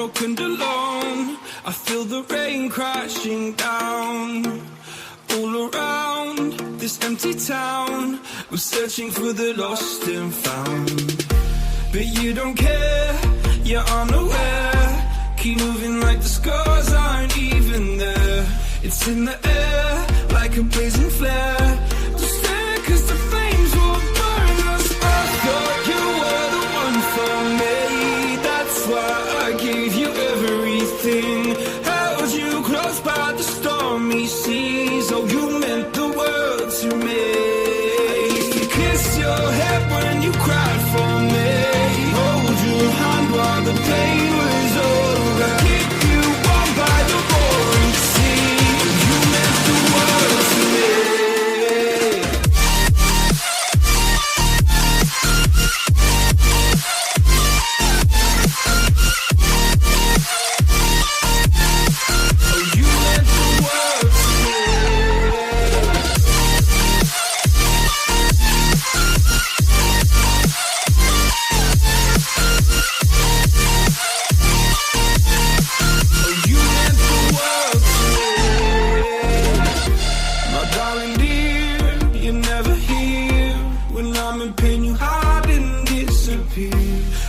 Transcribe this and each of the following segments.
broken alone. I feel the rain crashing down. All around this empty town, we're searching for the lost and found. But you don't care, you're unaware. Keep moving like the scars aren't even there. It's in the air, like a blazing flare. Don't stare, cause the flames will burn us. I thought you were the one for me. That's why I gave you everything. Held you close by the stormy seas. Oh, you meant the world to me. I used to kiss your head when you cried for me. Hold your hand while the pain was over. Keep you warm by the roaring sea. You meant the world to me. Oh, you meant the world to me. Oh, you meant the world to me. My darling dear, you're never here. When I'm in pain, you hide and disappear.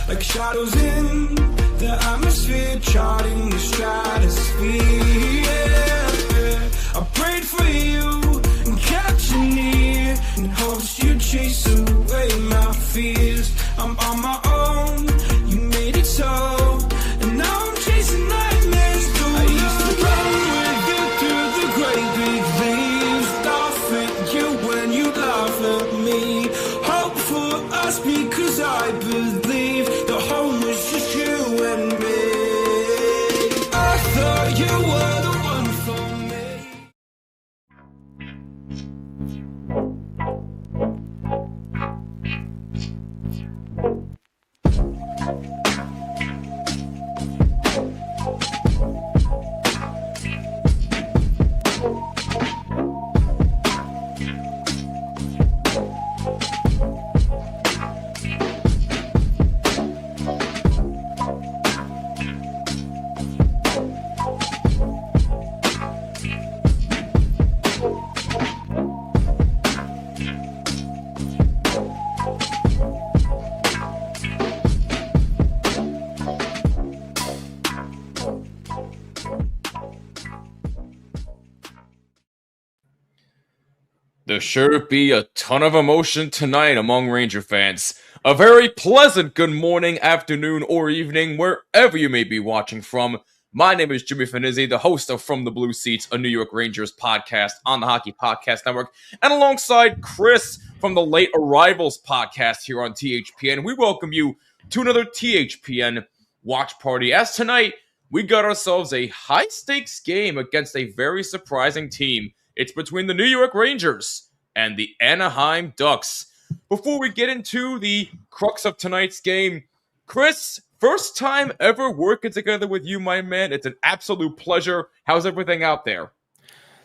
Like shadows in the atmosphere, charting the stratosphere. Yeah. I prayed for you and kept you near, in hopes you'd chase away my fears. I'm on my own, you made it so, and now I'm chasing nightmares through. I used to run with you through the great big leaves, laugh at you when you laugh at me. Hope for us because I believe the home was just you and me. I thought you were the one for me. There sure be a ton of emotion tonight among Ranger fans. A very pleasant good morning, afternoon, or evening, wherever you may be watching from. My name is Jimmy Finizzi, the host of From the Blue Seats, a New York Rangers podcast on the Hockey Podcast Network, and alongside Chris from the Late Arrivals podcast here on THPN. We welcome you to another THPN watch party. As tonight, we got ourselves a high-stakes game against a very surprising team. It's between the New York Rangers and the Anaheim Ducks. Before we get into the crux of tonight's game, Chris, first time ever working together with you, my man. It's an absolute pleasure. How's everything out there?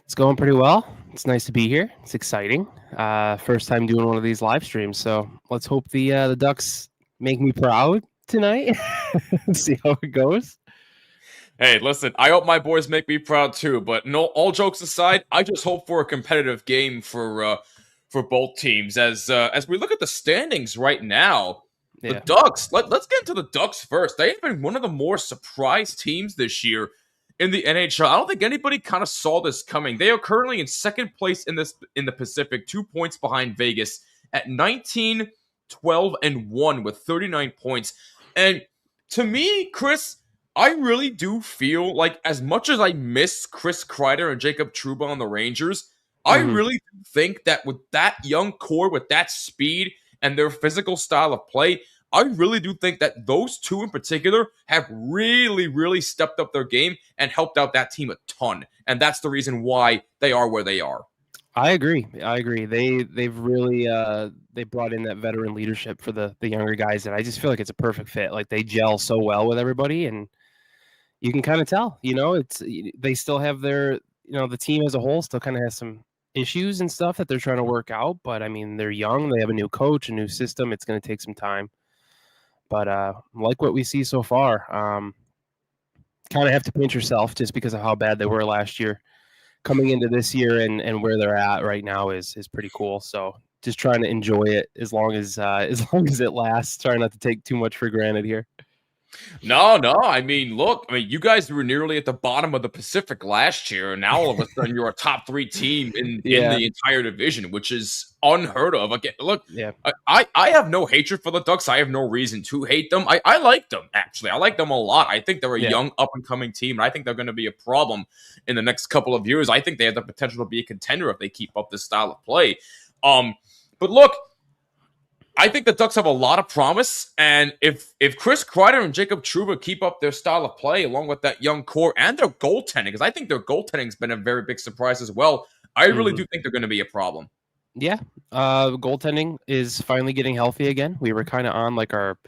It's going pretty well. It's nice to be here. It's exciting. First time doing one of these live streams, so let's hope the Ducks make me proud tonight. See how it goes. Hey, listen, I hope my boys make me proud too, but no, all jokes aside, I just hope for a competitive game for both teams. As we look at the standings right now, the Ducks, let's get into the Ducks first. They have been one of the more surprise teams this year in the NHL. I don't think anybody kind of saw this coming. They are currently in second place in the Pacific, 2 points behind Vegas at 19, 12, and 1 with 39 points. And to me, Chris, I really do feel like, as much as I miss Chris Kreider and Jacob Trouba on the Rangers, I really do think that with that young core, with that speed and their physical style of play, I really do think that those two in particular have really, really stepped up their game and helped out that team a ton. And that's the reason why they are where they are. I agree. They've really they brought in that veteran leadership for the younger guys, and I just feel like it's a perfect fit. Like, they gel so well with everybody, and you can kind of tell, they still have their, the team as a whole still kind of has some issues and stuff that they're trying to work out. But I mean, they're young. They have a new coach, a new system. It's going to take some time. But like what we see so far, kind of have to pinch yourself just because of how bad they were last year. Coming into this year and where they're at right now is pretty cool. So just trying to enjoy it as long as it lasts. Trying not to take too much for granted here. No. I mean, look, you guys were nearly at the bottom of the Pacific last year, and now all of a sudden you're a top 3 team in the entire division, which is unheard of. Again, look, I have no hatred for the Ducks. I have no reason to hate them. I like them, actually. I like them a lot. I think they're a young, up-and-coming team, and I think they're going to be a problem in the next couple of years. I think they have the potential to be a contender if they keep up this style of play. But look, I think the Ducks have a lot of promise, and if Chris Kreider and Jacob Trouba keep up their style of play along with that young core and their goaltending, because I think their goaltending's been a very big surprise as well, I really do think they're going to be a problem. Yeah, goaltending is finally getting healthy again. We were kind of on like our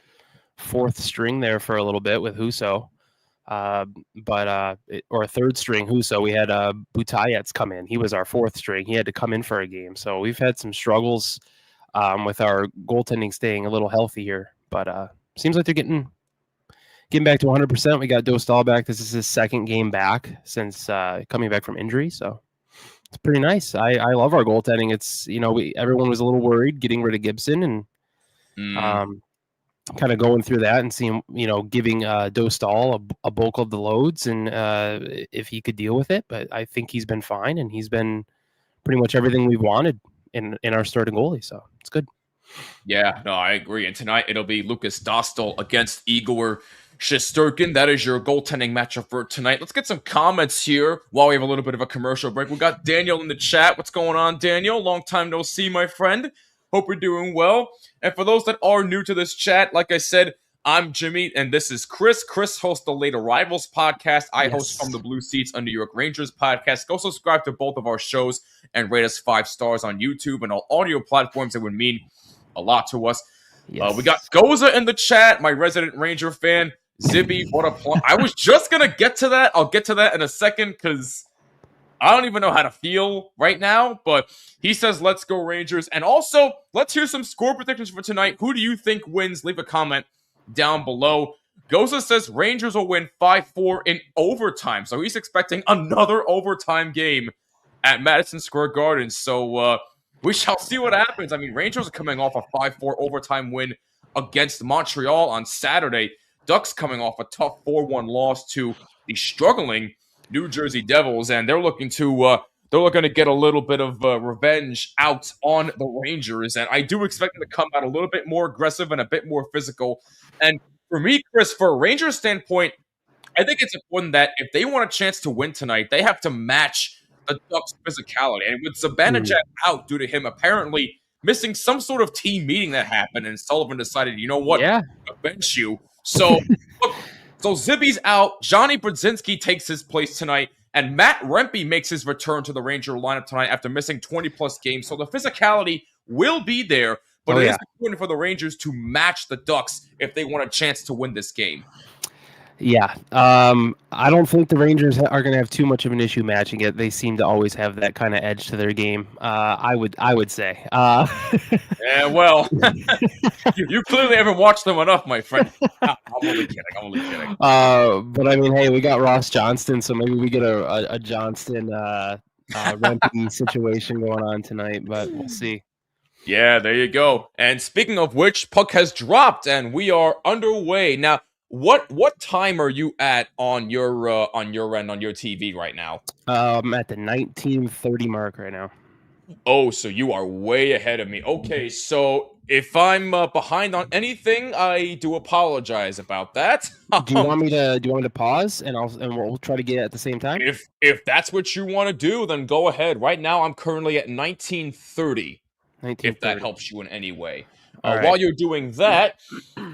4th string there for a little bit with Husso, or a 3rd string Husso. We had Butayets come in. He was our 4th string. He had to come in for a game, so we've had some struggles with our goaltending staying a little healthy here, but seems like they're getting back to 100%. We got Dostal back. This is his 2nd game back since coming back from injury, so it's pretty nice. I love our goaltending. It's everyone was a little worried getting rid of Gibson and kind of going through that and seeing giving Dostal a bulk of the loads and if he could deal with it, but I think he's been fine and he's been pretty much everything we've wanted in our starting goalie, so it's good. Yeah, no, I agree. And tonight it'll be Lukas Dostal against Igor Shesterkin. That is your goaltending matchup for tonight. Let's get some comments here while we have a little bit of a commercial break. We got Daniel in the chat. What's going on, Daniel? Long time no see, my friend. Hope you're doing well. And for those that are new to this chat, like I said, I'm Jimmy, and this is Chris. Chris hosts the Late Arrivals podcast. I host From the Blue Seats, a New York Rangers podcast. Go subscribe to both of our shows and rate us 5 stars on YouTube and all audio platforms. It would mean a lot to us. We got Goza in the chat, my resident Ranger fan. Zibby, what a plot. I was just going to get to that. I'll get to that in a second because I don't even know how to feel right now. But he says, let's go Rangers. And also, let's hear some score predictions for tonight. Who do you think wins? Leave a comment down below. Goza says Rangers will win 5-4 in overtime. So he's expecting another overtime game at Madison Square Garden. So we shall see what happens. I mean, Rangers are coming off a 5-4 overtime win against Montreal on Saturday. Ducks coming off a tough 4-1 loss to the struggling New Jersey Devils, and they're looking to get a little bit of revenge out on the Rangers. And I do expect them to come out a little bit more aggressive and a bit more physical. And for me, Chris, for a Rangers standpoint, I think it's important that if they want a chance to win tonight, they have to match the Ducks' physicality. And with Zibanejad out due to him apparently missing some sort of team meeting that happened, and Sullivan decided, you know what, I'll bench you. So, look, Zibby's out. Johnny Brodzinski takes his place tonight, and Matt Rempe makes his return to the Ranger lineup tonight after missing 20-plus games. So the physicality will be there, but it is important for the Rangers to match the Ducks if they want a chance to win this game. Yeah, I don't think the Rangers are going to have too much of an issue matching it. They seem to always have that kind of edge to their game. I would say. Yeah, well, you clearly haven't watched them enough, my friend. I'm only kidding. But I mean, hey, we got Ross Johnston, so maybe we get a Johnston Rempe situation going on tonight. But we'll see. Yeah, there you go. And speaking of which, puck has dropped, and we are underway now. What time are you at on your end on your TV right now? I'm at the 19:30 mark right now. Oh, so you are way ahead of me. Okay, so if I'm behind on anything, I do apologize about that. Do you want me to pause and we'll try to get it at the same time? If that's what you want to do, then go ahead. Right now, I'm currently at 19:30. If that helps you in any way. While you're doing that,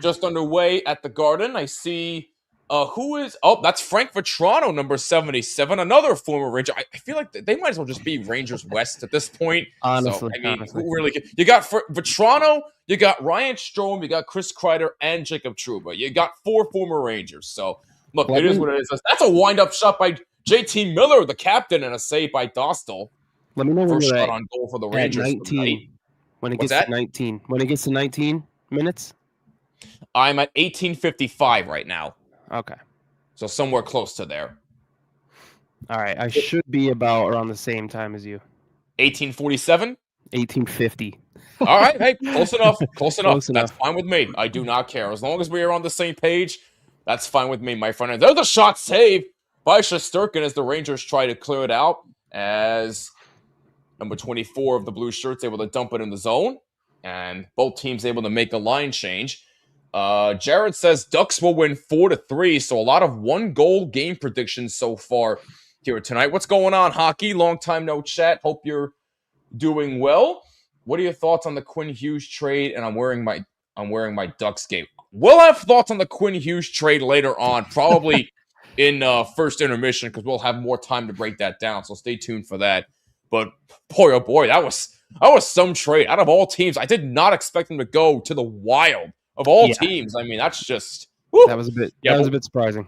just underway at the Garden, I see that's Frank Vetrano, number 77, another former Ranger. I feel like they might as well just be Rangers West at this point. Honestly, who really? You got Vetrano, you got Ryan Strome, you got Chris Kreider, and Jacob Trouba. You got 4 former Rangers. So look, it is what it is. That's a wind-up shot by JT Miller, the captain, and a save by Dostal. Let me know when you're shot on goal for the Rangers. 19. When it gets to 19. When it gets to 19 minutes? I'm at 18:55 right now. Okay. So somewhere close to there. All right, I should be about around the same time as you. 1847? 1850. All right, hey, close enough. Close enough. Close That's enough. fine with me. I do not care. As long as we are on the same page, that's fine with me, my friend. And there's a shot saved by Shesterkin as the Rangers try to clear it out, as number 24 of the blue shirts able to dump it in the zone, and both teams able to make a line change. Jared says Ducks will win 4-3, so a lot of one-goal game predictions so far here tonight. What's going on, hockey? Long time no chat. Hope you're doing well. What are your thoughts on the Quinn Hughes trade? And I'm wearing my Ducks game. We'll have thoughts on the Quinn Hughes trade later on, probably in first intermission, because we'll have more time to break that down. So stay tuned for that. But boy, oh boy, that was some trade. Out of all teams, I did not expect them to go to the Wild. Of all teams, I mean, that's just whew. That was a bit surprising.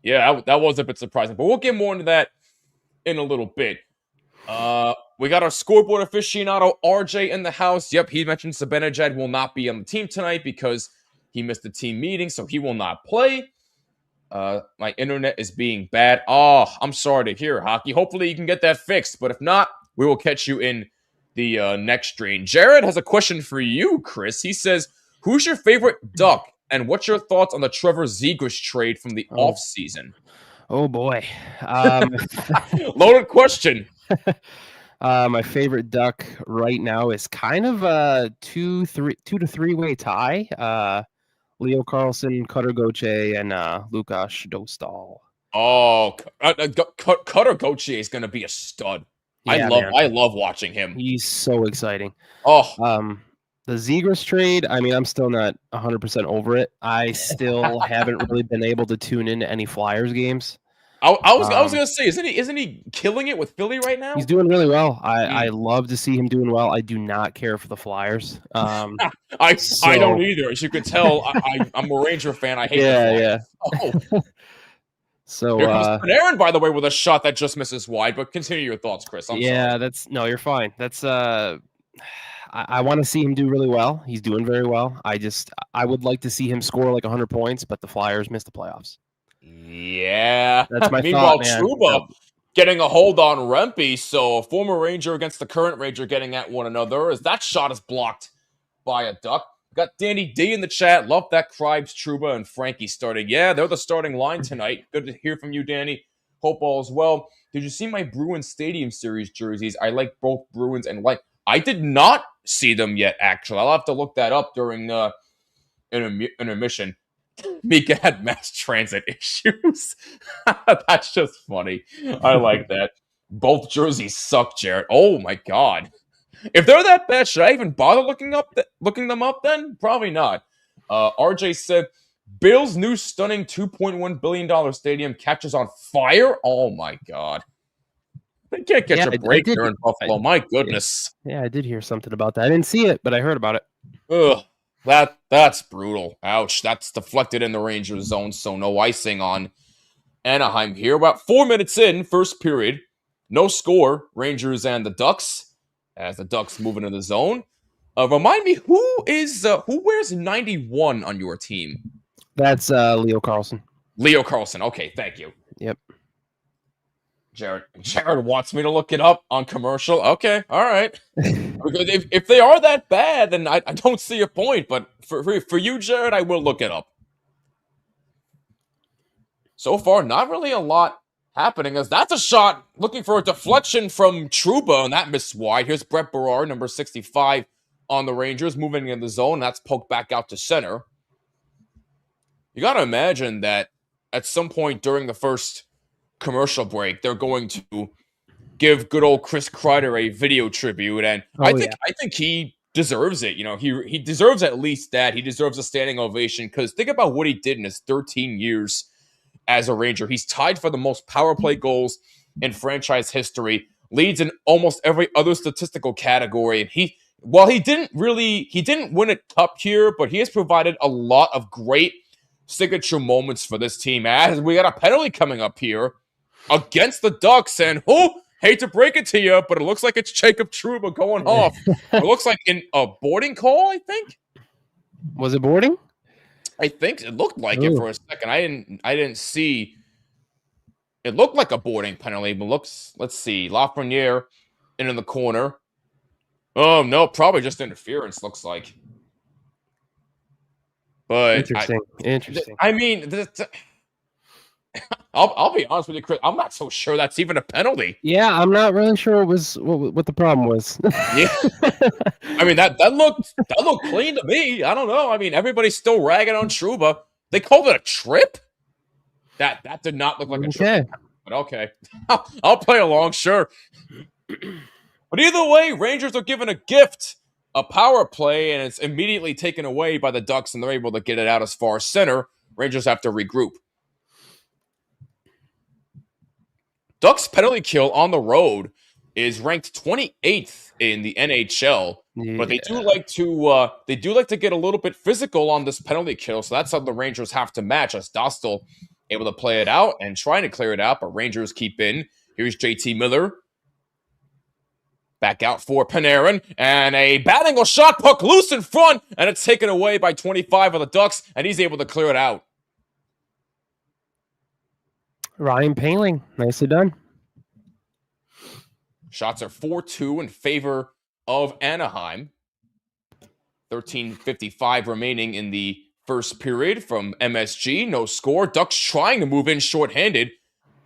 Yeah, that was a bit surprising. But we'll get more into that in a little bit. We got our scoreboard aficionado RJ in the house. Yep, he mentioned Zibanejad will not be on the team tonight because he missed the team meeting, so he will not play. My internet is being bad. Oh, I'm sorry to hear, hockey. Hopefully you can get that fixed, but if not, we will catch you in the next stream. Jared has a question for you, Chris. He says, who's your favorite Duck, and what's your thoughts on the Trevor Zegras trade from the offseason? Oh boy. Loaded question. My favorite Duck right now is kind of a 2 to 3 way tie. Leo Carlson, Cutter Gauthier, and Lukas Dostal. Oh, Cutter Gauthier is going to be a stud. Yeah, I love watching him. He's so exciting. Oh, the Zegras trade, I mean, I'm still not 100% over it. I still haven't really been able to tune into any Flyers games. I was gonna say, isn't he killing it with Philly right now? He's doing really well. I love to see him doing well. I do not care for the Flyers. I don't either. As you could tell, I'm a Ranger fan. I hate the Flyers. Yeah. So here comes Panarin, by the way, with a shot that just misses wide. But continue your thoughts, Chris. I'm sorry. You're fine. That's I want to see him do really well. He's doing very well. I would like to see him score like 100 points, but the Flyers missed the playoffs. Yeah, that's my Meanwhile, thought, man. Trouba getting a hold on Rempe, so a former Ranger against the current Ranger getting at one another as that shot is blocked by a Duck. Got Danny D in the chat. Love that Kribes, Trouba, and Frankie starting. Yeah, they're the starting line tonight. Good to hear from you, Danny. Hope all is well. Did you see my Bruins Stadium Series jerseys? I like both Bruins and White. I did not see them yet, actually. I'll have to look that up during intermission. Mika had mass transit issues. That's just funny. I like that. Both jerseys suck, Jared. Oh my god. If they're that bad, should I even bother looking them up then? Probably not. RJ said, Bills' new stunning $2.1 billion stadium catches on fire? Oh my god. They can't catch a break there in Buffalo. My goodness. Yeah, I did hear something about that. I didn't see it, but I heard about it. Ugh. That's brutal. Ouch. That's deflected in the Rangers zone, so no icing on Anaheim here. About 4 minutes in, first period. No score. Rangers and the Ducks. As the Ducks move into the zone. Remind me, who wears 91 on your team? That's Leo Carlson. Leo Carlson. Okay, thank you. Yep. Jared wants me to look it up on commercial. Okay, all right. if they are that bad, then I don't see a point. But for you, Jared, I will look it up. So far, not really a lot happening, as that's a shot looking for a deflection from Trouba, and that missed wide. Here's Brett Berard, number 65 on the Rangers, moving in the zone. That's poked back out to center. You got to imagine that at some point during the first commercial break, they're going to give good old Chris Kreider a video tribute, and I think he deserves it. You know, he deserves at least that. He deserves a standing ovation, because think about what he did in his 13 years as a Ranger. He's tied for the most power play goals in franchise history, leads in almost every other statistical category, and he didn't win a cup here, but he has provided a lot of great signature moments for this team. As we got a penalty coming up here against the Ducks, and hate to break it to you, but it looks like it's Jacob Trouba going off. It looks like in a boarding call, I think. Was it boarding? I think it looked like it for a second. I didn't see It looked like a boarding penalty, but let's see. Lafreniere in the corner. Oh, no, probably just interference, looks like. But Interesting. I mean, I'll be honest with you, Chris. I'm not so sure that's even a penalty. Yeah, I'm not really sure what the problem was. Yeah, I mean that looked clean to me. I don't know. I mean, everybody's still ragging on Trouba. They called it a trip. That did not look like a trip. But okay, I'll play along. Sure. But either way, Rangers are given a gift, a power play, and it's immediately taken away by the Ducks, and they're able to get it out as far as center. Rangers have to regroup. Ducks penalty kill on the road is ranked 28th in the NHL, but they do like to get a little bit physical on this penalty kill, so that's how the Rangers have to match. As Dostal able to play it out and trying to clear it out, but Rangers keep in. Here's JT Miller. Back out for Panarin, and a bad angle shot, puck loose in front, and it's taken away by 25 of the Ducks, and he's able to clear it out. Ryan Poehling, nicely done. Shots are 4-2 in favor of Anaheim. 13:55 remaining in the first period from MSG. No score. Ducks trying to move in shorthanded.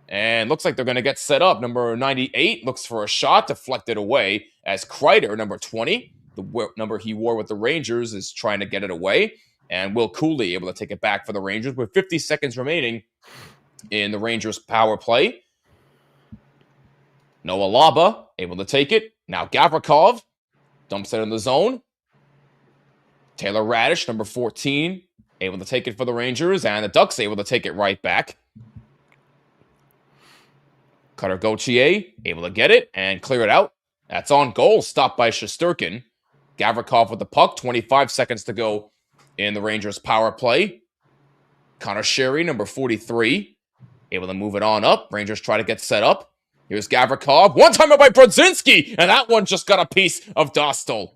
And looks like they're going to get set up. Number 98 looks for a shot, deflected away as Kreider, number 20, the number he wore with the Rangers, is trying to get it away. And Will Cooley able to take it back for the Rangers with 50 seconds remaining in the Rangers power play. Noah Laba able to take it. Now Gavrikov dumps it in the zone. Taylor Radish, number 14, able to take it for the Rangers. And the Ducks able to take it right back. Cutter Gauthier able to get it and clear it out. That's on goal, stopped by Shesterkin. Gavrikov with the puck, 25 seconds to go in the Rangers power play. Connor Sherry, number 43, able to move it on up. Rangers try to get set up. Here's Gavrikov. One-timer by Brodzinski, and that one just got a piece of Dostal.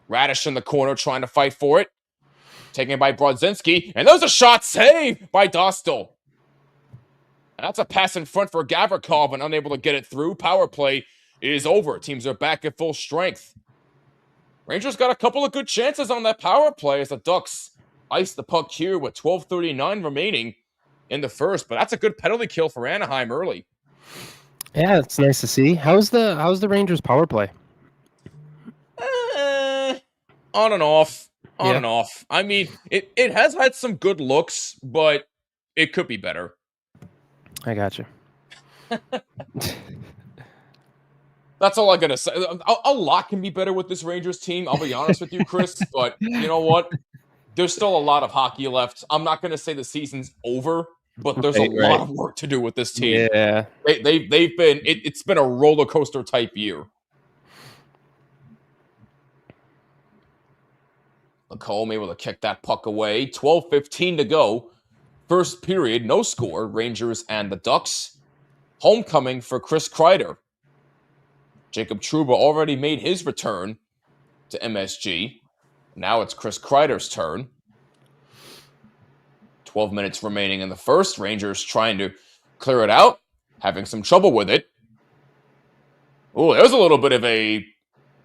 Radish in the corner trying to fight for it. Taken by Brodzinski, and there's a shot saved by Dostal. And that's a pass in front for Gavrikov and unable to get it through. Power play is over. Teams are back at full strength. Rangers got a couple of good chances on that power play as the Ducks ice the puck here with 12:39 remaining in the first. But that's a good penalty kill for Anaheim early. Yeah, it's nice to see. How's the Rangers power play? On and off. On and off. I mean, it has had some good looks, but it could be better. I got you. That's all I gotta say. A lot can be better with this Rangers team. I'll be honest with you, Chris. But you know what? There's still a lot of hockey left. I'm not gonna say the season's over, but there's a lot of work to do with this team. Yeah, they've been. It's been a roller coaster type year. Lacombe able to kick that puck away. 12:15 to go. First period, no score. Rangers and the Ducks. Homecoming for Chris Kreider. Jacob Trouba already made his return to MSG. Now it's Chris Kreider's turn. 12 minutes remaining in the first. Rangers trying to clear it out. Having some trouble with it. Oh, there's a little bit of a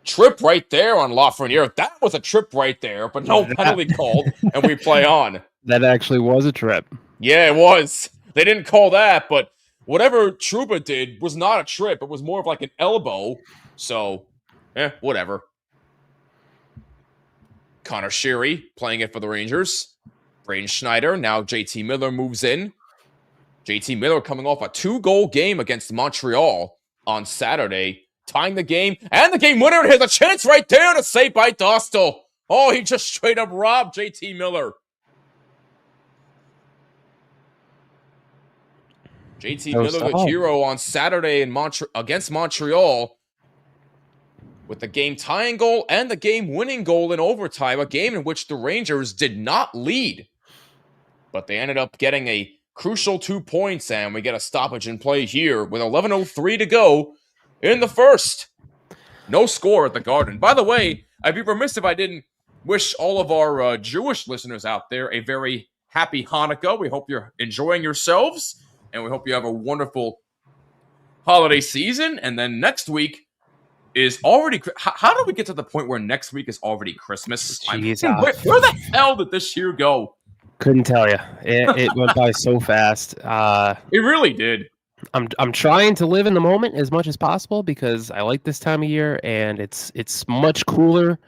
trip right there on Lafreniere. That was a trip right there, but no penalty called, and we play on. That actually was a trip. Yeah, it was. They didn't call that, but whatever Trouba did was not a trip. It was more of like an elbow. So, whatever. Connor Sherry playing it for the Rangers. Braden Schneider. Now JT Miller moves in. JT Miller coming off a 2-goal game against Montreal on Saturday. Tying the game. And the game winner. Here's a chance right there to save by Dostal. Oh, he just straight up robbed JT Miller. JT Miller, the hero on Saturday against Montreal with the game tying goal and the game winning goal in overtime, a game in which the Rangers did not lead. But they ended up getting a crucial 2 points, and we get a stoppage in play here with 11:03 to go in the first. No score at the Garden. By the way, I'd be remiss if I didn't wish all of our Jewish listeners out there a very happy Hanukkah. We hope you're enjoying yourselves. and we hope you have a wonderful holiday season. And then next week is already. How do we get to the point where next week is already Christmas? Jeez, Where the hell did this year go? couldn't tell you. It went by so fast. It really did. I'm trying to live in the moment as much as possible because I like this time of year, and it's much cooler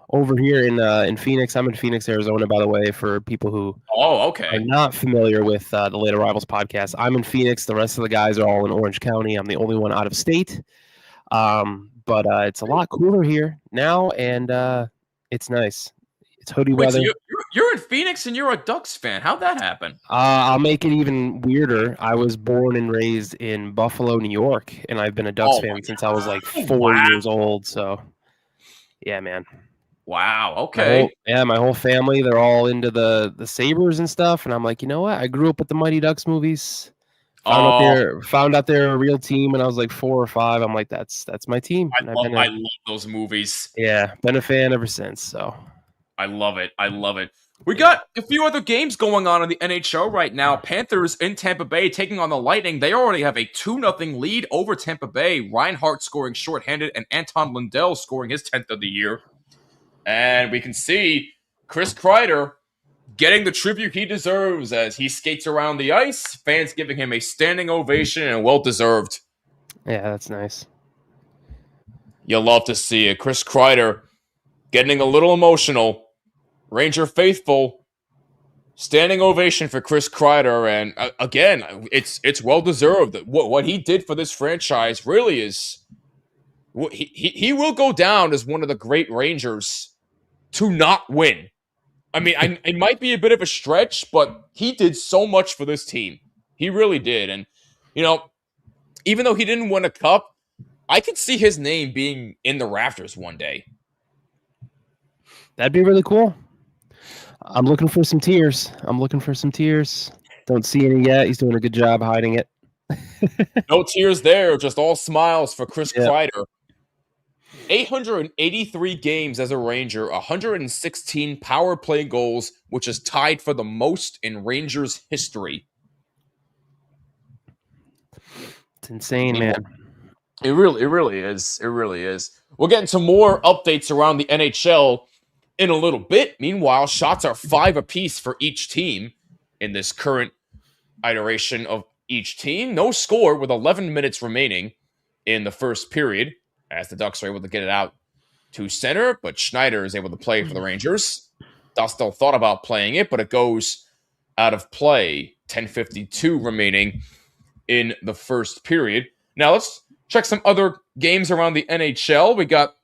over here in Phoenix. I'm in Phoenix, Arizona, by the way, for people who are Okay. not familiar with the Late Arrivals podcast. I'm in Phoenix. The rest of the guys are all in Orange County. I'm the only one out of state. But it's a lot cooler here now, and it's nice. It's hoodie Wait, weather. so you're in Phoenix and you're a Ducks fan. How'd that happen? I'll make it even weirder. I was born and raised in Buffalo, New York, and I've been a Ducks fan since I was like 4 years old. So, yeah, man. Wow. Okay. My whole family, they're all into the Sabres and stuff, and I'm like, you know what? I grew up with the Mighty Ducks movies. Found out they're a real team when I was like 4 or 5. I'm like, that's my team. I love those movies. Yeah, been a fan ever since. So I love it. We got a few other games going on in the NHL right now. Panthers in Tampa Bay taking on the Lightning. They already have a 2-0 lead over Tampa Bay. Reinhart scoring shorthanded and Anton Lundell scoring his 10th of the year. And we can see Chris Kreider getting the tribute he deserves as he skates around the ice. Fans giving him a standing ovation and well-deserved. yeah, that's nice. You'll love to see it. Chris Kreider getting a little emotional. Ranger faithful. Standing ovation for Chris Kreider. And again, it's well-deserved. What he did for this franchise really is... He will go down as one of the great Rangers to not win. I mean, it might be a bit of a stretch, but he did so much for this team. He really did. And, even though he didn't win a cup, I could see his name being in the rafters one day. That'd be really cool. I'm looking for some tears. Don't see any yet. He's doing a good job hiding it. No tears there, just all smiles for Chris Kreider. 883 games as a Ranger, 116 power play goals, which is tied for the most in Rangers history. It's insane, man. It really is. We'll get into more updates around the NHL in a little bit. Meanwhile, shots are 5 apiece for each team in this current iteration of each team. No score with 11 minutes remaining in the first period, as the Ducks are able to get it out to center, but Schneider is able to play for the Rangers. Dostal thought about playing it, but it goes out of play. 10:52 remaining in the first period. Now let's check some other games around the NHL. We got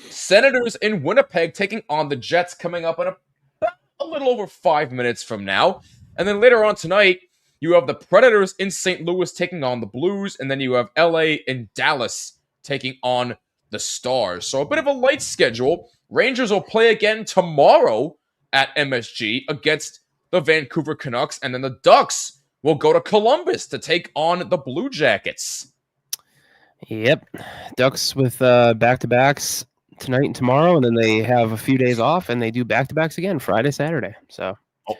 Senators in Winnipeg taking on the Jets coming up in a little over 5 minutes from now. And then later on tonight, you have the Predators in St. Louis taking on the Blues, and then you have LA and Dallas taking on the Stars. So a bit of a light schedule. Rangers will play again tomorrow at MSG against the Vancouver Canucks, and then the Ducks will go to Columbus to take on the Blue Jackets. Yep. Ducks with back-to-backs tonight and tomorrow, and then they have a few days off, and they do back-to-backs again Friday, Saturday. So all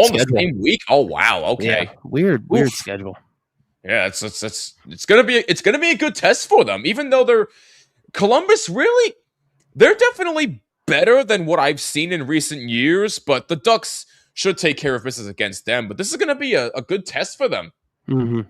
in the same week? Oh, wow. Okay. Yeah, weird schedule. Yeah, it's gonna be a good test for them. Even though Columbus really, they're definitely better than what I've seen in recent years, but the Ducks should take care of business against them. But this is gonna be a good test for them. Mm-hmm.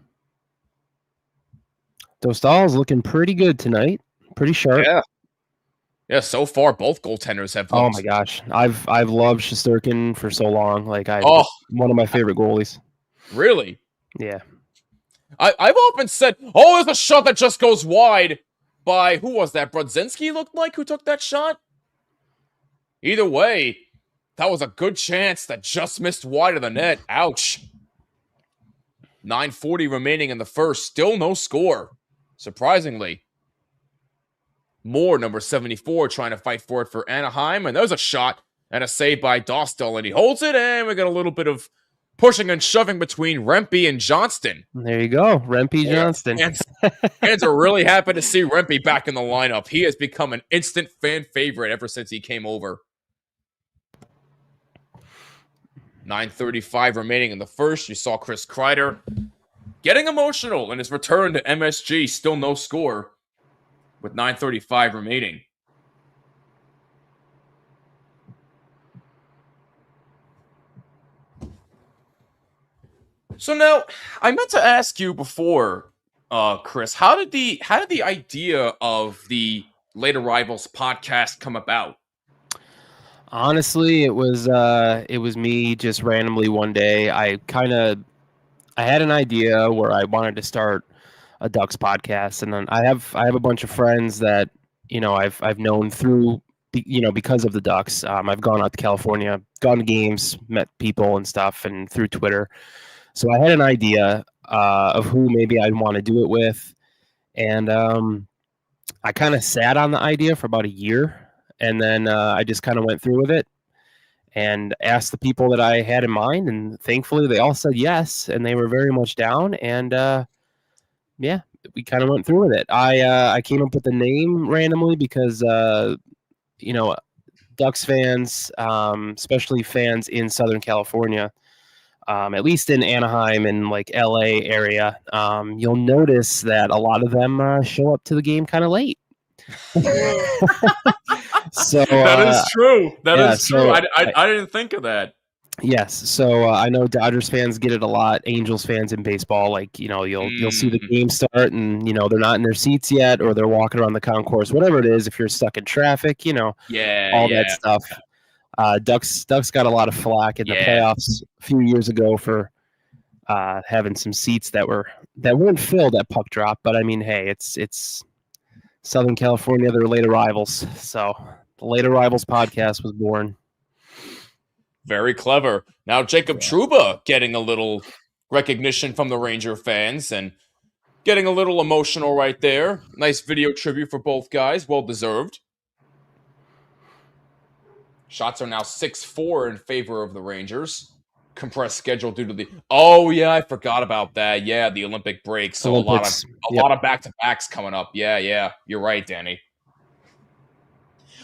Dostal's looking pretty good tonight. Pretty sharp. Yeah. So far, both goaltenders have. Oh my gosh, I've loved Shesterkin for so long. Like one of my favorite goalies. Really? Yeah. I've often said, there's a shot that just goes wide by, who was that? Brodzinski looked like who took that shot? Either way, that was a good chance that just missed wide of the net. Ouch. 9:40 remaining in the first. Still no score. Surprisingly. Moore, number 74, trying to fight for it for Anaheim. And there's a shot and a save by Dostal, and he holds it, and we got a little bit of pushing and shoving between Rempe and Johnston. There you go, Rempe Johnston. Fans are really happy to see Rempe back in the lineup. He has become an instant fan favorite ever since he came over. 9:35 remaining in the first. You saw Chris Kreider getting emotional in his return to MSG. Still no score with 9:35 remaining. So now, I meant to ask you before, Chris, how did the idea of the Late Arrivals podcast come about? Honestly, it was me just randomly one day. I had an idea where I wanted to start a Ducks podcast, and then I have a bunch of friends that I've known through because of the Ducks. I've gone out to California, gone to games, met people and stuff, and through Twitter. So I had an idea of who maybe I'd want to do it with, and I kind of sat on the idea for about a year, and then I just kind of went through with it and asked the people that I had in mind, and thankfully they all said yes, and they were very much down, and yeah, we kind of went through with it. I came up with the name randomly because Ducks fans, especially fans in Southern California, at least in Anaheim and like LA area, you'll notice that a lot of them show up to the game kind of late. So that is true. That yeah, is true. I didn't think of that. Yes, so I know Dodgers fans get it a lot. Angels fans in baseball, like you'll see the game start, and they're not in their seats yet, or they're walking around the concourse, whatever it is. If you're stuck in traffic, all that stuff. Ducks got a lot of flack in the playoffs a few years ago for having some seats that weren't filled at puck drop. But I mean, hey, it's Southern California. They're late arrivals, so the Late Arrivals podcast was born. Very clever. Now Jacob Trouba getting a little recognition from the Ranger fans and getting a little emotional right there. Nice video tribute for both guys. Well deserved. Shots are now 6-4 in favor of the Rangers. Compressed schedule due to the... Oh, yeah, I forgot about that. Yeah, the Olympic break. So Olympics. a lot of back-to-backs coming up. Yeah. You're right, Danny.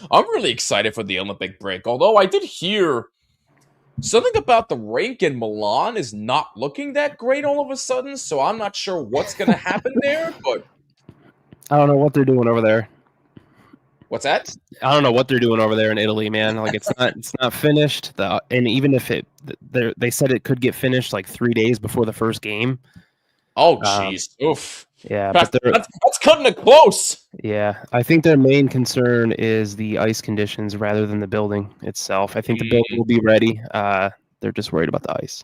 I'm really excited for the Olympic break. Although I did hear something about the rink in Milan is not looking that great all of a sudden. So I'm not sure what's going to happen there. But I don't know what they're doing over there. What's that? I don't know what they're doing over there in Italy, man. Like it's not finished. And even if they said it could get finished like 3 days before the first game. Oh, jeez. Oof. Yeah, that's cutting it close. Yeah, I think their main concern is the ice conditions rather than the building itself. I think the building will be ready. They're just worried about the ice.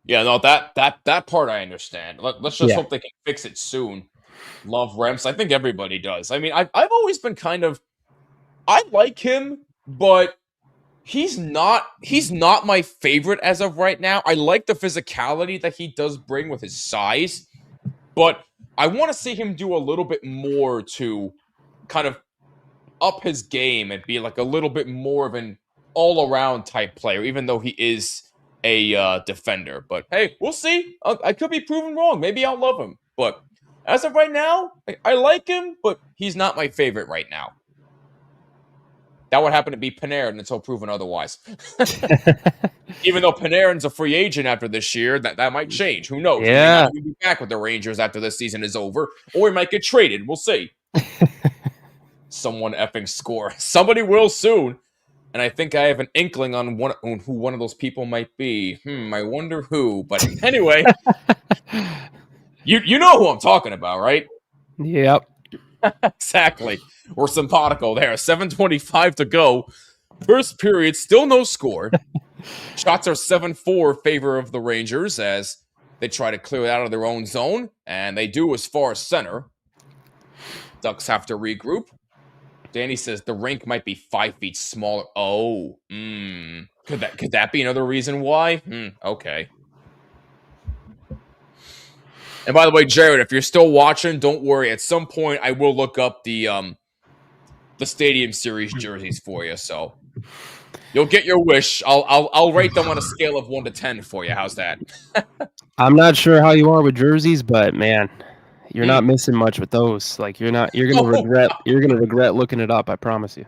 Yeah, no, that part I understand. Let's just hope they can fix it soon. Love Remps. I think everybody does. I mean, I've always been I like him, but he's not my favorite as of right now. I like the physicality that he does bring with his size, but I want to see him do a little bit more to kind of up his game and be like a little bit more of an all-around type player, even though he is a defender. But hey, we'll see. I could be proven wrong. Maybe I'll love him. But as of right now, I like him, but he's not my favorite right now. That would happen to be Panarin until proven otherwise. Even though Panarin's a free agent after this year, that might change. Who knows? Yeah. He might be back with the Rangers after this season is over, or he might get traded. We'll see. Someone effing score. Somebody will soon. And I think I have an inkling on who one of those people might be. I wonder who. But anyway, you know who I'm talking about, right? Yep. Exactly. We're sympatical there. 7:25 to go. First period, still no score. Shots are 7-4 favor of the Rangers as they try to clear it out of their own zone, and they do as far as center. Ducks have to regroup. Danny says the rink might be 5 feet smaller. Oh, could that be another reason why? Okay. And by the way, Jared, if you're still watching, don't worry. At some point, I will look up the Stadium Series jerseys for you. So you'll get your wish. I'll rate them on a scale of 1 to 10 for you. How's that? I'm not sure how you are with jerseys, but man, you're not missing much with those. Like you're gonna regret looking it up. I promise you.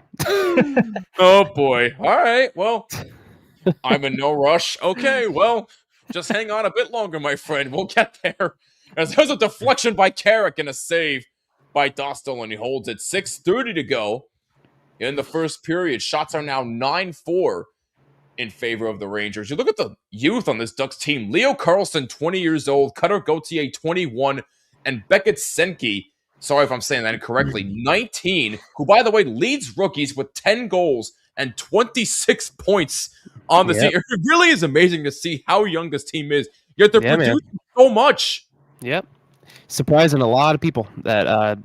Oh boy. All right. Well, I'm in no rush. Okay. Well, Just hang on a bit longer, my friend. We'll get there. As there's a deflection by Carrick and a save by Dostal, and he holds it. 6:30 to go in the first period. Shots are now 9-4 in favor of the Rangers. You look at the youth on this Ducks team. Leo Carlson, 20 years old. Cutter Gauthier, 21. And Beckett Senke, sorry if I'm saying that incorrectly, 19, who, by the way, leads rookies with 10 goals and 26 points on the team. It really is amazing to see how young this team is, yet they're producing so much. Yep. Surprising a lot of people that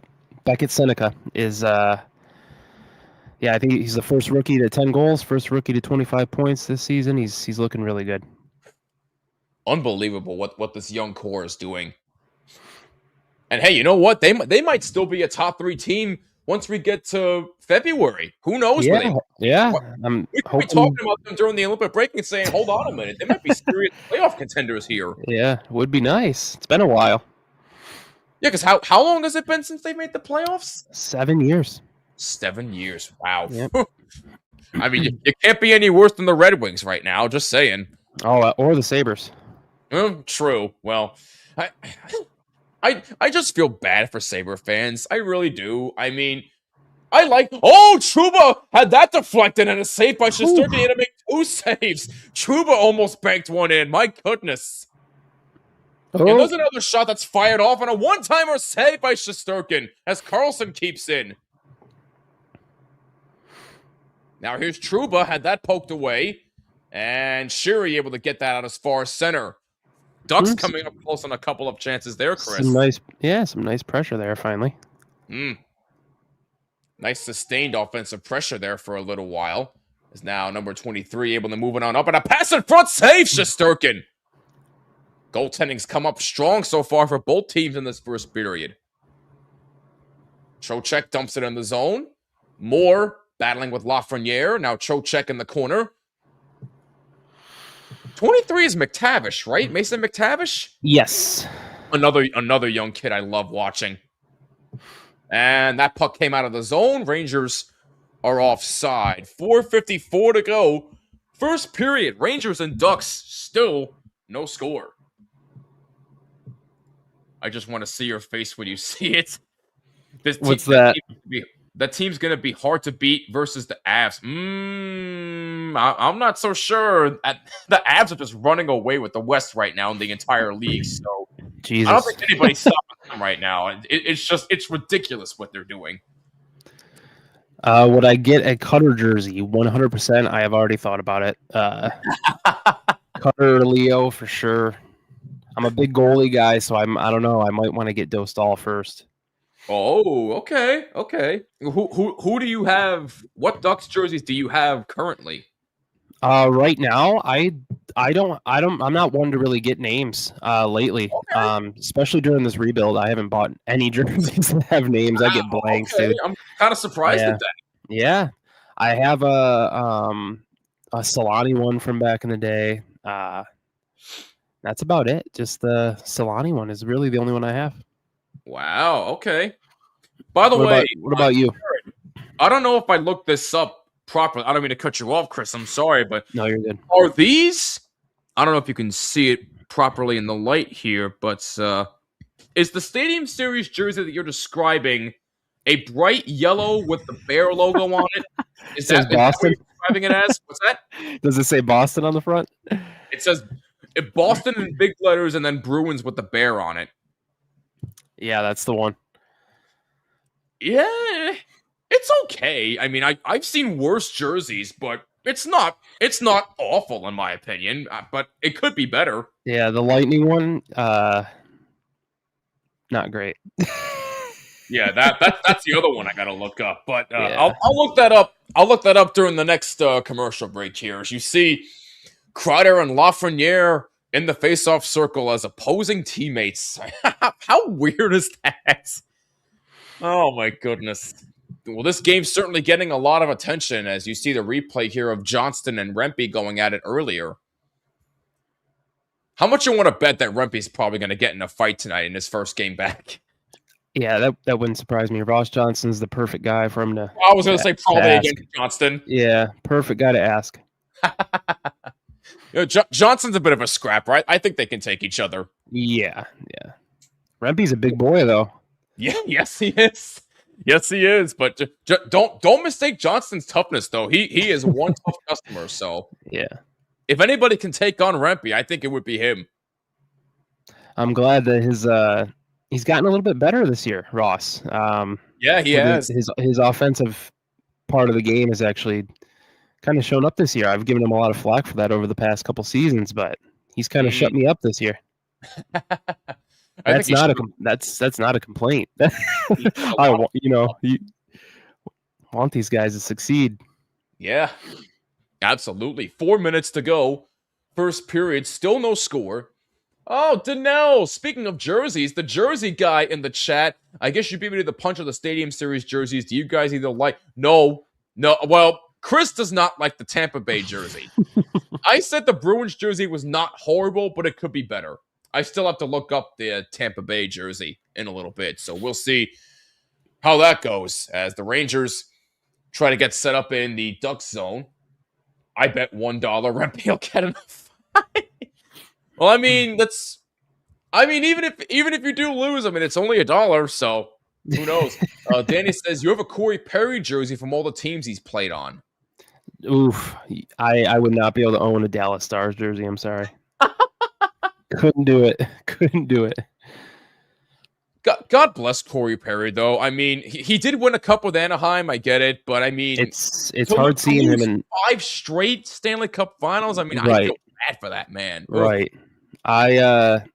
Beckett Seneca is, I think he's the first rookie to 10 goals, first rookie to 25 points this season. He's looking really good. Unbelievable what this young core is doing. And hey, you know what? They might still be a top 3 team once we get to February. Who knows? We could be talking about them during the Olympic break and saying, hold on a minute, they might be serious playoff contenders here. Yeah, would be nice. It's been a while. Yeah, because how long has it been since they made the playoffs? 7 years. 7 years. Wow. Yep. I mean, you can't be any worse than the Red Wings right now, just saying. Oh, or the Sabres. True. Well, I just feel bad for Sabre fans. I really do. I mean, Trouba had that deflected and a save by Shesterkin. He had to make 2 saves. Trouba almost banked one in. My goodness. And there's another shot that's fired off and a one-timer save by Shesterkin as Carlson keeps in. Now here's Trouba, had that poked away. And Sherry able to get that out as far as center. Ducks coming up close on a couple of chances there, Chris. Some nice pressure there, finally. Nice sustained offensive pressure there for a little while. Is now number 23 able to move it on up, and a pass in front save, Shesterkin. Goaltending's come up strong so far for both teams in this first period. Trocheck dumps it in the zone. Moore battling with Lafreniere. Now Trocheck in the corner. 23 is McTavish, right? Mason McTavish? Yes. Another young kid I love watching. And that puck came out of the zone. Rangers are offside. 4:54 to go. First period. Rangers and Ducks still no score. I just want to see your face when you see it. What's that? That team's going to be hard to beat versus the Avs. I'm not so sure. The Avs are just running away with the West right now in the entire league. So Jesus. I don't think anybody's stopping them right now. It's ridiculous what they're doing. Would I get a Cutter jersey? 100%. I have already thought about it. Cutter Leo for sure. I'm a big goalie guy, so I don't know. I might want to get Dostal first. Oh, okay. Who do you have? What Ducks jerseys do you have currently? Right now, I'm not one to really get names lately. Okay. Especially during this rebuild, I haven't bought any jerseys that have names. I get blanks, dude. I'm kind of surprised at that. Yeah, I have a Solani one from back in the day. That's about it. Just the Solani one is really the only one I have. Wow. Okay. By the way, what about you? I don't know if I looked this up properly. I don't mean to cut you off, Chris. I'm sorry, but no, you're good. Are these? I don't know if you can see it properly in the light here, but is the Stadium Series jersey that you're describing a bright yellow with the Bear logo on it? Is that Boston? What you're describing it as? What's that? Does it say Boston on the front? It says Boston in big letters and then Bruins with the Bear on it. Yeah, that's the one. Yeah, it's okay. I mean, I've seen worse jerseys, but it's not awful in my opinion. But it could be better. Yeah, the Lightning one, not great. Yeah, that's the other one I gotta look up. But yeah. I'll look that up. I'll look that up during the next commercial break here. As you see, Kreider and Lafreniere in the face-off circle as opposing teammates. How weird is that? Oh, my goodness. Well, this game's certainly getting a lot of attention as you see the replay here of Johnston and Rempe going at it earlier. How much you want to bet that Rempe's probably going to get in a fight tonight in his first game back? Yeah, that wouldn't surprise me. Ross Johnston's the perfect guy for him to I was going to say probably against Johnston. Yeah, perfect guy to ask. Johnson's a bit of a scrap, right? I think they can take each other. Yeah. Rempe's a big boy, though. Yeah, yes, he is. Yes, he is. But don't mistake Johnson's toughness, though. He is one tough customer. So Yeah. if anybody can take on Rempe, I think it would be him. I'm glad that he's gotten a little bit better this year, Ross. Yeah, he has. His offensive part of the game has actually kind of shown up this year. I've given him a lot of flack for that over the past couple seasons, but he's kind of shut me up this year. That's not a complaint. You want these guys to succeed. Yeah, absolutely. 4 minutes to go. First period, still no score. Oh, Danelle, speaking of jerseys, the jersey guy in the chat, I guess you beat me to the punch of the Stadium Series jerseys. Do you guys either like... No. Well, Chris does not like the Tampa Bay jersey. I said the Bruins jersey was not horrible, but it could be better. I still have to look up the Tampa Bay jersey in a little bit, so we'll see how that goes as the Rangers try to get set up in the Ducks zone. I bet $1 Rempe will get enough. Well, I mean, even if you do lose, I mean, it's only $1, so who knows? Danny says you have a Corey Perry jersey from all the teams he's played on. Oof, I would not be able to own a Dallas Stars jersey. I'm sorry. Couldn't do it. God bless Corey Perry, though. I mean, he did win a cup with Anaheim. I get it, but I mean, it's hard seeing him in 5 straight Stanley Cup Finals. I mean, right. I feel bad for that man. Right. I'm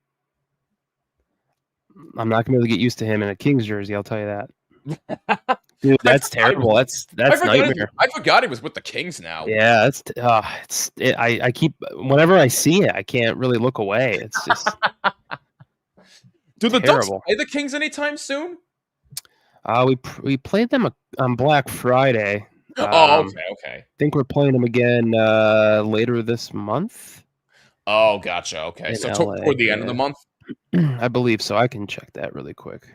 not gonna be able to get used to him in a Kings jersey. I'll tell you that. Dude, that's terrible. That's nightmare. I forgot he was with the Kings now. Yeah, I keep whenever I see it, I can't really look away. It's just do the Ducks play the Kings anytime soon? We played them on Black Friday. Okay. I think we're playing them again later this month. Oh, gotcha. Okay, so toward the end of the month. I believe so. I can check that really quick.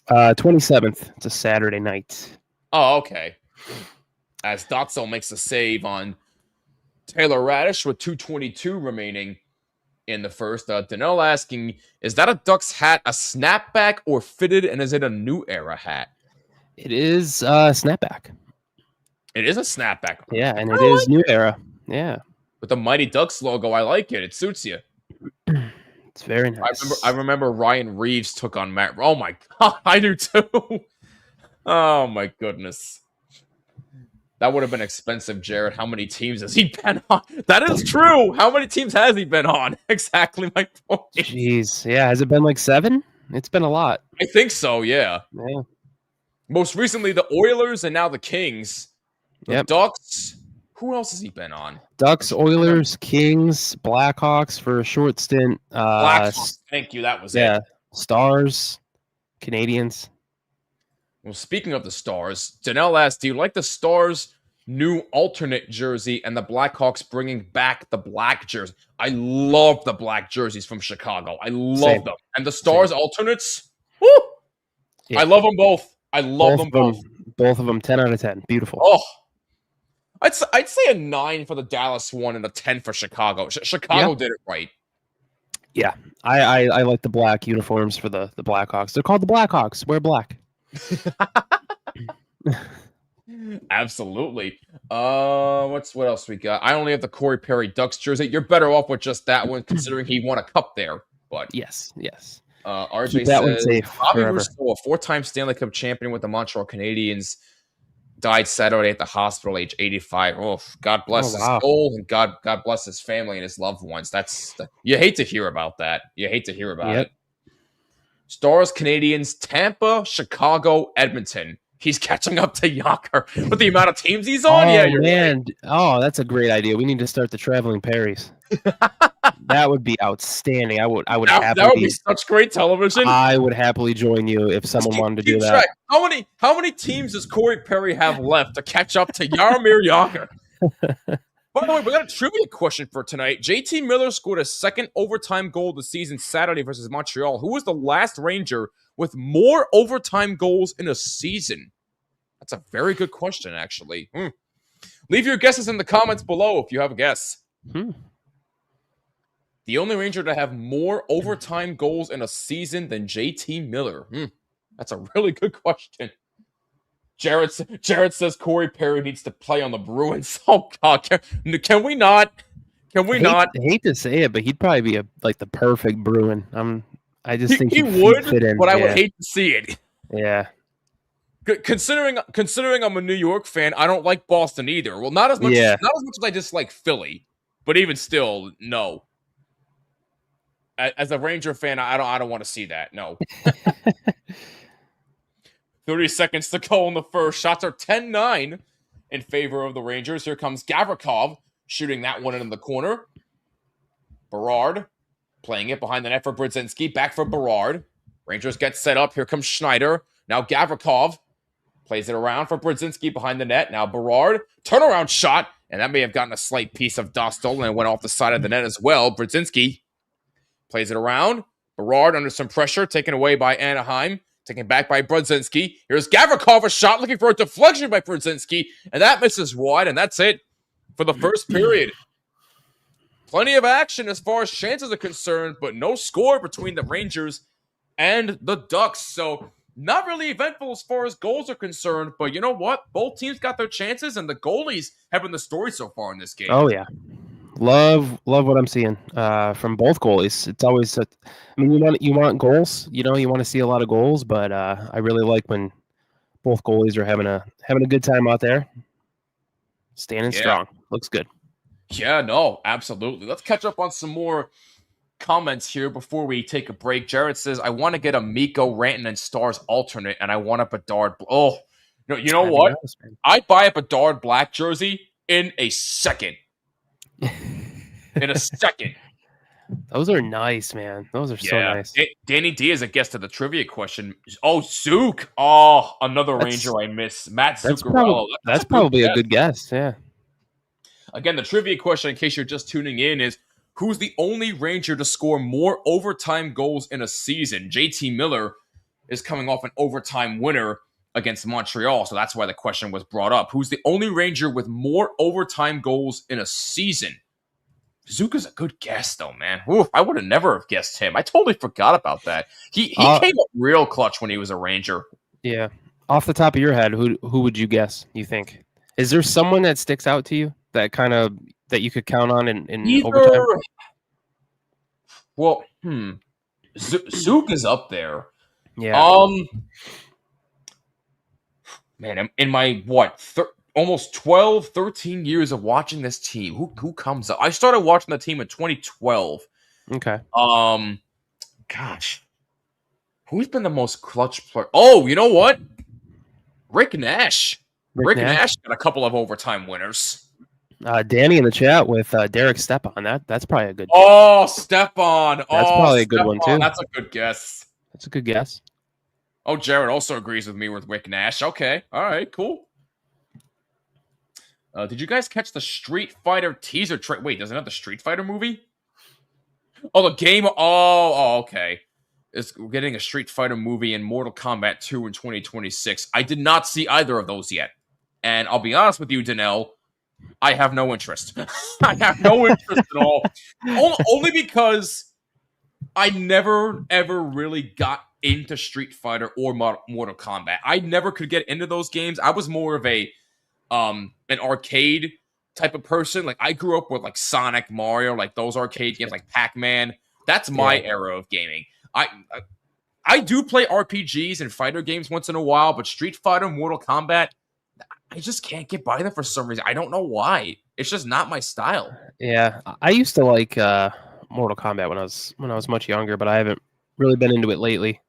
27th. It's a Saturday night. Oh, okay. As Dotso makes a save on Taylor Radish with 2:22 remaining in the first. Danelle asking, is that a Ducks hat a snapback or fitted, and is it a new era hat? It is snapback. It is a snapback. Yeah, and it is new era. Yeah. With the Mighty Ducks logo, I like it. It suits you. It's very nice. I remember Ryan Reeves took on Matt. Oh my god, I do too. Oh my goodness. That would have been expensive, Jared. How many teams has he been on? That is true. How many teams has he been on? Exactly my point. Jeez. Yeah, has it been like 7? It's been a lot. I think so, yeah. Yeah. Most recently, the Oilers and now the Kings. The Ducks. Who else has he been on? Ducks, Oilers, Kings, Blackhawks for a short stint. Blackhawks. Thank you. That was it. Yeah. Stars, Canadians. Well, speaking of the Stars, Danelle asked, do you like the Stars' new alternate jersey and the Blackhawks bringing back the black jersey? I love the black jerseys from Chicago. I love them. And the Stars alternates, woo! Yeah. I love them both. I love them both. Both of them, 10 out of 10. Beautiful. Oh, I'd say a 9 for the Dallas one and a 10 for Chicago. Chicago did it right. Yeah, I like the black uniforms for the Blackhawks. They're called the Blackhawks. Wear black. Absolutely. What else we got? I only have the Corey Perry Ducks jersey. You're better off with just that one, considering he won a cup there. But yes. RJ Keep that says, one safe Bobby forever. Rousseau, a 4-time Stanley Cup champion with the Montreal Canadiens, died Saturday at the hospital, age 85. Oh, God bless his soul, and God bless his family and his loved ones. You hate to hear about that. You hate to hear about it. Stars, Canadians, Tampa, Chicago, Edmonton. He's catching up to Yager with the amount of teams he's on. Man. Right. Oh, that's a great idea. We need to start the traveling Perrys. That would be outstanding. I would happily. That would be such great television. I would happily join you if someone wanted to do that. How many teams does Corey Perry have left to catch up to Jaromir Jagr? By the way, we got a trivia question for tonight. JT Miller scored a second overtime goal this season Saturday versus Montreal. Who was the last Ranger with more overtime goals in a season? That's a very good question, actually. Leave your guesses in the comments below if you have a guess. The only Ranger to have more overtime goals in a season than JT Miller. That's a really good question. Jared says Corey Perry needs to play on the Bruins. Oh God, can we not? Can we not? I hate to say it, but he'd probably be like the perfect Bruin. I just think He he'd would, fit in. but I would hate to see it. Yeah. Considering I'm a New York fan, I don't like Boston either. Well, not as much as I dislike Philly, but even still, no. As a Ranger fan, I don't want to see that. No. 30 seconds to go in the first. Shots are 10-9 in favor of the Rangers. Here comes Gavrikov shooting that one in the corner. Berard playing it behind the net for Brzezinski. Back for Berard. Rangers get set up. Here comes Schneider. Now Gavrikov plays it around for Brzezinski behind the net. Now Berard. Turnaround shot. And that may have gotten a slight piece of Dostal and it went off the side of the net as well. Brzezinski plays it around. Berard under some pressure. Taken away by Anaheim. Taken back by Brzezinski. Here's Gavrikov, a shot looking for a deflection by Brzezinski. And that misses wide. And that's it for the first period. Plenty of action as far as chances are concerned, but no score between the Rangers and the Ducks. So not really eventful as far as goals are concerned, but you know what? Both teams got their chances, and the goalies have been the story so far in this game. Oh, yeah. Love what I'm seeing from both goalies. It's always, you want goals. You want to see a lot of goals, but I really like when both goalies are having a good time out there, standing strong. Looks good. Yeah, no, absolutely. Let's catch up on some more comments here before we take a break. Jared says, I want to get a Mikko, Rantanen, and Stars alternate, and I want a Bedard. You know what? I'd buy a Bedard black jersey in a second. In a second. Those are nice, man. Those are so nice. Danny D is a guest of the trivia question. Oh, Zook. Oh, another Ranger I miss. Matt Zuccarello. That's probably a good guess, yeah. Again, the trivia question, in case you're just tuning in, is who's the only Ranger to score more overtime goals in a season? JT Miller is coming off an overtime winner against Montreal, so that's why the question was brought up. Who's the only Ranger with more overtime goals in a season? Zuka's a good guess, though, man. Ooh, I would have never have guessed him. I totally forgot about that. He came up real clutch when he was a Ranger. Yeah. Off the top of your head, who would you guess, you think? Is there someone that sticks out to you that you could count on in overtime? Well, Zook is up there. Yeah. Man, in my, almost 12, 13 years of watching this team, who comes up? I started watching the team in 2012. Okay. Gosh. Who's been the most clutch player? Oh, you know what? Rick Nash. Rick Nash got a couple of overtime winners. Danny in the chat with Derek Stepan. That's probably a good. Oh, Stepan. That's probably a good one too. That's a good guess. That's a good guess. Oh, Jared also agrees with me with Rick Nash. Okay. All right, cool. Did you guys catch the Street Fighter teaser trailer? Wait, doesn't it have the Street Fighter movie? Oh, the game. Oh, okay. We're getting a Street Fighter movie in Mortal Kombat 2 in 2026. I did not see either of those yet. And I'll be honest with you, Danelle, I have no interest. I have no interest at all. Only because I never, ever really got into Street Fighter or Mortal Kombat. I never could get into those games. I was more of an arcade type of person. Like, I grew up with, like, Sonic, Mario, like, those arcade games, like Pac-Man. That's my era of gaming. I do play RPGs and fighter games once in a while, but Street Fighter, Mortal Kombat, I just can't get by them for some reason. I don't know why. It's just not my style. Yeah, I used to like Mortal Kombat when I was much younger, but I haven't really been into it lately.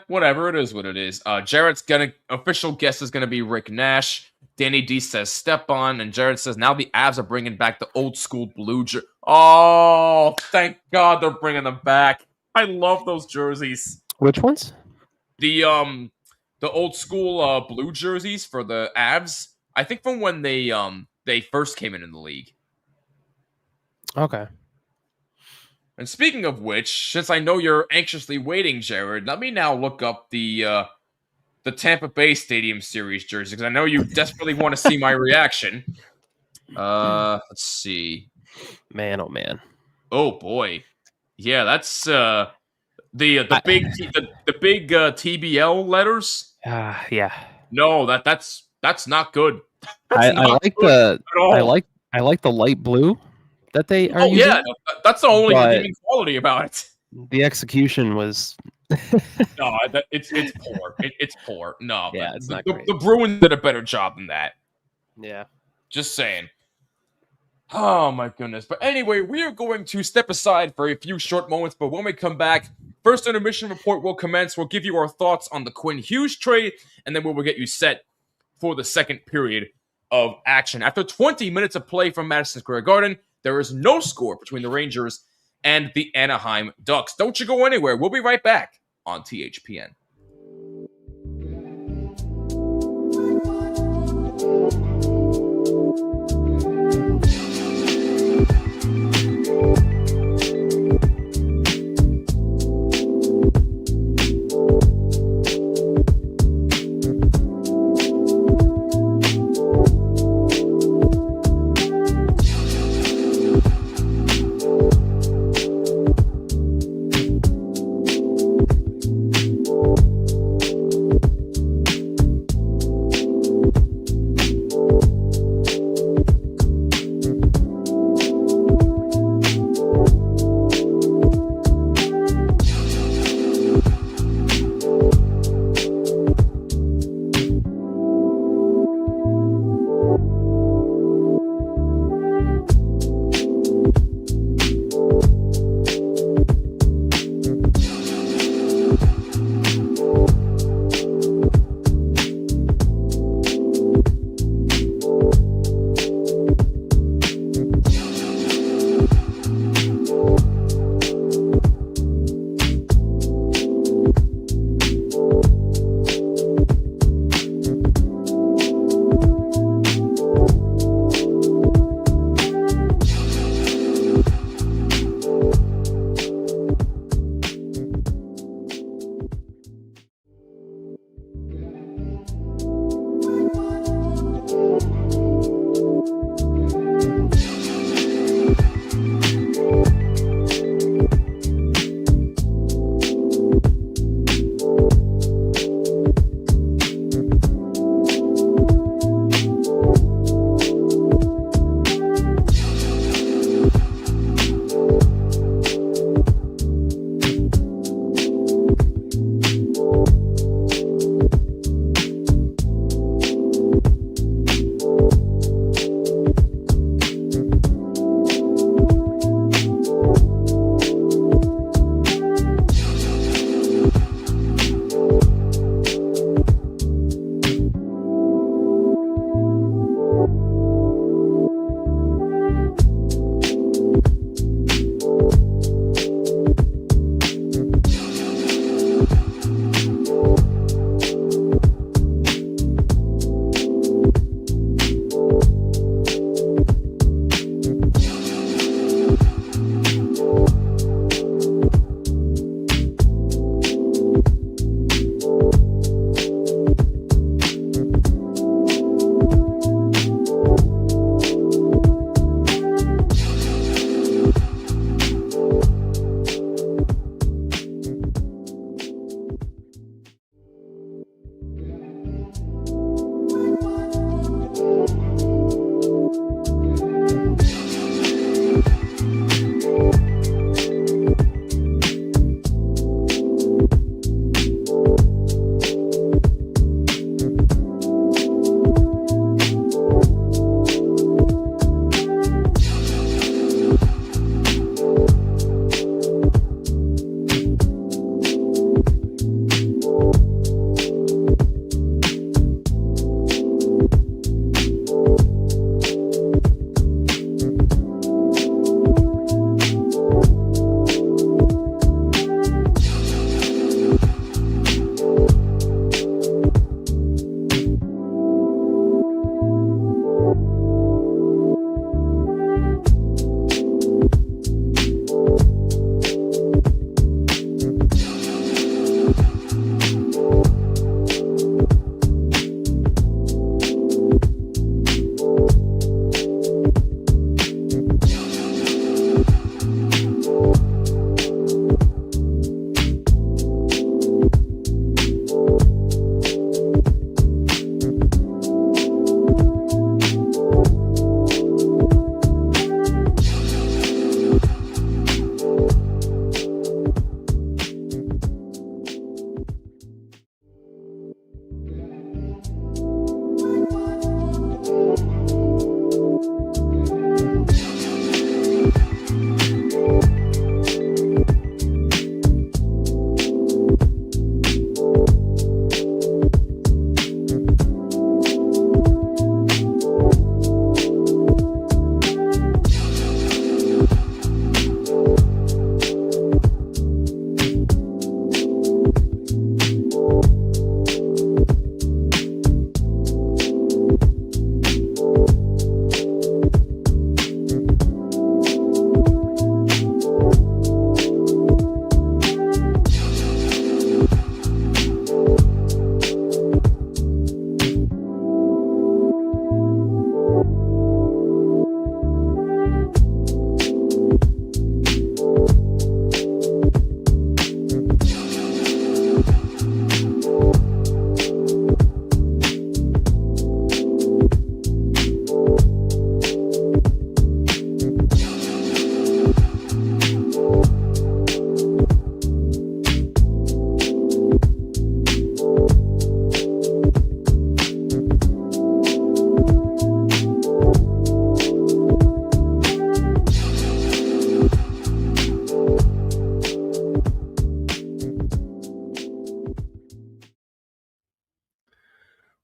Whatever. It is what it is. Jared's official guess is gonna be Rick Nash. Danny D says Stepan, and Jared says now the Avs are bringing back the old school blue jersey. Oh, thank God they're bringing them back. I love those jerseys. Which ones? The old school blue jerseys for the Avs. I think from when they first came in the league. Okay. And speaking of which, since I know you're anxiously waiting, Jared, let me now look up the Tampa Bay Stadium Series jersey, because I know you desperately want to see my reaction. Let's see. Man, oh man. Oh boy, yeah, that's the big TBL letters. Yeah. No, that's not good. That's I not like good the at all. I like the light blue that they are Oh using. yeah, no, that's the only but redeeming quality about it. the execution was No, it's poor. It's poor. No, yeah, it's not the, great. the Bruins did a better job than that. Yeah. Just saying. Oh my goodness. But anyway, we are going to step aside for a few short moments, but when we come back, first intermission report will commence. We'll give you our thoughts on the Quinn Hughes trade, and then we will get you set for the second period of action. After 20 minutes of play from Madison Square Garden, there is no score between the Rangers and the Anaheim Ducks. Don't you go anywhere. We'll be right back on THPN.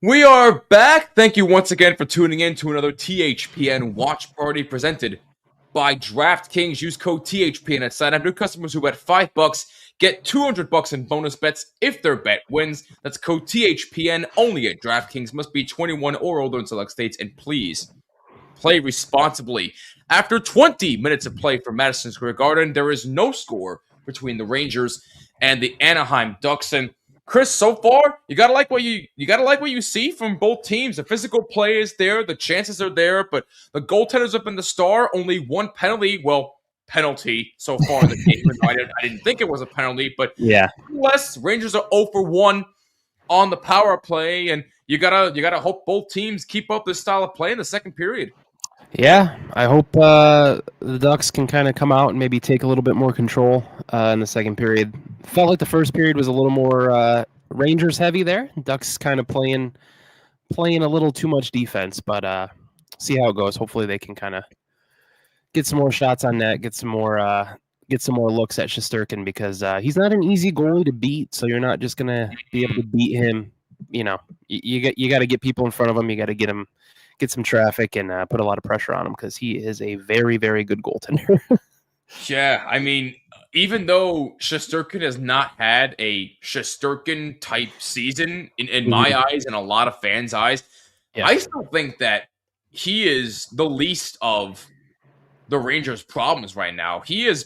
We are back. Thank you once again for tuning in to another THPN watch party presented by DraftKings. Use code THPN at sign up. New customers who bet $5 get $200 in bonus bets if their bet wins. That's code THPN only at DraftKings. Must be 21 or older in select states, and please play responsibly. After 20 minutes of play for Madison Square Garden, there is no score between the Rangers and the Anaheim Ducks. And Chris, so far, you gotta like what you see from both teams. The physical play is there, the chances are there, but the goaltenders have been the star. Only one penalty, penalty so far in the game. I didn't think it was a penalty, but Yeah. nonetheless, Rangers are 0 for 1 on the power play, and you gotta hope both teams keep up this style of play in the second period. Yeah, I hope the Ducks can kind of come out and maybe take a little bit more control in the second period. Felt like the first period was a little more Rangers heavy there. Ducks kind of playing a little too much defense, but see how it goes. Hopefully they can kind of get some more shots on net, get some more looks at Shesterkin, because he's not an easy goalie to beat. So you're not just gonna be able to beat him. You know, you got to get people in front of him. You got to get some traffic and put a lot of pressure on him, because he is a very, very good goaltender. Yeah, I mean, even though Shesterkin has not had a Shesterkin type season in my eyes and a lot of fans' eyes, Yeah. I still think that he is the least of the Rangers' problems right now. He's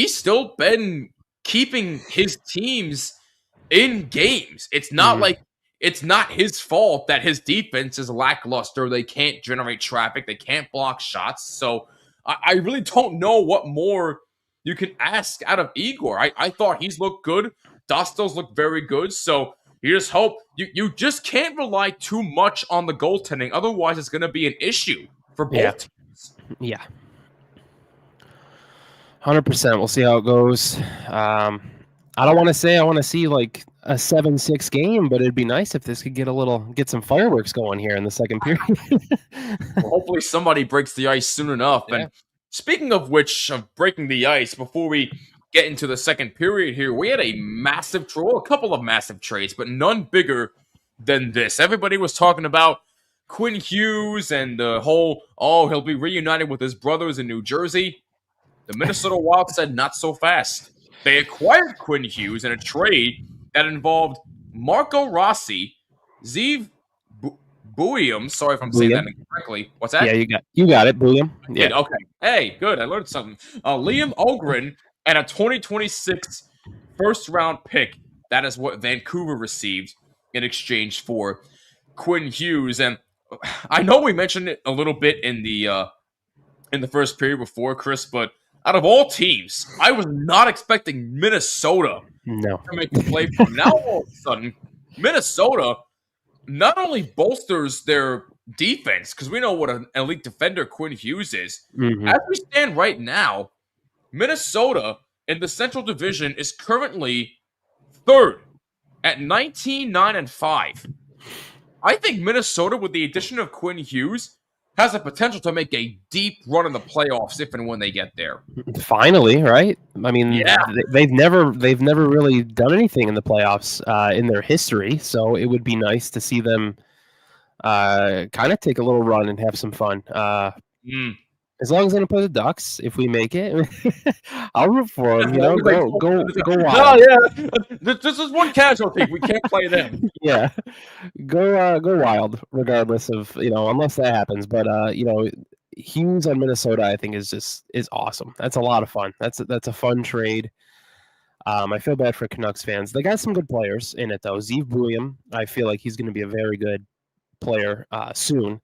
still been keeping his teams in games. It's not like it's not his fault that his defense is lackluster. They can't generate traffic. They can't block shots. So I really don't know what more you can ask out of Igor. I thought he's looked good. Dostos looked very good. So you just hope you just can't rely too much on the goaltending. Otherwise, it's going to be an issue for both teams. Yeah. 100%. We'll see how it goes. I don't want to say I want to see like a 7-6 game, but it'd be nice if this could get some fireworks going here in the second period. Well, hopefully somebody breaks the ice soon enough. Yeah. And speaking of which, of breaking the ice, before we get into the second period here, we had a couple of massive trades, but none bigger than this. Everybody was talking about Quinn Hughes and the whole, he'll be reunited with his brothers in New Jersey. The Minnesota Wild said not so fast. They acquired Quinn Hughes in a trade that involved Marco Rossi, Zeev Buium. Sorry if I'm saying that incorrectly. What's that? Yeah, you got it, Buium. Yeah. Okay. Hey, good. I learned something. Liam Ogren and a 2026 first-round pick. That is what Vancouver received in exchange for Quinn Hughes. And I know we mentioned it a little bit in the first period before, Chris, but out of all teams, I was not expecting Minnesota to make a play for him. Now, all of a sudden, Minnesota not only bolsters their defense, because we know what an elite defender Quinn Hughes is. As we stand right now, Minnesota in the Central Division is currently third at 19-9-5. I think Minnesota, with the addition of Quinn Hughes, has the potential to make a deep run in the playoffs if and when they get there. Finally, right? I mean, they've never really done anything in the playoffs in their history, so it would be nice to see them kind of take a little run and have some fun. As long as they don't play the Ducks, if we make it, I'll root for them. You know, go wild. Oh yeah, this is one casualty. We can't play them. Yeah, go wild, regardless of unless that happens. But Hughes on Minnesota, I think is awesome. That's a lot of fun. That's a fun trade. I feel bad for Canucks fans. They got some good players in it though. Zeev Buium, I feel like he's going to be a very good player soon.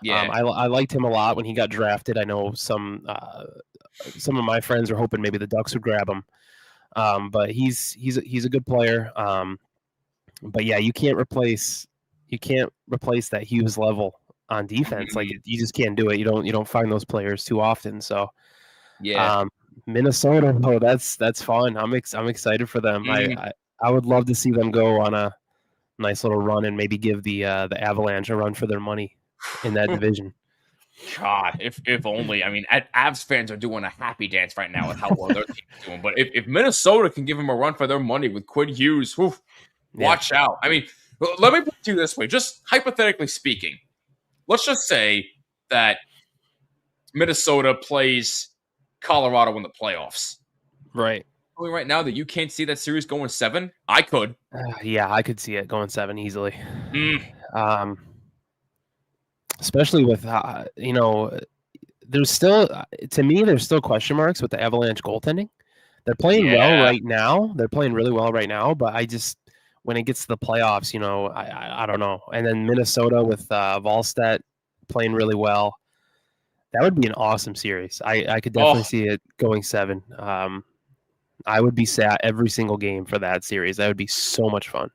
Yeah, I liked him a lot when he got drafted. I know some of my friends are hoping maybe the Ducks would grab him, but he's a good player. But yeah, you can't replace that Hughes level on defense. Like you just can't do it. You don't find those players too often. So yeah, Minnesota, that's fun. I'm excited for them. I would love to see them go on a nice little run and maybe give the Avalanche a run for their money in that division. God, if only. I mean, Avs fans are doing a happy dance right now with how well their team's doing. But if Minnesota can give them a run for their money with Quinn Hughes, watch out. I mean, let me put to you this way, just hypothetically speaking. Let's just say that Minnesota plays Colorado in the playoffs. Right. Right now that you can't see that series going 7, I could. Yeah, I could see it going 7 easily. Mm. Especially with there's still to me there's still question marks with the Avalanche goaltending. They're playing well right now. They're playing really well right now, but I just when it gets to the playoffs, I don't know. And then Minnesota with Volstead playing really well. That would be an awesome series. I could definitely see it going 7. I would be sat every single game for that series. That would be so much fun.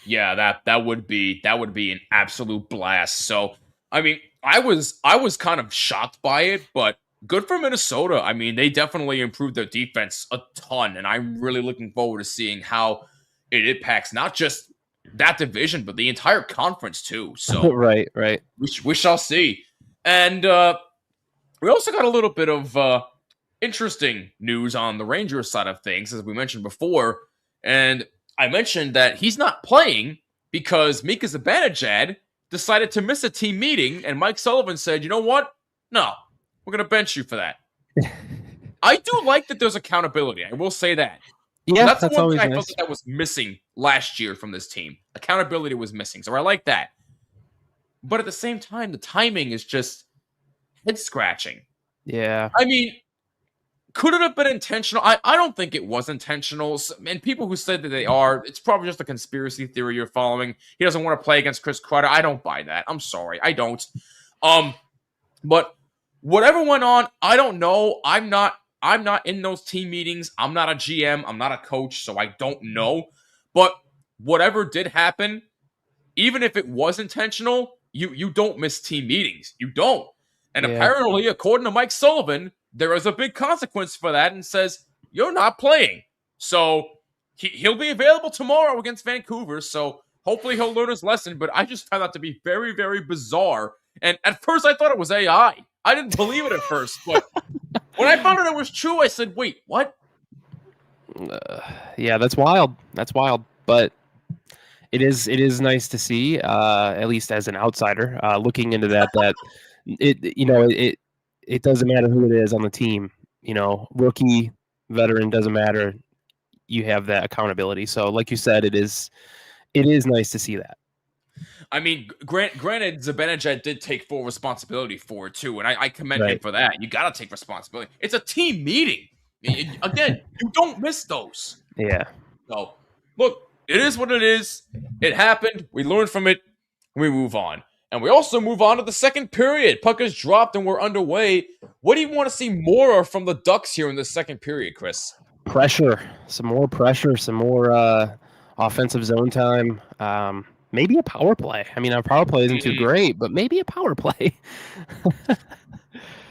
Yeah, that would be an absolute blast. So, I mean, I was kind of shocked by it, but good for Minnesota. I mean, they definitely improved their defense a ton, and I'm really looking forward to seeing how it impacts not just that division, but the entire conference too. So, right. we shall see. And we also got a little bit of interesting news on the Rangers side of things, as we mentioned before. And I mentioned that he's not playing because Mika Zibanejad decided to miss a team meeting, and Mike Sullivan said, you know what? No, we're going to bench you for that. I do like that there's accountability. I will say that. Yeah, That's the one always thing I nice. felt that was missing last year from this team. Accountability was missing, so I like that. But at the same time, the timing is just head-scratching. Yeah. I mean, could it have been intentional? I don't think it was intentional. And people who said that they are, it's probably just a conspiracy theory you're following. He doesn't want to play against Chris Kreider. I don't buy that. I'm sorry. I don't. But whatever went on, I don't know. I'm not in those team meetings. I'm not a GM. I'm not a coach, so I don't know. But whatever did happen, even if it was intentional, you don't miss team meetings. You don't. And apparently, according to Mike Sullivan, there is a big consequence for that and says, you're not playing. So he'll be available tomorrow against Vancouver. So hopefully he'll learn his lesson. But I just found that to be very, very bizarre. And at first I thought it was AI. I didn't believe it at first. But when I found out it was true, I said, wait, what? Yeah, that's wild. That's wild. But it is nice to see, at least as an outsider, looking into that it doesn't matter who it is on the team. Rookie, veteran, doesn't matter. You have that accountability. So, like you said, it is nice to see that. I mean, granted, Zibanejad did take full responsibility for it too, and I commend him for that. You got to take responsibility. It's a team meeting. Again, you don't miss those. Yeah. So, look, it is what it is. It happened. We learned from it. We move on. And we also move on to the second period. Puck is dropped and we're underway. What do you want to see more of from the Ducks here in the second period, Chris? Pressure. Some more pressure. Some more offensive zone time. Maybe a power play. I mean, our power play isn't too great, but maybe a power play.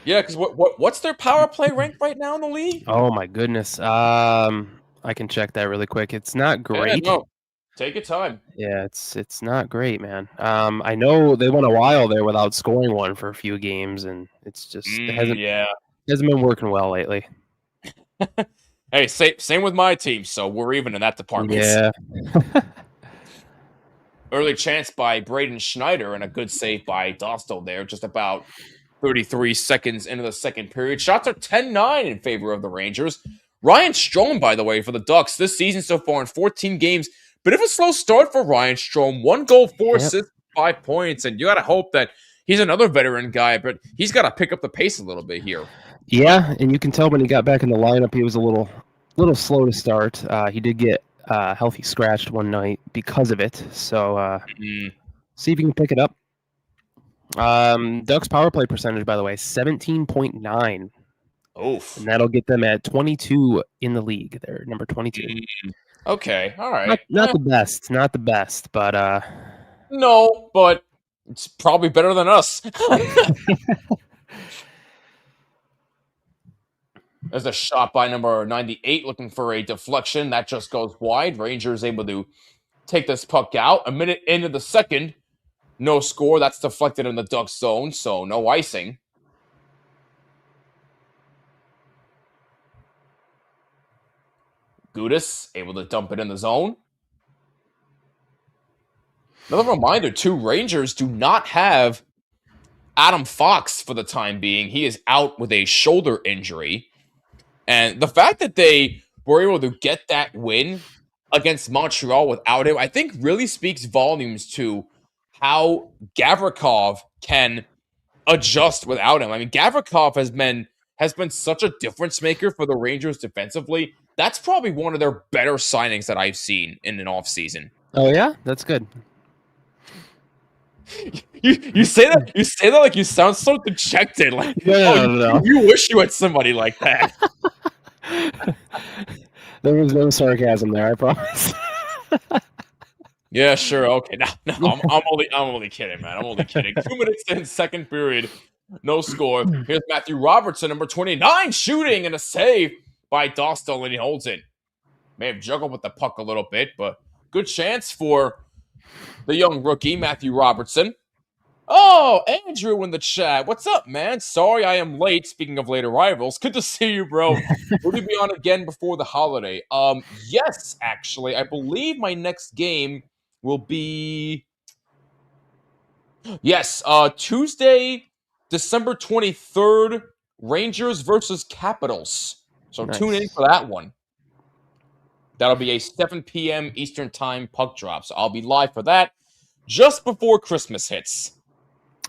Yeah, because what's their power play rank right now in the league? Oh, my goodness. I can check that really quick. It's not great. Yeah, no. Take your time. Yeah, it's not great, man. I know they went a while there without scoring one for a few games, and it's just it hasn't been working well lately. Hey, same with my team, so we're even in that department. Yeah. Early chance by Braden Schneider and a good save by Dostal there, just about 33 seconds into the second period. Shots are 10-9 in favor of the Rangers. Ryan Strome, by the way, for the Ducks this season so far in 14 games. Bit of a slow start for Ryan Strome. 1 goal, 4 assists, 5 points. And you got to hope that he's another veteran guy, but he's got to pick up the pace a little bit here. Yeah, and you can tell when he got back in the lineup, he was a little slow to start. He did get healthy scratched one night because of it. So see if you can pick it up. Ducks power play percentage, by the way, 17.9. Oof. And that'll get them at 22 in the league. They're number 22. Okay, all right. Not the best, but no, but it's probably better than us. There's a shot by number 98 looking for a deflection. That just goes wide. Rangers able to take this puck out. A minute into the second. No score. That's deflected in the Ducks zone, so no icing. Gudis able to dump it in the zone. Another reminder, too, Rangers do not have Adam Fox for the time being. He is out with a shoulder injury. And the fact that they were able to get that win against Montreal without him, I think really speaks volumes to how Gavrikov can adjust without him. I mean, Gavrikov has been such a difference maker for the Rangers defensively. That's probably one of their better signings that I've seen in an offseason. Oh yeah, that's good. You say that like you sound so dejected. Like No. You wish you had somebody like that. There was no sarcasm there, I promise. Yeah, sure. Okay. No, I'm only kidding, man. I'm only kidding. 2 minutes in, second period, no score. Here's Matthew Robertson, number 29, shooting and a save by Dostal, and he holds it. May have juggled with the puck a little bit, but good chance for the young rookie, Matthew Robertson. Oh, Andrew in the chat. What's up, man? Sorry I am late. Speaking of late arrivals, good to see you, bro. Will you be on again before the holiday? Yes, actually. I believe my next game will be Tuesday, December 23rd, Rangers versus Capitals. So Nice. Tune in for that one. That'll be a 7 p.m. Eastern Time puck drop. So I'll be live for that just before Christmas hits.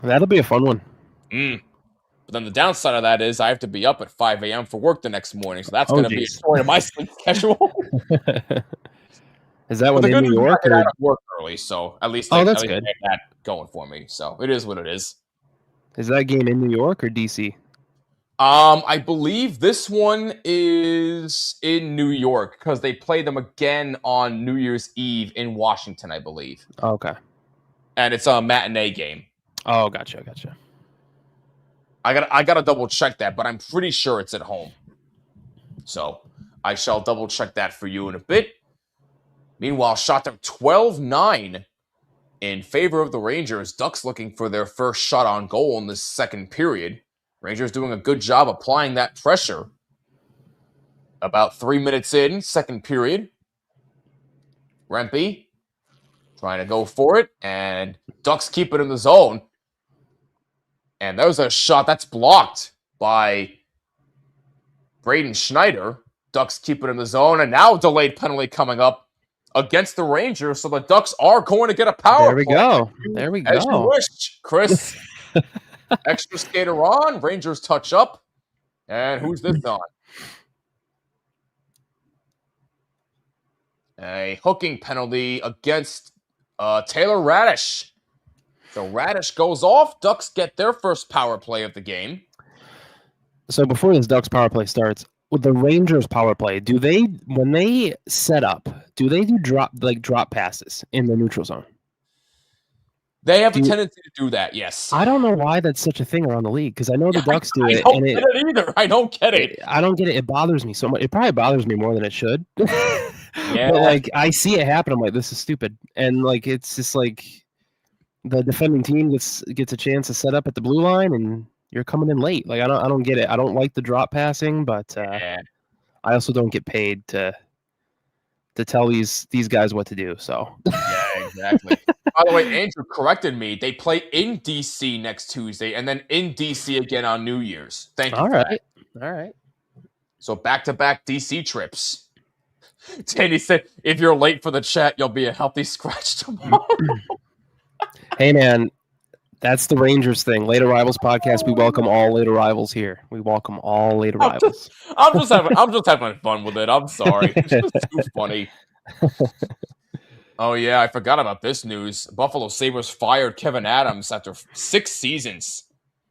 That'll be a fun one. But then the downside of that is I have to be up at 5 a.m. for work the next morning. So that's going to be a story of my sleep schedule. Is that one in New York? I got to work early, so at least that's good. good. I have that going for me. So it is what it is. Is that game in New York or DC? I believe this one is in New York because they play them again on New Year's Eve in Washington, I believe. Okay. And it's a matinee game. Oh, gotcha. I gotta double check that, but I'm pretty sure it's at home. So I shall double check that for you in a bit. Meanwhile, shot them 12-9 in favor of the Rangers. Ducks looking for their first shot on goal in this second period. Rangers doing a good job applying that pressure. About 3 minutes in, second period. Rempe trying to go for it, and Ducks keep it in the zone. And there's a shot that's blocked by Braden Schneider. Ducks keep it in the zone, and now delayed penalty coming up against the Rangers, so the Ducks are going to get a power There we play. go. There we As you go. wish, Chris. Extra skater on. Rangers touch up. And who's this on? A hooking penalty against Taylor Radish. So Radish goes off. Ducks get their first power play of the game. So before this Ducks power play starts, with the Rangers power play, do they, when they set up, do they do drop passes in the neutral zone? They have a tendency to do that, yes. I don't know why that's such a thing around the league, because I know the Ducks do it. I don't get it either. I don't get it. I don't get it. It bothers me so much. It probably bothers me more than it should. Yeah. But like I see it happen, I'm like, this is stupid. And like it's just like the defending team gets a chance to set up at the blue line, and you're coming in late. Like I don't get it. I don't like the drop passing, but I also don't get paid to tell these guys what to do. So yeah, exactly. By the way, Andrew corrected me. They play in DC next Tuesday, and then in DC again on New Year's. Thank you. All for right. that. All right. So back-to-back DC trips. Danny said, if you're late for the chat, you'll be a healthy scratch tomorrow. Hey, man, that's the Rangers thing. Late Arrivals podcast. We welcome all late arrivals here. We welcome all late arrivals. I'm just having fun with it. I'm sorry. It's just too funny. Oh, yeah, I forgot about this news. Buffalo Sabres fired Kevin Adams after 6 seasons.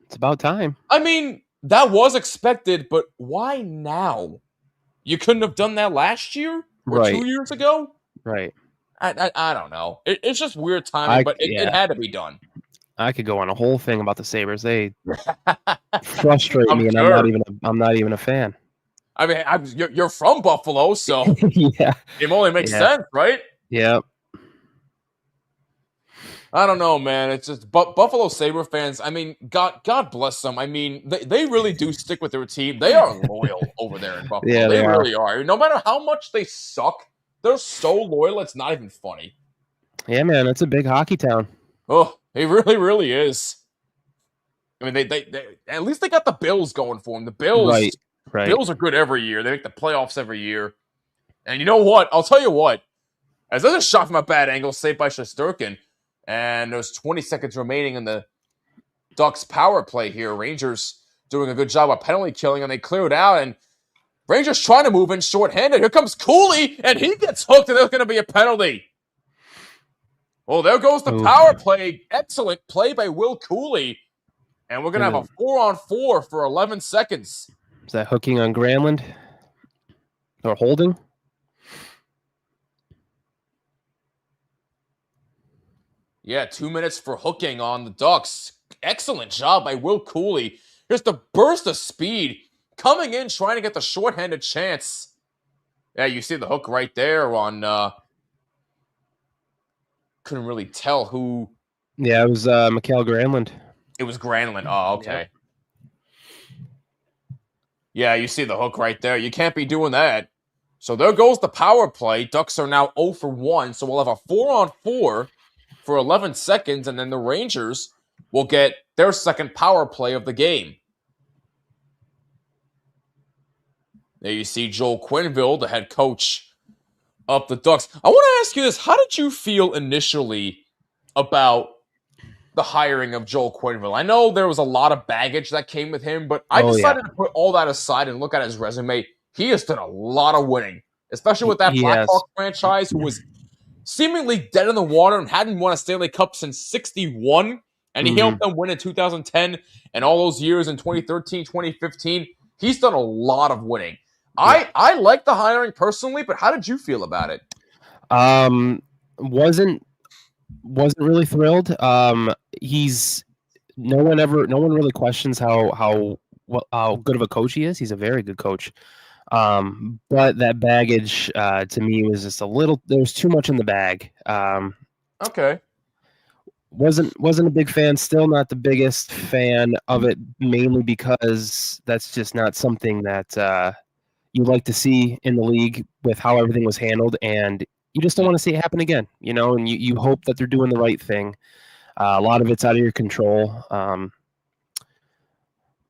It's about time. I mean, that was expected, but why now? You couldn't have done that last year or Right. 2 years ago? Right. I don't know. It's just weird timing, but it had to be done. I could go on a whole thing about the Sabres. They frustrate me, and sure. I'm not even a fan. I mean, you're from Buffalo, so Yeah. it only makes sense, right? Yeah. I don't know, man. It's just Buffalo Sabre fans. I mean, God bless them. I mean, they really do stick with their team. They are loyal over there in Buffalo. Yeah, they really are. No matter how much they suck, they're so loyal. It's not even funny. Yeah, man, it's a big hockey town. Oh, it really, really is. I mean, they at least they got the Bills going for them. The Bills, Right, right. Bills are good every year. They make the playoffs every year. And you know what? I'll tell you what. As there's a shot from a bad angle, saved by Shesterkin, and there's 20 seconds remaining in the Ducks power play here. Rangers doing a good job of penalty killing, and they clear it out. And Rangers trying to move in shorthanded. Here comes Cooley, and he gets hooked, and there's going to be a penalty. Well, there goes the power play. Excellent play by Will Cooley. And we're going to have a 4-on-4 for 11 seconds. Is that hooking on Granlund? Or holding? Yeah, 2 minutes for hooking on the Ducks. Excellent job by Will Cooley. Here's the burst of speed. Coming in, trying to get the shorthanded chance. Yeah, you see the hook right there on... couldn't really tell who... Yeah, it was Mikael Granlund. It was Granlund. Oh, okay. Yeah, you see the hook right there. You can't be doing that. So there goes the power play. Ducks are now 0 for 1. So we'll have a 4-on-4 for 11 seconds, and then the Rangers will get their second power play of the game. There you see Joel Quenneville, the head coach of the Ducks. I want to ask you this. How did you feel initially about the hiring of Joel Quenneville? I know there was a lot of baggage that came with him, but I decided to put all that aside and look at his resume. He has done a lot of winning, especially with that Blackhawks franchise who was seemingly dead in the water and hadn't won a Stanley Cup since 61. And he helped them win in 2010 and all those years in 2013, 2015. He's done a lot of winning. I like the hiring personally, but how did you feel about it? Wasn't really thrilled. He's no one really questions how good of a coach he is. He's a very good coach. But that baggage to me was just a little. There was too much in the bag. Okay. Wasn't a big fan. Still not the biggest fan of it. Mainly because that's just not something that you like to see in the league with how everything was handled, and you just don't want to see it happen again. You know, and you hope that they're doing the right thing. A lot of it's out of your control.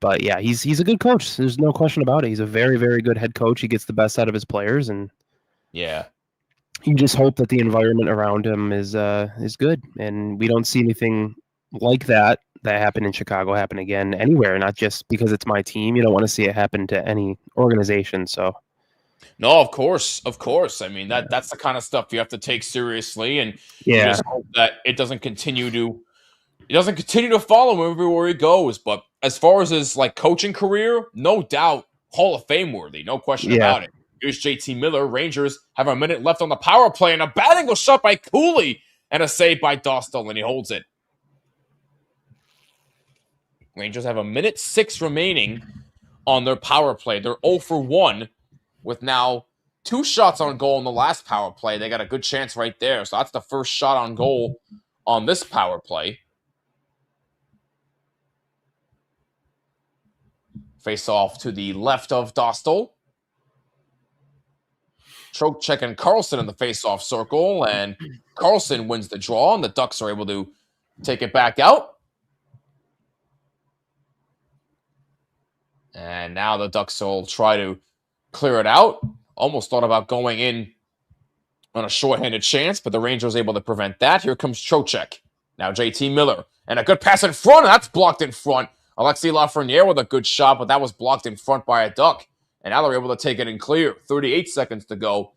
But yeah, he's a good coach. There's no question about it. He's a very, very good head coach. He gets the best out of his players, and yeah, you just hope that the environment around him is good, and we don't see anything like that happened in Chicago happen again anywhere. Not just because it's my team. You don't want to see it happen to any organization. So, no, of course. I mean that's the kind of stuff you have to take seriously, and you just hope that it doesn't continue to follow him everywhere he goes. But as far as his coaching career, no doubt Hall of Fame worthy, no question about it. Here's JT Miller. Rangers have a minute left on the power play, and a bad angle shot by Cooley, and a save by Dostal, and he holds it. Rangers have a minute 6 remaining on their power play. They're 0 for 1 with now 2 shots on goal in the last power play. They got a good chance right there. So that's the first shot on goal on this power play. Face off to the left of Dostal. Trocheck and Carlson in the face-off circle, and Carlson wins the draw, and the Ducks are able to take it back out. And now the Ducks will try to clear it out. Almost thought about going in on a shorthanded chance, but the Rangers able to prevent that. Here comes Trocheck. Now JT Miller. And a good pass in front, and that's blocked in front. Alexis Lafreniere with a good shot, but that was blocked in front by a Duck. And now they're able to take it in clear. 38 seconds to go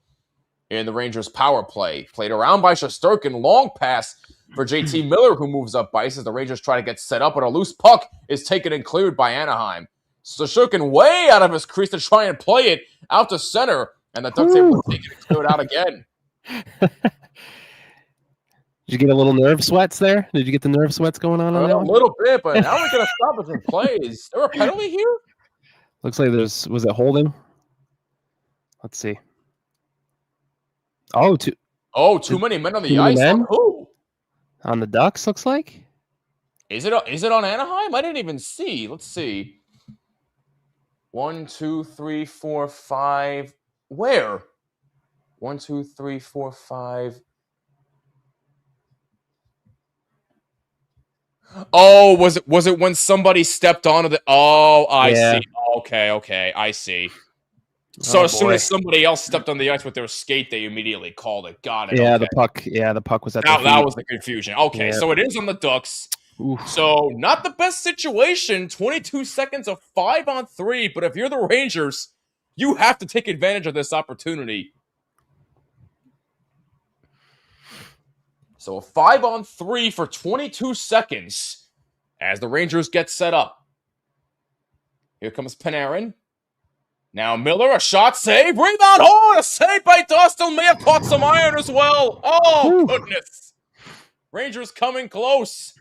in the Rangers' power play. Played around by Shesterkin. Long pass for JT Miller, who moves up ice as the Rangers try to get set up, but a loose puck is taken and cleared by Anaheim. Shesterkin way out of his crease to try and play it out to center, and the Ducks able to take it and clear it out again. Did you get a little nerve sweats there? Did you get the nerve sweats going on that one? A little bit, but how are we going to stop us from play? Is there a penalty here? Looks like was it holding? Let's see. Too many men on the ice. On who? On the Ducks, looks like. Is it on Anaheim? I didn't even see. Let's see. 1, 2, 3, 4, 5. Where? 1, 2, 3, 4, 5. Oh, was it when somebody stepped onto the? Oh, I Yeah. see. Okay, I see. So Oh, as soon boy. as somebody else stepped on the ice with their skate, they immediately called it. Got it. Yeah, Okay. the puck was at their That feet. was the confusion. Okay, Yeah. so it is on the Ducks. Oof. So not the best situation. 22 seconds of 5-on-3, but if you're the Rangers, you have to take advantage of this opportunity. So a 5-on-3 for 22 seconds as the Rangers get set up. Here comes Panarin. Now Miller, a shot save, rebound, a save by Dostal, may have caught some iron as well. Oh, goodness. Rangers coming close.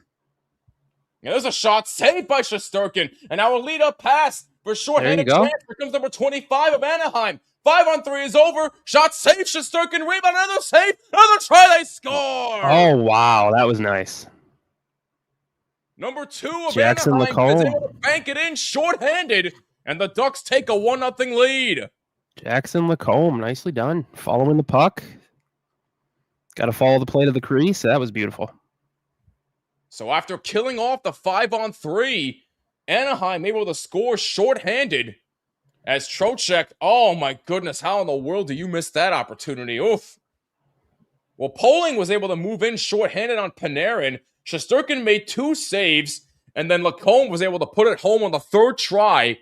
Yeah, there's a shot saved by Shesterkin, and now a lead-up pass for shorthanded go. transfer comes number 25 of Anaheim. 5-on-3 is over. Shot saved, Shesterkin, rebound, another save, another try, they score! Oh, wow, that was nice. Number 2 of Jackson Anaheim is LaCombe. able to bank it in shorthanded, and the Ducks take a 1-0 lead. Jackson LaCombe, nicely done. Following the puck. Got to follow the play to the crease. That was beautiful. So after killing off the 5-on-3, Anaheim able to score shorthanded as Trocheck, oh my goodness, how in the world do you miss that opportunity? Oof. Well, Poling was able to move in shorthanded on Panarin. Shesterkin made 2 saves, and then LaCombe was able to put it home on the 3rd try,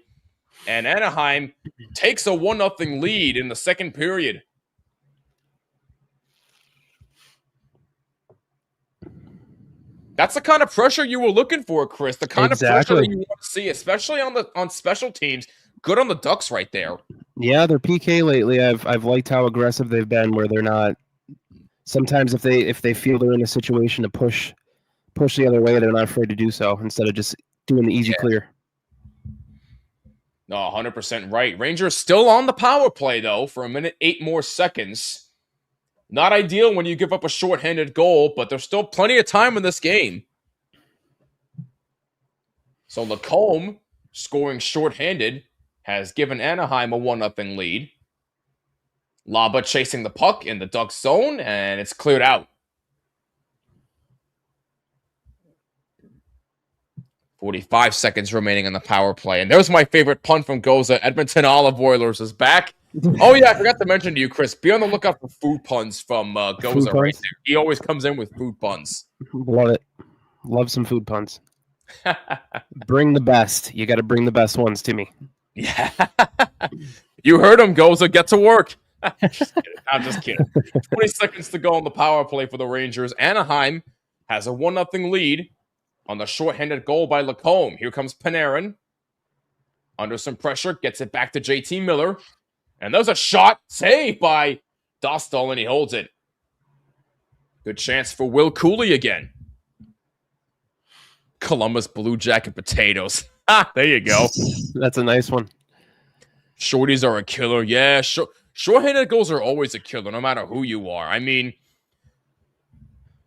and Anaheim takes a 1-0 lead in the 2nd period. That's the kind of pressure you were looking for, Chris. The kind of pressure that you want to see, especially on special teams. Good on the Ducks right there. Yeah, their PK lately, I've liked how aggressive they've been. Where they're not. Sometimes if they feel they're in a situation to push the other way, they're not afraid to do so instead of just doing the easy clear. No, 100% right. Rangers still on the power play though for 1 minute 8 more seconds. Not ideal when you give up a shorthanded goal, but there's still plenty of time in this game. So LaCombe, scoring shorthanded, has given Anaheim a 1-0 lead. Laba chasing the puck in the Ducks zone, and it's cleared out. 45 seconds remaining on the power play. And there's my favorite pun from Goza. Edmonton Olive Oilers is back. Oh, yeah, I forgot to mention to you, Chris. Be on the lookout for food puns from Goza right there. He always comes in with food puns. Love it. Love some food puns. Bring the best. You got to bring the best ones to me. Yeah. You heard him, Goza. Get to work. I'm just kidding. 20 seconds to go on the power play for the Rangers. Anaheim has a 1-0 lead on the shorthanded goal by LaCombe. Here comes Panarin. Under some pressure, gets it back to JT Miller. And there's a shot saved by Dostal, and he holds it. Good chance for Will Cooley again. Columbus Blue Jacket potatoes. There you go. That's a nice one. Shorties are a killer. Yeah, shorthanded goals are always a killer, no matter who you are. I mean,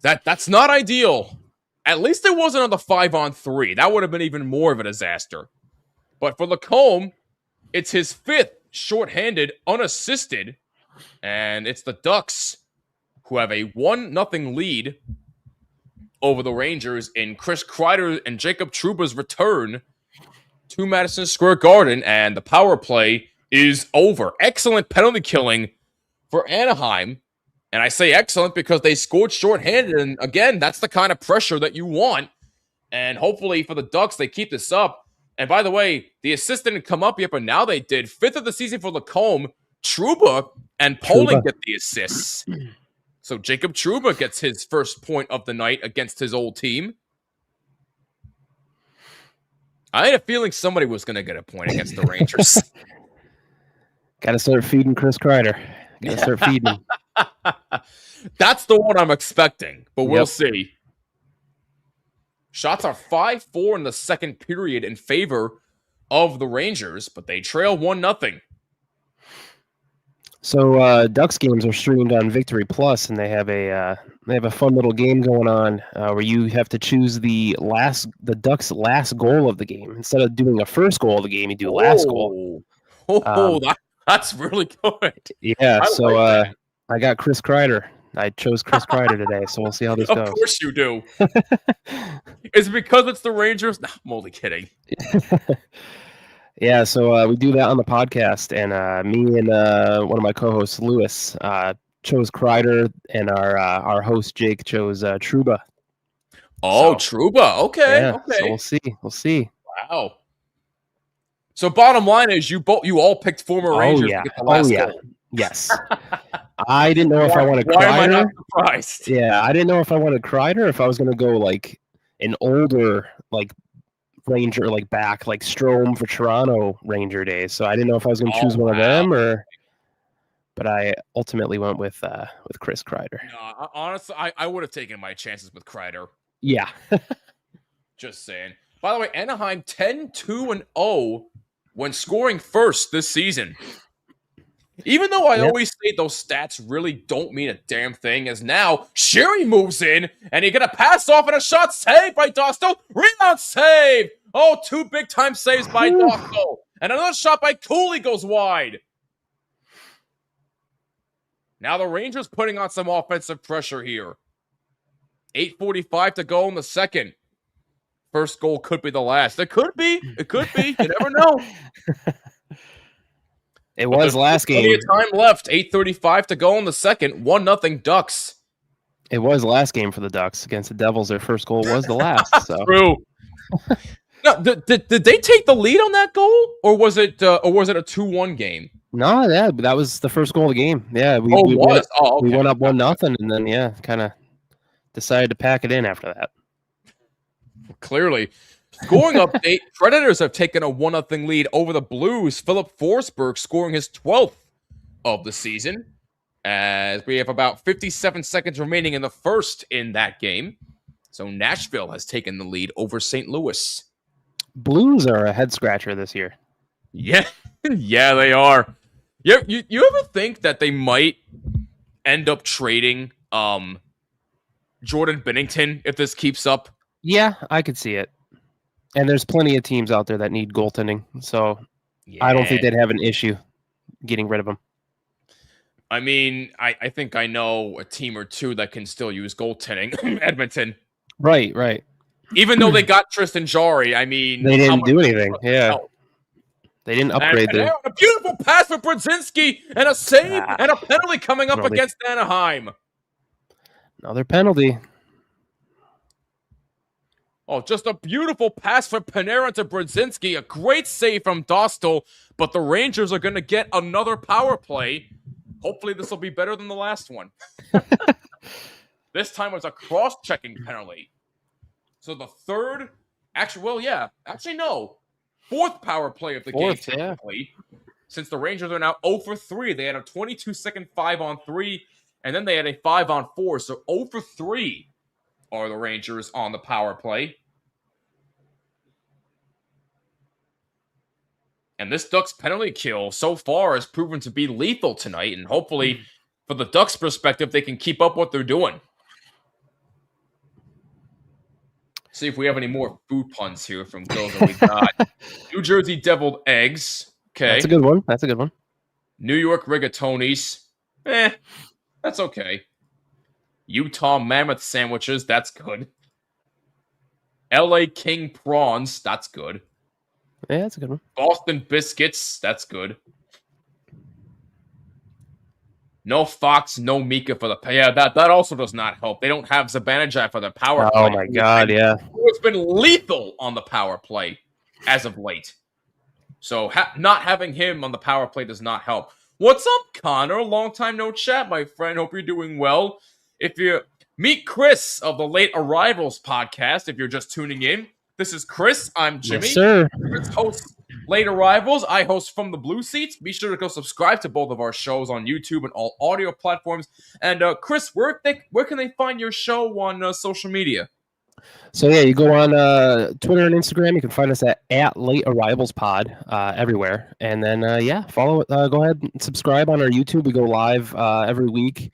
that's not ideal. At least it wasn't on the 5-on-3. That would have been even more of a disaster. But for LaCombe, it's his 5th shorthanded, unassisted, and it's the Ducks who have a 1-0 lead over the Rangers in Chris Kreider and Jacob Trouba's return to Madison Square Garden, and the power play is over. Excellent penalty killing for Anaheim, and I say excellent because they scored shorthanded, and again, that's the kind of pressure that you want, and hopefully for the Ducks, they keep this up. And by the way, the assist didn't come up yet, but now they did. 5th of the season for LaCombe. Trouba and Poling get the assists. So Jacob Trouba gets his first point of the night against his old team. I had a feeling somebody was going to get a point against the Rangers. Got to start feeding Chris Kreider. Got to start feeding him. That's the one I'm expecting, but we'll see. Shots are 5-4 in the 2nd period in favor of the Rangers, but they trail 1-0. So Ducks games are streamed on Victory Plus, and they have a fun little game going on where you have to choose the Ducks' last goal of the game. Instead of doing a first goal of the game, you do last goal. That's really good. Yeah. I got Chris Kreider. I chose Chris Kreider today, so we'll see how this Of goes. course you do. Is it because it's the Rangers? No, I'm only kidding. Yeah, so we do that on the podcast, and me and one of my co-hosts, Lewis, chose Kreider, and our host Jake chose Trouba. Oh, So, Trouba. Okay. Yeah, Okay. so we'll see. Wow. So bottom line is you all picked former Rangers to get the last goal. Yes. I didn't know if I wanted Kreider. Why am I not surprised? Yeah, I didn't know if I wanted Kreider or if I was going to go like an older like Ranger, like back like Strome for Toronto Ranger days. So I didn't know if I was going to choose one of them but I ultimately went with Chris Kreider. No, honestly, I would have taken my chances with Kreider. Yeah. Just saying. By the way, Anaheim 10-2-0 when scoring first this season. Even though I always say those stats really don't mean a damn thing, as now Sherry moves in and he get a pass off and a shot saved by Dostal. Rebound save! Oh, 2 big-time saves by Dostal. And another shot by Cooley goes wide. Now the Rangers putting on some offensive pressure here. 8:45 to go in the second. First goal could be the last. It could be. It could be. You never know. It was last game. Plenty of time left. 8:35 to go in the second. 1-0 Ducks. It was last game for the Ducks against the Devils. Their first goal was the last. So. True. No, did they take the lead on that goal, or was it a 2-1 game? No, yeah, that was the first goal of the game. Yeah, we Okay. went up 1-0, and then kind of decided to pack it in after that. Clearly. Scoring update, Predators have taken a 1-0 lead over the Blues. Philip Forsberg scoring his 12th of the season, as we have about 57 seconds remaining in the first in that game. So Nashville has taken the lead over St. Louis. Blues are a head-scratcher this year. Yeah, yeah, they are. You ever think that they might end up trading Jordan Binnington if this keeps up? Yeah, I could see it. And there's plenty of teams out there that need goaltending, so I don't think they'd have an issue getting rid of him. I mean, I think I know a team or two that can still use goaltending. Edmonton. Right. Even though they got Tristan Jarry, I mean... They didn't do anything, yeah. They didn't upgrade them. A beautiful pass for Brzezinski, and a save, and a penalty coming up against Anaheim. Another penalty. Oh, just a beautiful pass for Panarin to Brzezinski. A great save from Dostal, but the Rangers are going to get another power play. Hopefully this will be better than the last one. This time it was a cross-checking penalty. So the third... fourth power play of the game, technically. Yeah. Since the Rangers are now 0 for 3. They had a 22-second 5-on-3, and then they had a 5-on-4. So 0 for 3 are the Rangers on the power play. And this Ducks penalty kill so far has proven to be lethal tonight, and hopefully, for the Ducks' perspective, they can keep up what they're doing. See if we have any more food puns here from those that we got. New Jersey deviled eggs. Okay. That's a good one. New York rigatonis. That's okay. Utah mammoth sandwiches. That's good. LA King prawns. That's good. Yeah, that's a good one. Boston biscuits. That's good. No Fox, no Mika for the... Yeah, that also does not help. They don't have Zibanejad for the power play. Oh, my God, yeah. It's been lethal on the power play as of late. So not having him on the power play does not help. What's up, Connor? Long time no chat, my friend. Hope you're doing well. If you meet Chris of the Late Arrivals podcast, if you're just tuning in, this is Chris. I'm Jimmy. Yes, sir. Chris hosts Late Arrivals. I host From the Blue Seats. Be sure to go subscribe to both of our shows on YouTube and all audio platforms. And Chris, where can they find your show on social media? So yeah, you go on Twitter and Instagram. You can find us at Late Arrivals Pod everywhere. And then follow it. Go ahead and subscribe on our YouTube. We go live every week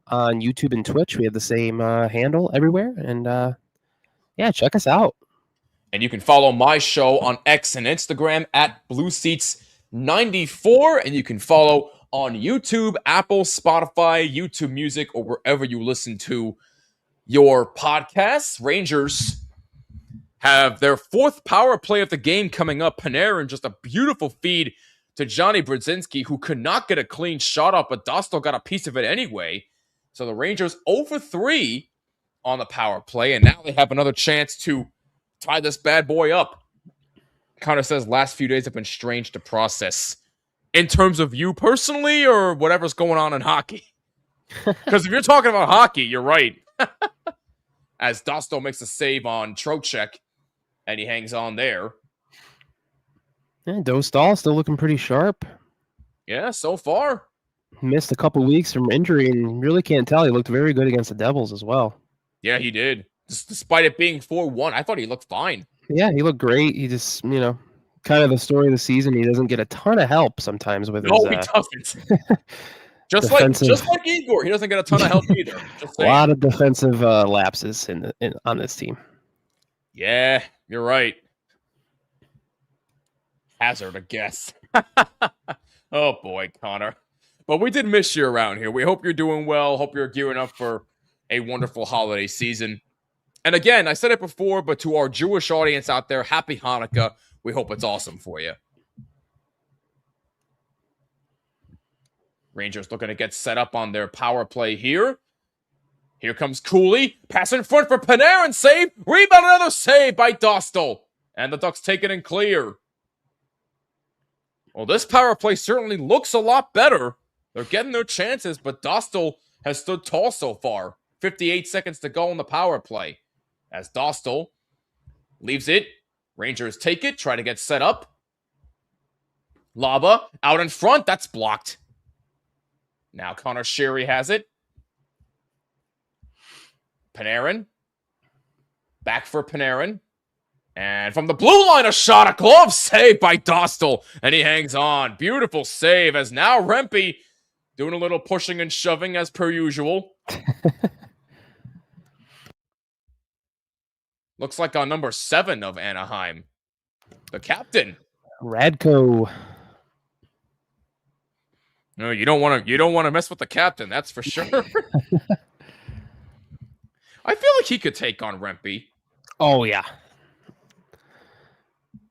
on YouTube and Twitch. We have the same handle everywhere. And check us out. And you can follow my show on X and Instagram at BlueSeats94. And you can follow on YouTube, Apple, Spotify, YouTube Music, or wherever you listen to your podcasts. Rangers have their 4th power play of the game coming up. Panarin, just a beautiful feed to Johnny Brodzinski, who could not get a clean shot up, but Dostal got a piece of it anyway. So the Rangers 0-3 on the power play, and now they have another chance to tie this bad boy up. Connor says last few days have been strange to process. In terms of you personally, or whatever's going on in hockey? Because if you're talking about hockey, you're right. As Dostal makes a save on Trocheck, and he hangs on there. Yeah, Dostal still looking pretty sharp. Yeah, so far. Missed a couple weeks from injury, and really can't tell. He looked very good against the Devils as well. Yeah, he did. Despite it being 4-1, I thought he looked fine. Yeah, he looked great. He just, kind of the story of the season. He doesn't get a ton of help sometimes with his. No, he doesn't. just like Igor, he doesn't get a ton of help either. Just a lot of defensive lapses on this team. Yeah, you're right. Hazard, I guess. Oh boy, Connor. But we did miss you around here. We hope you're doing well. Hope you're gearing up for a wonderful holiday season. And again, I said it before, but to our Jewish audience out there, happy Hanukkah. We hope it's awesome for you. Rangers looking to get set up on their power play here. Here comes Cooley. Pass in front for Panarin. Save. Rebound. Another save by Dostal. And the Ducks take it and clear. Well, this power play certainly looks a lot better. They're getting their chances, but Dostal has stood tall so far. 58 seconds to go on the power play. As Dostal leaves it. Rangers take it. Try to get set up. Laba out in front. That's blocked. Now Connor Sherry has it. Panarin. Back for Panarin. And from the blue line, a shot, a glove save by Dostal. And he hangs on. Beautiful save as now Rempe doing a little pushing and shoving as per usual. Looks like on number 7 of Anaheim. The captain. Radko. No, you don't want to mess with the captain, that's for sure. I feel like he could take on Rempe. Oh yeah.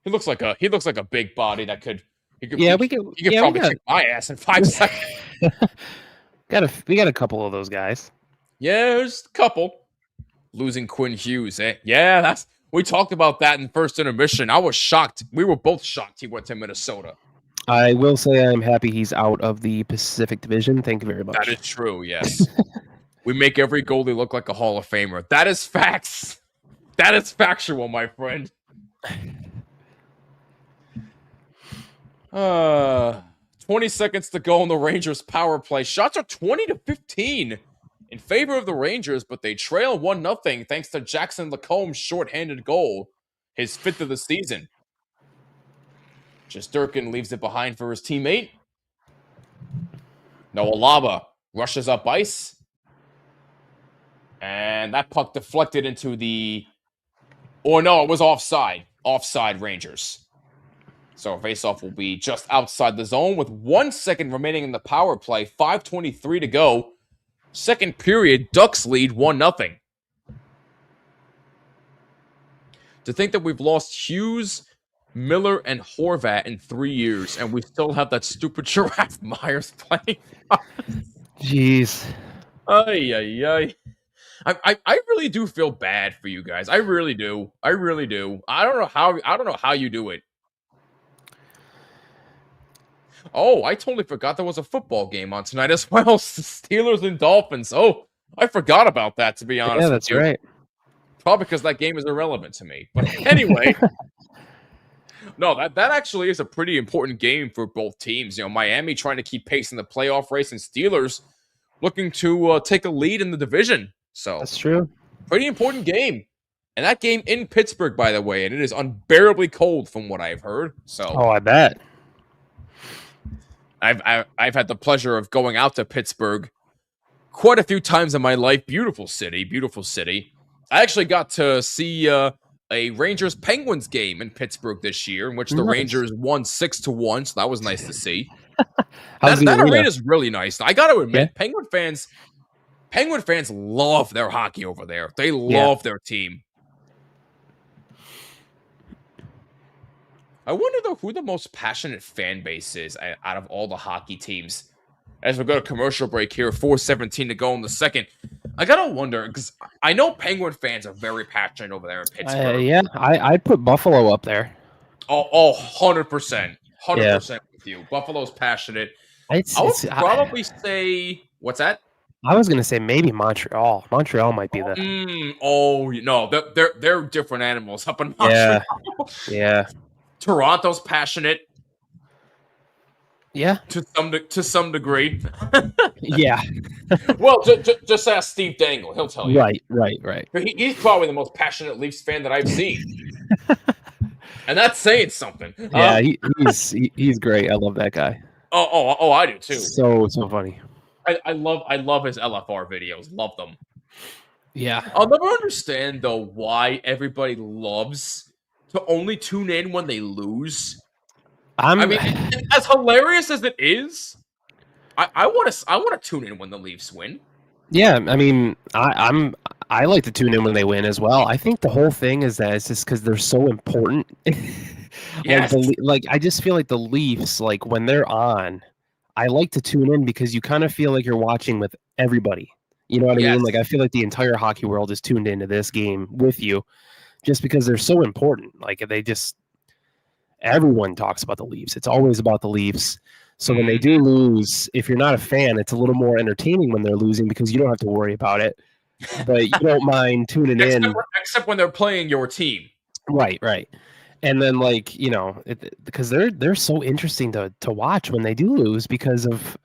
He looks like a big body that could. He could probably kick my ass in 5 seconds. We got a couple of those guys. Yeah, there's a couple. Losing Quinn Hughes, eh? Yeah, we talked about that in first intermission. I was shocked. We were both shocked he went to Minnesota. I will say I'm happy he's out of the Pacific Division. Thank you very much. That is true, yes. We make every goalie look like a Hall of Famer. That is facts. That is factual, my friend. 20 seconds to go on the Rangers power play. Shots are 20-15 in favor of the Rangers, but they trail 1-0 thanks to Jackson Lacomb's shorthanded goal, his 5th of the season. Shesterkin leaves it behind for his teammate. Noah Laba rushes up ice. And that puck deflected into the... Or no, it was offside. Offside Rangers. So faceoff will be just outside the zone with 1 second remaining in the power play. 5:23 to go. Second period, Ducks lead 1-0. To think that we've lost Hughes, Miller, and Horvat in 3 years, and we still have that stupid Giraffe Myers playing. Jeez. Ay. I really do feel bad for you guys. I really do. I don't know how you do it. Oh, I totally forgot there was a football game on tonight as well. Steelers and Dolphins. Oh, I forgot about that, to be honest. Yeah, that's right. Probably because that game is irrelevant to me. But anyway, no, that actually is a pretty important game for both teams. You know, Miami trying to keep pace in the playoff race, and Steelers looking to take a lead in the division. So that's true. Pretty important game. And that game in Pittsburgh, by the way, and it is unbearably cold from what I've heard. So I bet. I've had the pleasure of going out to Pittsburgh quite a few times in my life. Beautiful city. I actually got to see a Rangers-Penguins game in Pittsburgh this year, in which the Rangers won 6-1, so that was nice to see. How's the That arena? arena is really nice. I got to admit, Yeah. Penguin fans love their hockey over there. They Yeah. love their team. I wonder though who the most passionate fan base is out of all the hockey teams. As we go to commercial break here, 4:17 to go in the second. I gotta wonder because I know Penguin fans are very passionate over there in Pittsburgh. Yeah, I'd put Buffalo up there. Oh, 100%. 100% with you. Buffalo's passionate. I would probably say, what's that? I was gonna say maybe Montreal. Montreal might be the. Oh no, they're different animals up in Montreal. Yeah. Toronto's passionate. Yeah. To some degree. Yeah. Well, just ask Steve Dangle. He'll tell you. Right. He's probably the most passionate Leafs fan that I've seen. And that's saying something. Yeah, he's great. I love that guy. Oh, I do too. So funny. I love his LFR videos. Love them. Yeah. I'll never understand though why everybody loves to only tune in when they lose. I mean, as hilarious as it is, I want to tune in when the Leafs win. Yeah, I mean, I like to tune in when they win as well. I think the whole thing is that it's just because they're so important. Yes. Like I just feel like the Leafs, like when they're on, I like to tune in because you kind of feel like you're watching with everybody. You know what I mean? Like I feel like the entire hockey world is tuned into this game with you, just because they're so important. Like everyone talks about the Leafs. It's always about the Leafs. So when they do lose, if you're not a fan, it's a little more entertaining when they're losing because you don't have to worry about it. But you don't mind tuning in. Except when they're playing your team. Right. And then because they're so interesting to watch when they do lose because of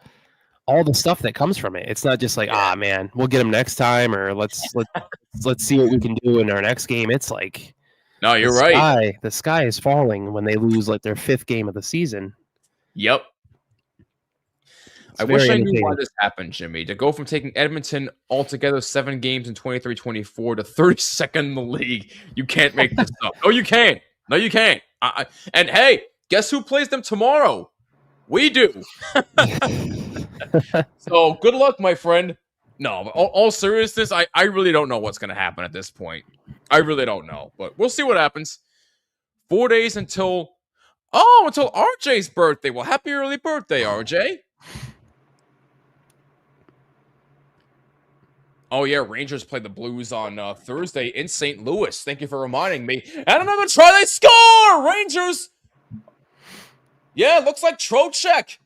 all the stuff that comes from it. It's not just like, man, we'll get them next time, or let's see what we can do in our next game. It's like, no, you're right. The sky is falling when they lose like their 5th game of the season. Yep. I wish I knew why this happened, Jimmy. To go from taking Edmonton altogether 7 games in 23-24 to 32nd in the league, you can't make this up. No, you can't. And hey, guess who plays them tomorrow? We do. So good luck, my friend. No, all seriousness, I really don't know what's going to happen at this point. I really don't know, but we'll see what happens. 4 days until RJ's birthday. Well, happy early birthday, RJ. Oh, yeah, Rangers play the Blues on Thursday in St. Louis. Thank you for reminding me. And another try, they score! Rangers! Yeah, looks like Trocheck.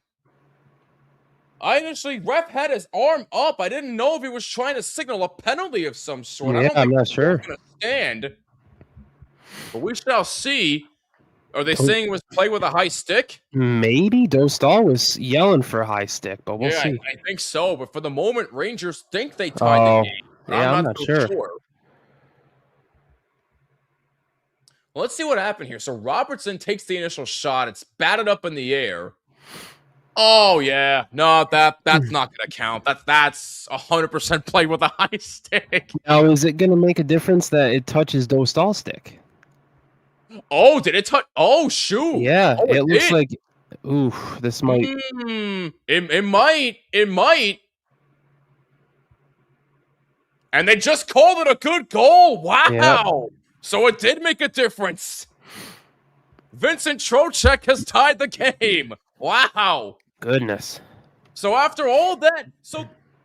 Ref had his arm up. I didn't know if he was trying to signal a penalty of some sort. Yeah, I'm not sure. Going to stand. But we shall see. Are they saying it was play with a high stick? Maybe Dostal was yelling for a high stick, but we'll see. I think so. But for the moment, Rangers think they tied the game. Yeah, I'm not sure. Well, let's see what happened here. So Robertson takes the initial shot. It's batted up in the air. Oh yeah, no, that's not going to count. That's 100% play with a high stick. Now, is it going to make a difference that it touches Dostal's stick? Oh, did it touch? Oh, shoot. Yeah, it looks like. Ooh, this might. It might. And they just called it a good goal. Wow. Yep. So it did make a difference. Vincent Trocheck has tied the game. Wow. Goodness. So after all that,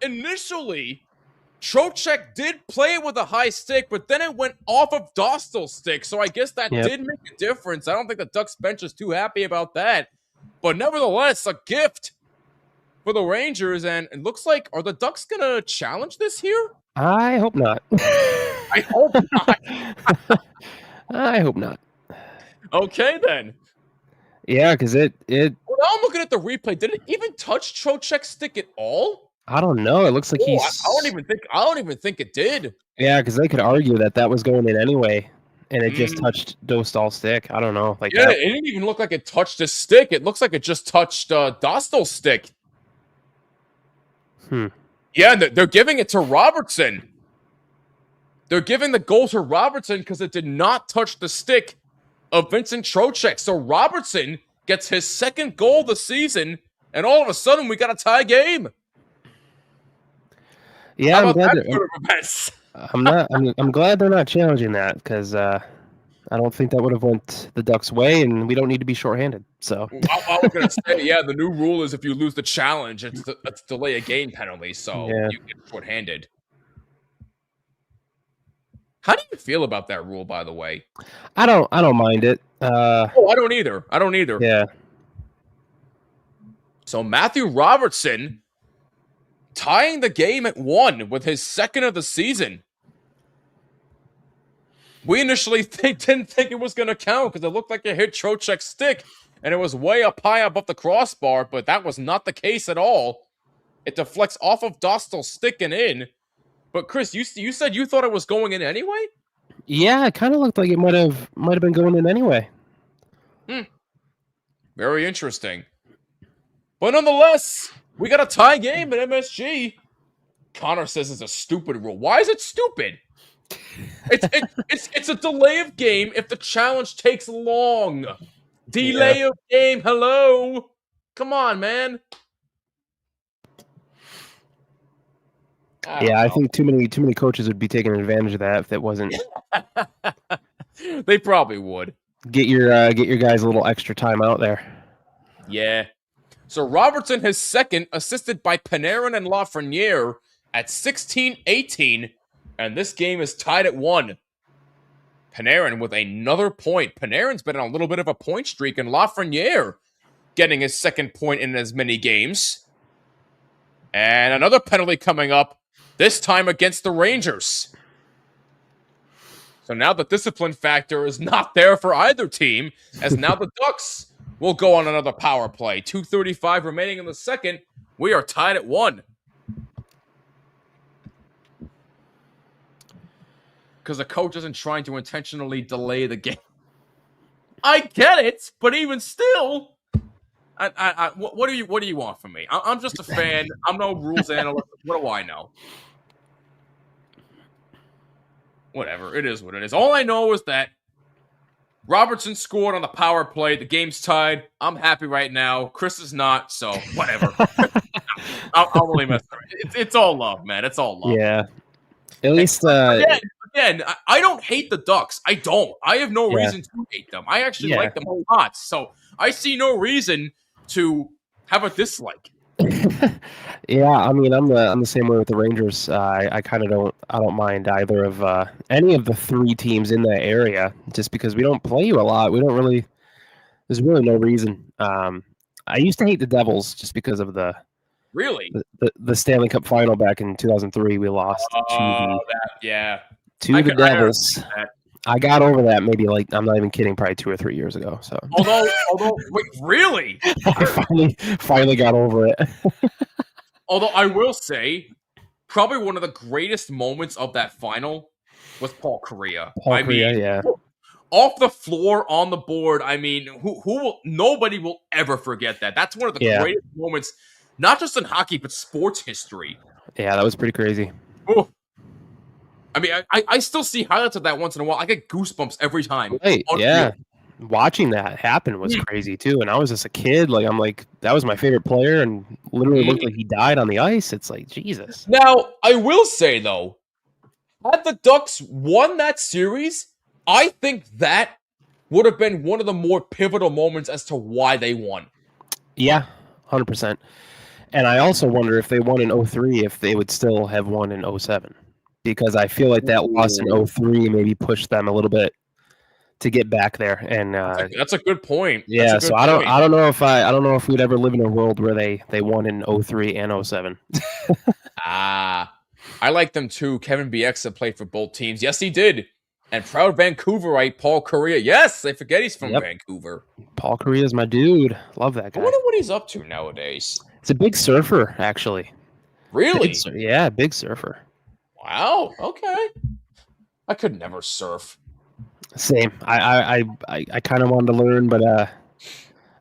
initially, Trocheck did play with a high stick, but then it went off of Dostal's stick. So I guess that did make a difference. I don't think the Ducks bench is too happy about that. But nevertheless, a gift for the Rangers. And it looks like, are the Ducks going to challenge this here? I hope not. I hope not. I hope not. Okay, then. Yeah, because it. Well, now I'm looking at the replay. Did it even touch Trocheck's stick at all? I don't know. It looks like he's. I don't even think it did. Yeah, because they could argue that was going in anyway, and it just touched Dostal's stick. I don't know. It didn't even look like it touched his stick. It looks like it just touched Dostal's stick. Yeah, they're giving it to Robertson. They're giving the goal to Robertson because it did not touch the stick of Vincent Trocheck. So Robertson gets his 2nd goal of the season and all of a sudden we got a tie game. Yeah, How I'm about glad. that turn of events? I'm glad they're not challenging that because I don't think that would have went the Ducks' way, and we don't need to be shorthanded. So I was gonna say, yeah, the new rule is if you lose the challenge, it's a delay a game penalty, so Yeah. you get shorthanded. How do you feel about that rule, by the way? I don't mind it. Oh, I don't either. I don't either. Yeah. So Matthew Robertson tying the game at 1 with his second of the season. We initially didn't think it was going to count because it looked like it hit Trocheck's stick and it was way up high above the crossbar, but that was not the case at all. It deflects off of Dostal's stick and in. But Chris, you said you thought it was going in anyway? Yeah, it kind of looked like it might have been going in anyway. Very interesting. But nonetheless, we got a tie game at MSG. Connor says it's a stupid rule. Why is it stupid? It's a delay of game if the challenge takes long. Delay of game. Hello. Come on, man. I think too many coaches would be taking advantage of that if that wasn't. They probably would. Get your guys a little extra time out there. Yeah. So Robertson his second, assisted by Panarin and Lafreniere at 16-18, and this game is tied at 1. Panarin with another point. Panarin's been on a little bit of a point streak, and Lafreniere getting his second point in as many games. And another penalty coming up, this time against the Rangers. So now the discipline factor is not there for either team, as now the Ducks will go on another power play. 2:35 remaining in the second. We are tied at 1. Because the coach isn't trying to intentionally delay the game. I get it, but even still, what do you want from me? I'm just a fan. I'm no rules analyst. What do I know? Whatever. It is what it is. All I know is that Robertson scored on the power play. The game's tied. I'm happy right now. Chris is not, so whatever. I'll really mess around. It's all love, man. It's all love. Yeah. At least Again, I don't hate the Ducks. I don't. I have no reason to hate them. I actually like them a lot. So I see no reason to have a dislike. Yeah, I mean, I'm the same way with the Rangers. I kind of don't mind either of any of the 3 teams in that area, just because we don't play you a lot. We don't really. There's really no reason. I used to hate the Devils just because of the Stanley Cup final back in 2003. We lost to the Devils. I got over that maybe I'm not even kidding, probably 2 or 3 years ago. So although wait, really? I finally got over it. Although I will say, probably one of the greatest moments of that final was Paul Kariya. Yeah. Off the floor on the board. I mean, nobody will ever forget that. That's one of the greatest moments, not just in hockey, but sports history. Yeah, that was pretty crazy. Ooh. I mean, I still see highlights of that once in a while. I get goosebumps every time. Right, yeah. Watching that happen was crazy, too. And I was just a kid. I'm like, that was my favorite player, and literally looked like he died on the ice. It's like, Jesus. Now, I will say, though, had the Ducks won that series, I think that would have been one of the more pivotal moments as to why they won. Yeah, 100%. And I also wonder if they won in 2003, if they would still have won in 2007. Because I feel like that loss in 2003 maybe pushed them a little bit to get back there. And that's a good point. Yeah, so I don't know if we'd ever live in a world where they won in 2003 and 2007. I like them too. Kevin Bieksa played for both teams. Yes, he did. And proud Vancouverite Paul Kariya. Yes, I forget he's from Vancouver. Paul Kariya is my dude. Love that guy. I wonder what he's up to nowadays. It's a big surfer, actually. Really? Big surfer. Wow. Okay. I could never surf. Same. I kind of wanted to learn, but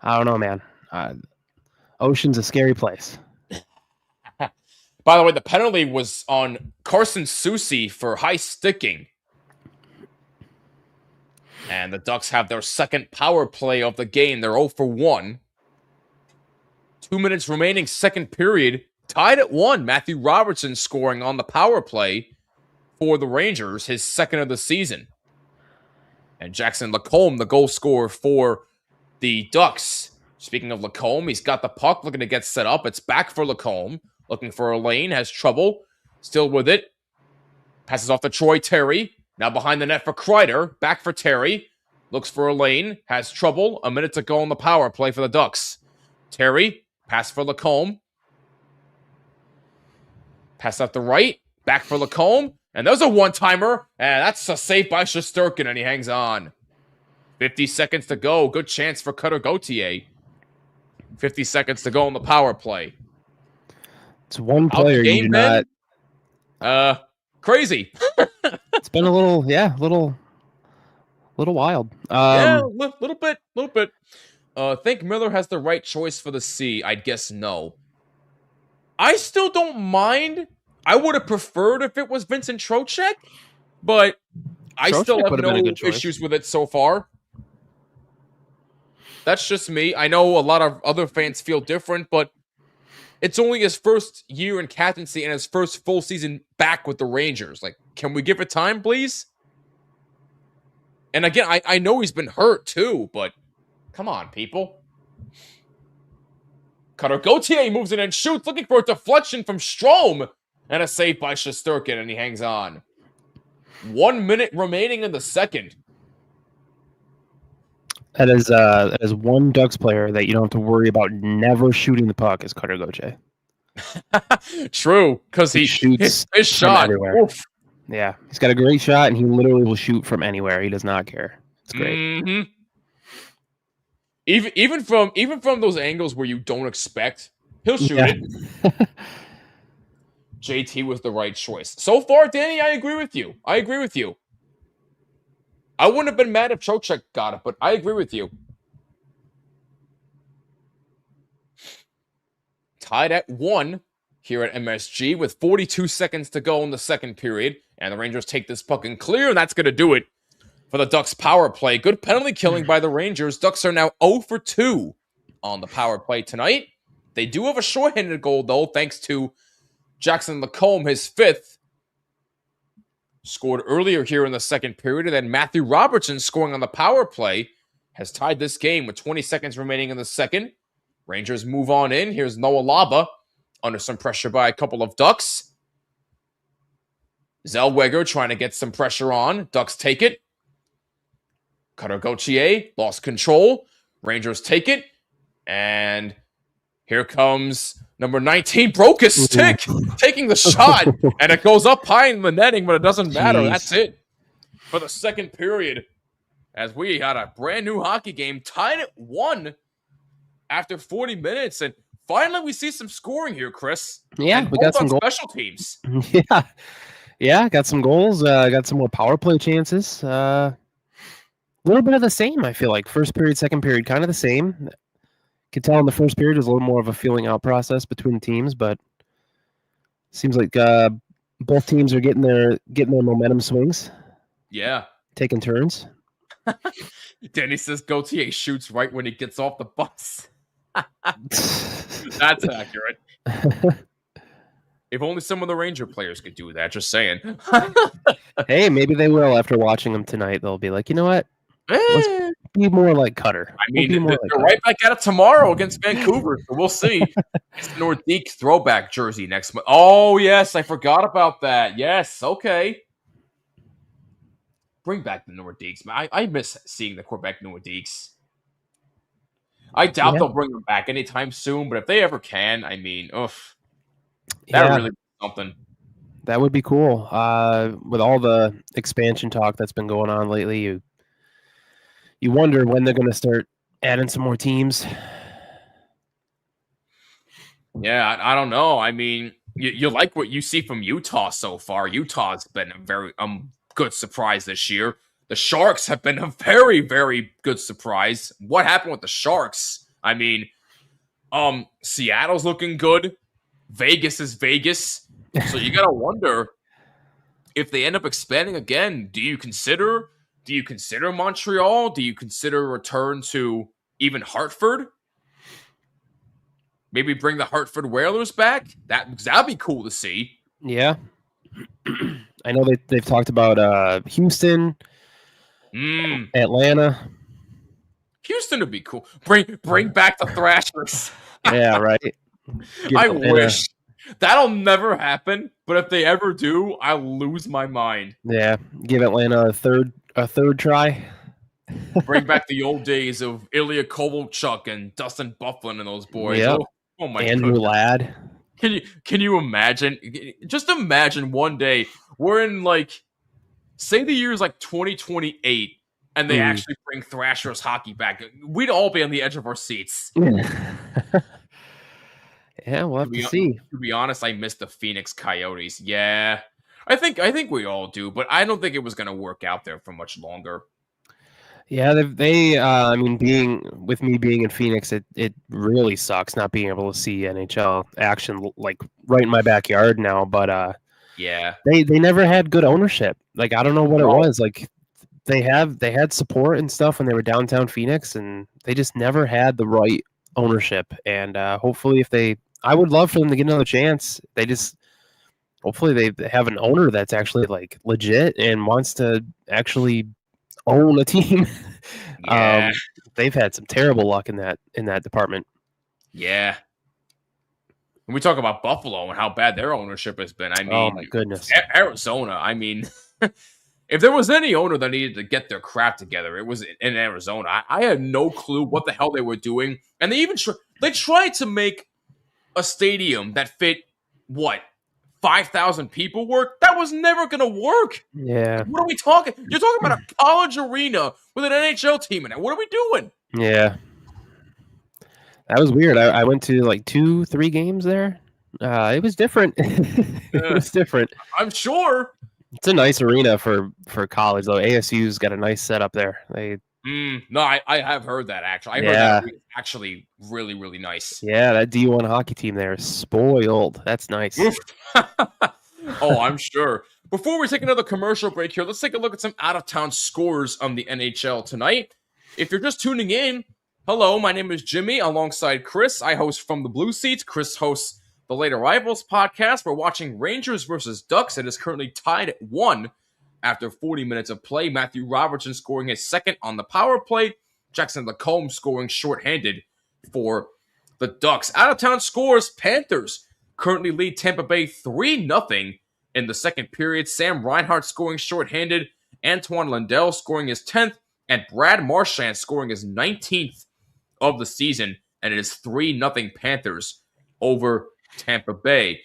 I don't know, man. Ocean's a scary place. By the way, the penalty was on Carson Soucy for high sticking. And the Ducks have their second power play of the game. They're 0 for 1. 2 minutes remaining, second period. Tied at 1. Matthew Robertson scoring on the power play for the Rangers, his second of the season. And Jackson Lacombe, the goal scorer for the Ducks. Speaking of Lacombe, he's got the puck, looking to get set up. It's back for Lacombe, looking for a lane, has trouble. Still with it. Passes off to Troy Terry. Now behind the net for Kreider. Back for Terry. Looks for a lane. Has trouble. A minute to go on the power play for the Ducks. Terry. Pass for Lacombe. Pass out the right. Back for Lacombe. And there's a one-timer. And that's a save by Shesterkin, and he hangs on. 50 seconds to go. Good chance for Cutter Gauthier. 50 seconds to go on the power play. It's one player you do not... Crazy. It's been a little wild. Yeah, a little bit. Think Miller has the right choice for the C? I'd guess no. I still don't mind. I would have preferred if it was Vincent Trocheck, but I still have no issues with it so far. That's just me. I know a lot of other fans feel different, but it's only his first year in captaincy and his first full season back with the Rangers. Like, can we give it time, please? And again, I know he's been hurt too, but come on, people. Cutter Gauthier moves in and shoots, looking for a deflection from Strome. And a save by Shesterkin, and he hangs on. 1 minute remaining in the second. That is one Ducks player that you don't have to worry about never shooting the puck is Cutter Gauthier. True, because he shoots his shot. Oof. Yeah, he's got a great shot, and he literally will shoot from anywhere. He does not care. It's great. Mm-hmm. Even from those angles where you don't expect, he'll shoot it. JT was the right choice. So far, Danny, I agree with you. I wouldn't have been mad if Trocheck got it, but I agree with you. Tied at 1 here at MSG with 42 seconds to go in the second period. And the Rangers take this puck and clear, and that's going to do it for the Ducks power play. Good penalty killing by the Rangers. Ducks are now 0 for 2 on the power play tonight. They do have a shorthanded goal, though, thanks to Jackson Lacombe, his 5th. Scored earlier here in the second period. And then Matthew Robertson scoring on the power play has tied this game with 20 seconds remaining in the second. Rangers move on in. Here's Noah Laba under some pressure by a couple of Ducks. Zellweger trying to get some pressure on. Ducks take it. Cutter Gauthier lost control. Rangers take it. And here comes number 19, broke his stick, taking the shot, and it goes up high in the netting, but it doesn't matter. Jeez. That's it for the second period, as we had a brand new hockey game tied at 1 after 40 minutes, and finally we see some scoring here, Chris. Yeah, and we got some special teams. Yeah, got some goals. Got some more power play chances. A little bit of the same, I feel like. First period, second period, kind of the same. Could tell in the first period was a little more of a feeling out process between the teams, but seems like both teams are getting their momentum swings. Yeah, taking turns. Danny says Gauthier shoots right when he gets off the bus. That's accurate. If only some of the Ranger players could do that. Just saying. Hey, maybe they will after watching them tonight. They'll be like, you know what? Let's be more like Cutter. I mean, they're right back at it tomorrow against Vancouver, so we'll see. It's the Nordique throwback jersey next month. Oh, yes, I forgot about that. Yes, okay. Bring back the Nordiques, man. I miss seeing the Quebec Nordiques. I doubt they'll bring them back anytime soon, but if they ever can, I mean, oof. That would really be something. That would be cool. With all the expansion talk that's been going on lately, you wonder when they're going to start adding some more teams. Yeah, I don't know. I mean, you like what you see from Utah so far. Utah's been a very good surprise this year. The Sharks have been a very, very good surprise. What happened with the Sharks? I mean, Seattle's looking good. Vegas is Vegas. So you got to wonder if they end up expanding again. Do you consider Montreal? Do you consider a return to even Hartford? Maybe bring the Hartford Whalers back. That'd be cool to see. Yeah. I know they've talked about Houston, Atlanta. Houston would be cool. Bring back the Thrashers. Yeah, right. I wish. That'll never happen, but if they ever do, I'll lose my mind. Yeah, give Atlanta a third try. Bring back the old days of Ilya Kovalchuk and Dustin Byfuglien and those boys. Yep. Oh my Andrew goodness. Ladd. Can you imagine? Just imagine one day we're in say the year is 2028 and they actually bring Thrashers hockey back. We'd all be on the edge of our seats. Yeah, we'll have to see. To be honest, I miss the Phoenix Coyotes. Yeah, I think we all do, but I don't think it was going to work out there for much longer. Yeah, they I mean, being in Phoenix, it really sucks not being able to see NHL action right in my backyard now. But yeah, they never had good ownership. I don't know what it was. They had support and stuff when they were downtown Phoenix, and they just never had the right ownership. And hopefully, I would love for them to get another chance. Hopefully they have an owner that's actually legit and wants to actually own a team. Yeah. They've had some terrible luck in that department. Yeah. When we talk about Buffalo and how bad their ownership has been, I mean, oh my goodness, Arizona. I mean, if there was any owner that needed to get their crap together, it was in Arizona. I had no clue what the hell they were doing, and they even they tried to make a stadium that fit 5,000 people work. That was never going to work. Yeah. What are we talking? You're talking about a college arena with an NHL team in it. What are we doing? Yeah. That was weird. I went to 2-3 games there. It was different. It was different. I'm sure. It's a nice arena for college, though. ASU's got a nice setup there. No, I have heard that, actually. I heard that arena's actually really, really nice. Yeah, that D1 hockey team there is spoiled. That's nice. Oh, I'm sure. Before we take another commercial break here, let's take a look at some out-of-town scores on the NHL tonight. If you're just tuning in, hello, my name is Jimmy, alongside Chris. I host From the Blue Seats. Chris hosts the Late Arrivals podcast. We're watching Rangers versus Ducks. It is currently tied at 1 after 40 minutes of play. Matthew Robertson scoring his second on the power play. Jackson Lacombe scoring shorthanded for the Ducks. Out-of-town scores, Panthers currently lead Tampa Bay 3-0 in the second period. Sam Reinhart scoring shorthanded. Antoine Lundell scoring his 10th. And Brad Marchand scoring his 19th of the season. And it is 3-0 Panthers over Tampa Bay.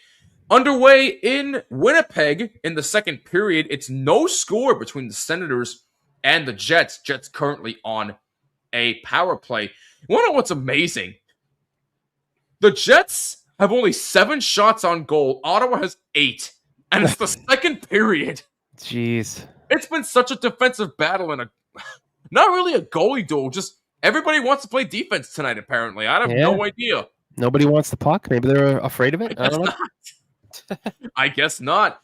Underway in Winnipeg in the second period. It's no score between the Senators and the Jets. Jets currently on a power play. You want to know what's amazing? The Jets have only 7 shots on goal. Ottawa has 8. And it's the second period. Jeez. It's been such a defensive battle and not really a goalie duel. Just everybody wants to play defense tonight, apparently. I have no idea. Nobody wants the puck? Maybe they're afraid of it? I don't know. I guess not.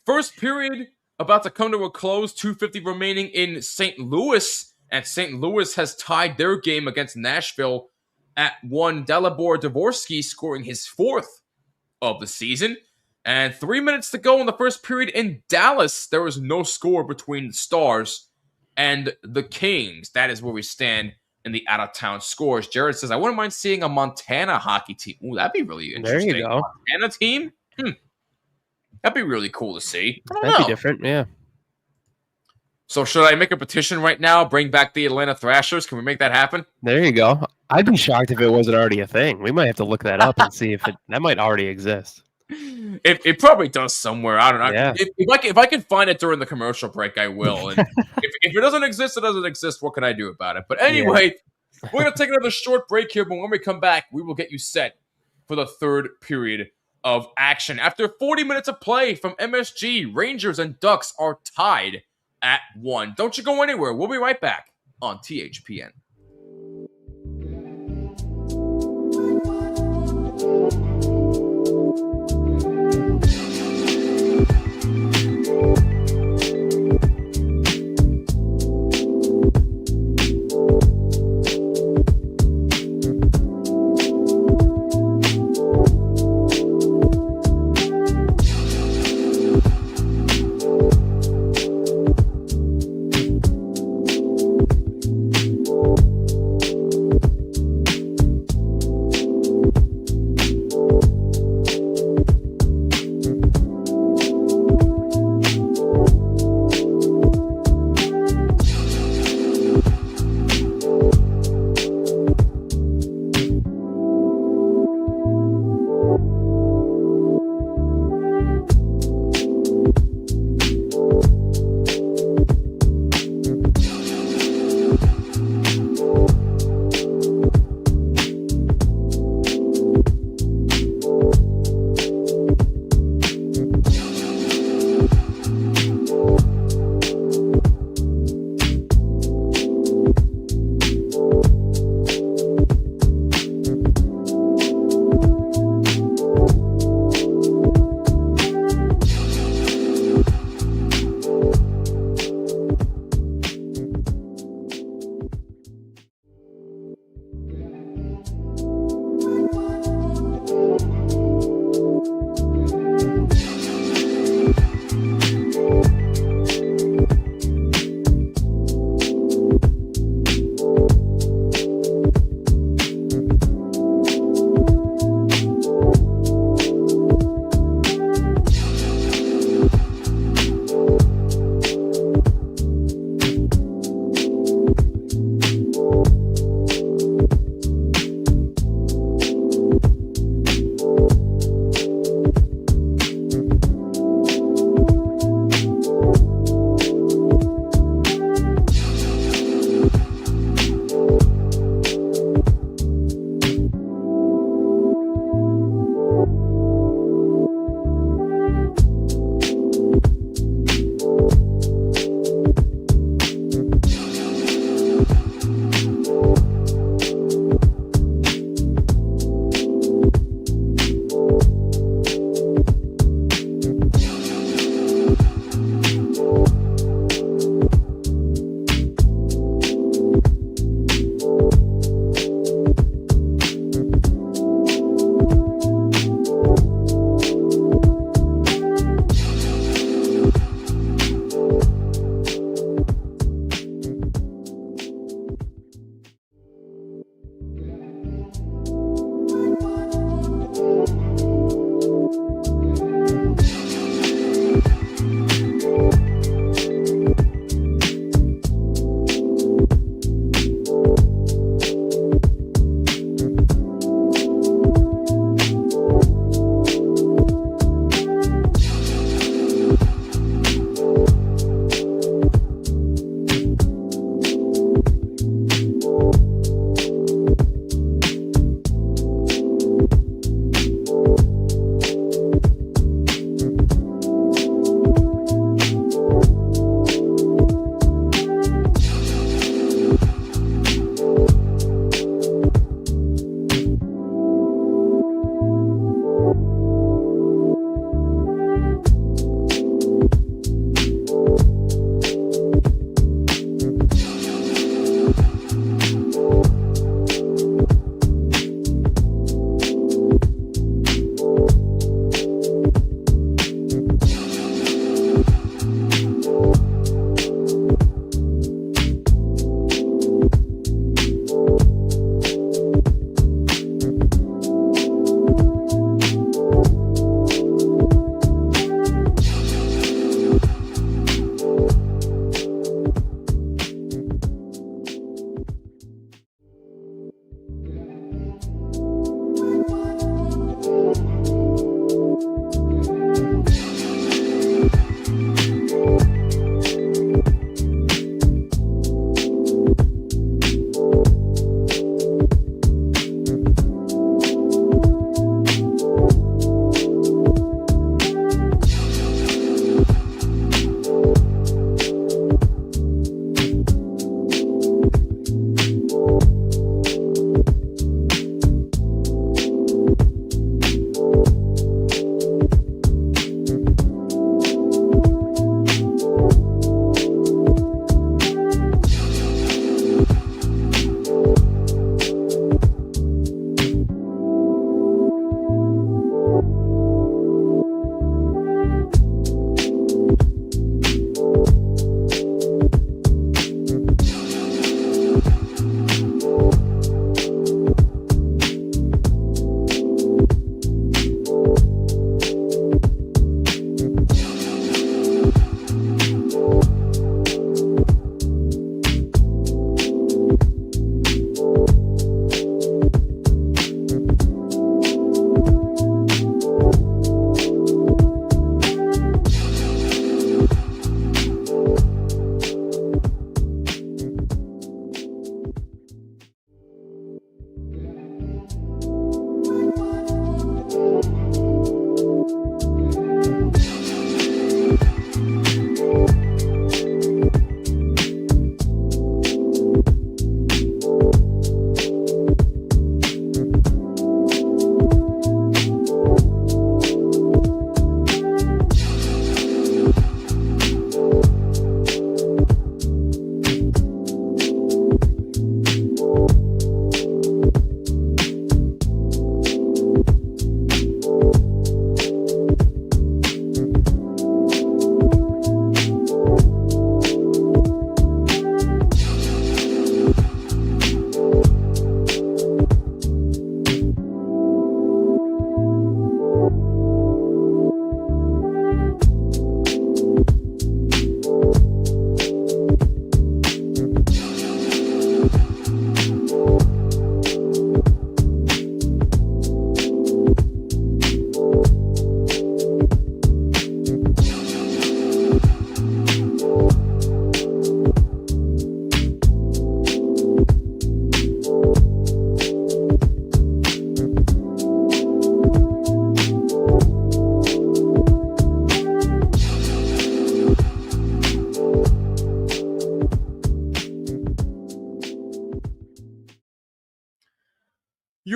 First period about to come to a close. 2:50 remaining in St. Louis. And St. Louis has tied their game against Nashville at 1. Dalibor Dvorsky scoring his 4th of the season. And 3 minutes to go in the first period in Dallas. There was no score between the Stars and the Kings. That is where we stand in the out-of-town scores. Jared says, I wouldn't mind seeing a Montana hockey team. Ooh, that'd be really interesting. There you go. Montana team? That'd be really cool to see. That'd be different, yeah. So should I make a petition right now, bring back the Atlanta Thrashers? Can we make that happen? There you go. I'd be shocked if it wasn't already a thing. We might have to look that up and see if that might already exist. It probably does somewhere. I don't know. Yeah. If I can find it during the commercial break, I will. And if it doesn't exist, it doesn't exist. What can I do about it? But anyway, we're going to take another short break here. But when we come back, we will get you set for the third period of action. After 40 minutes of play from MSG, Rangers and Ducks are tied at 1. Don't you go anywhere. We'll be right back on THPN.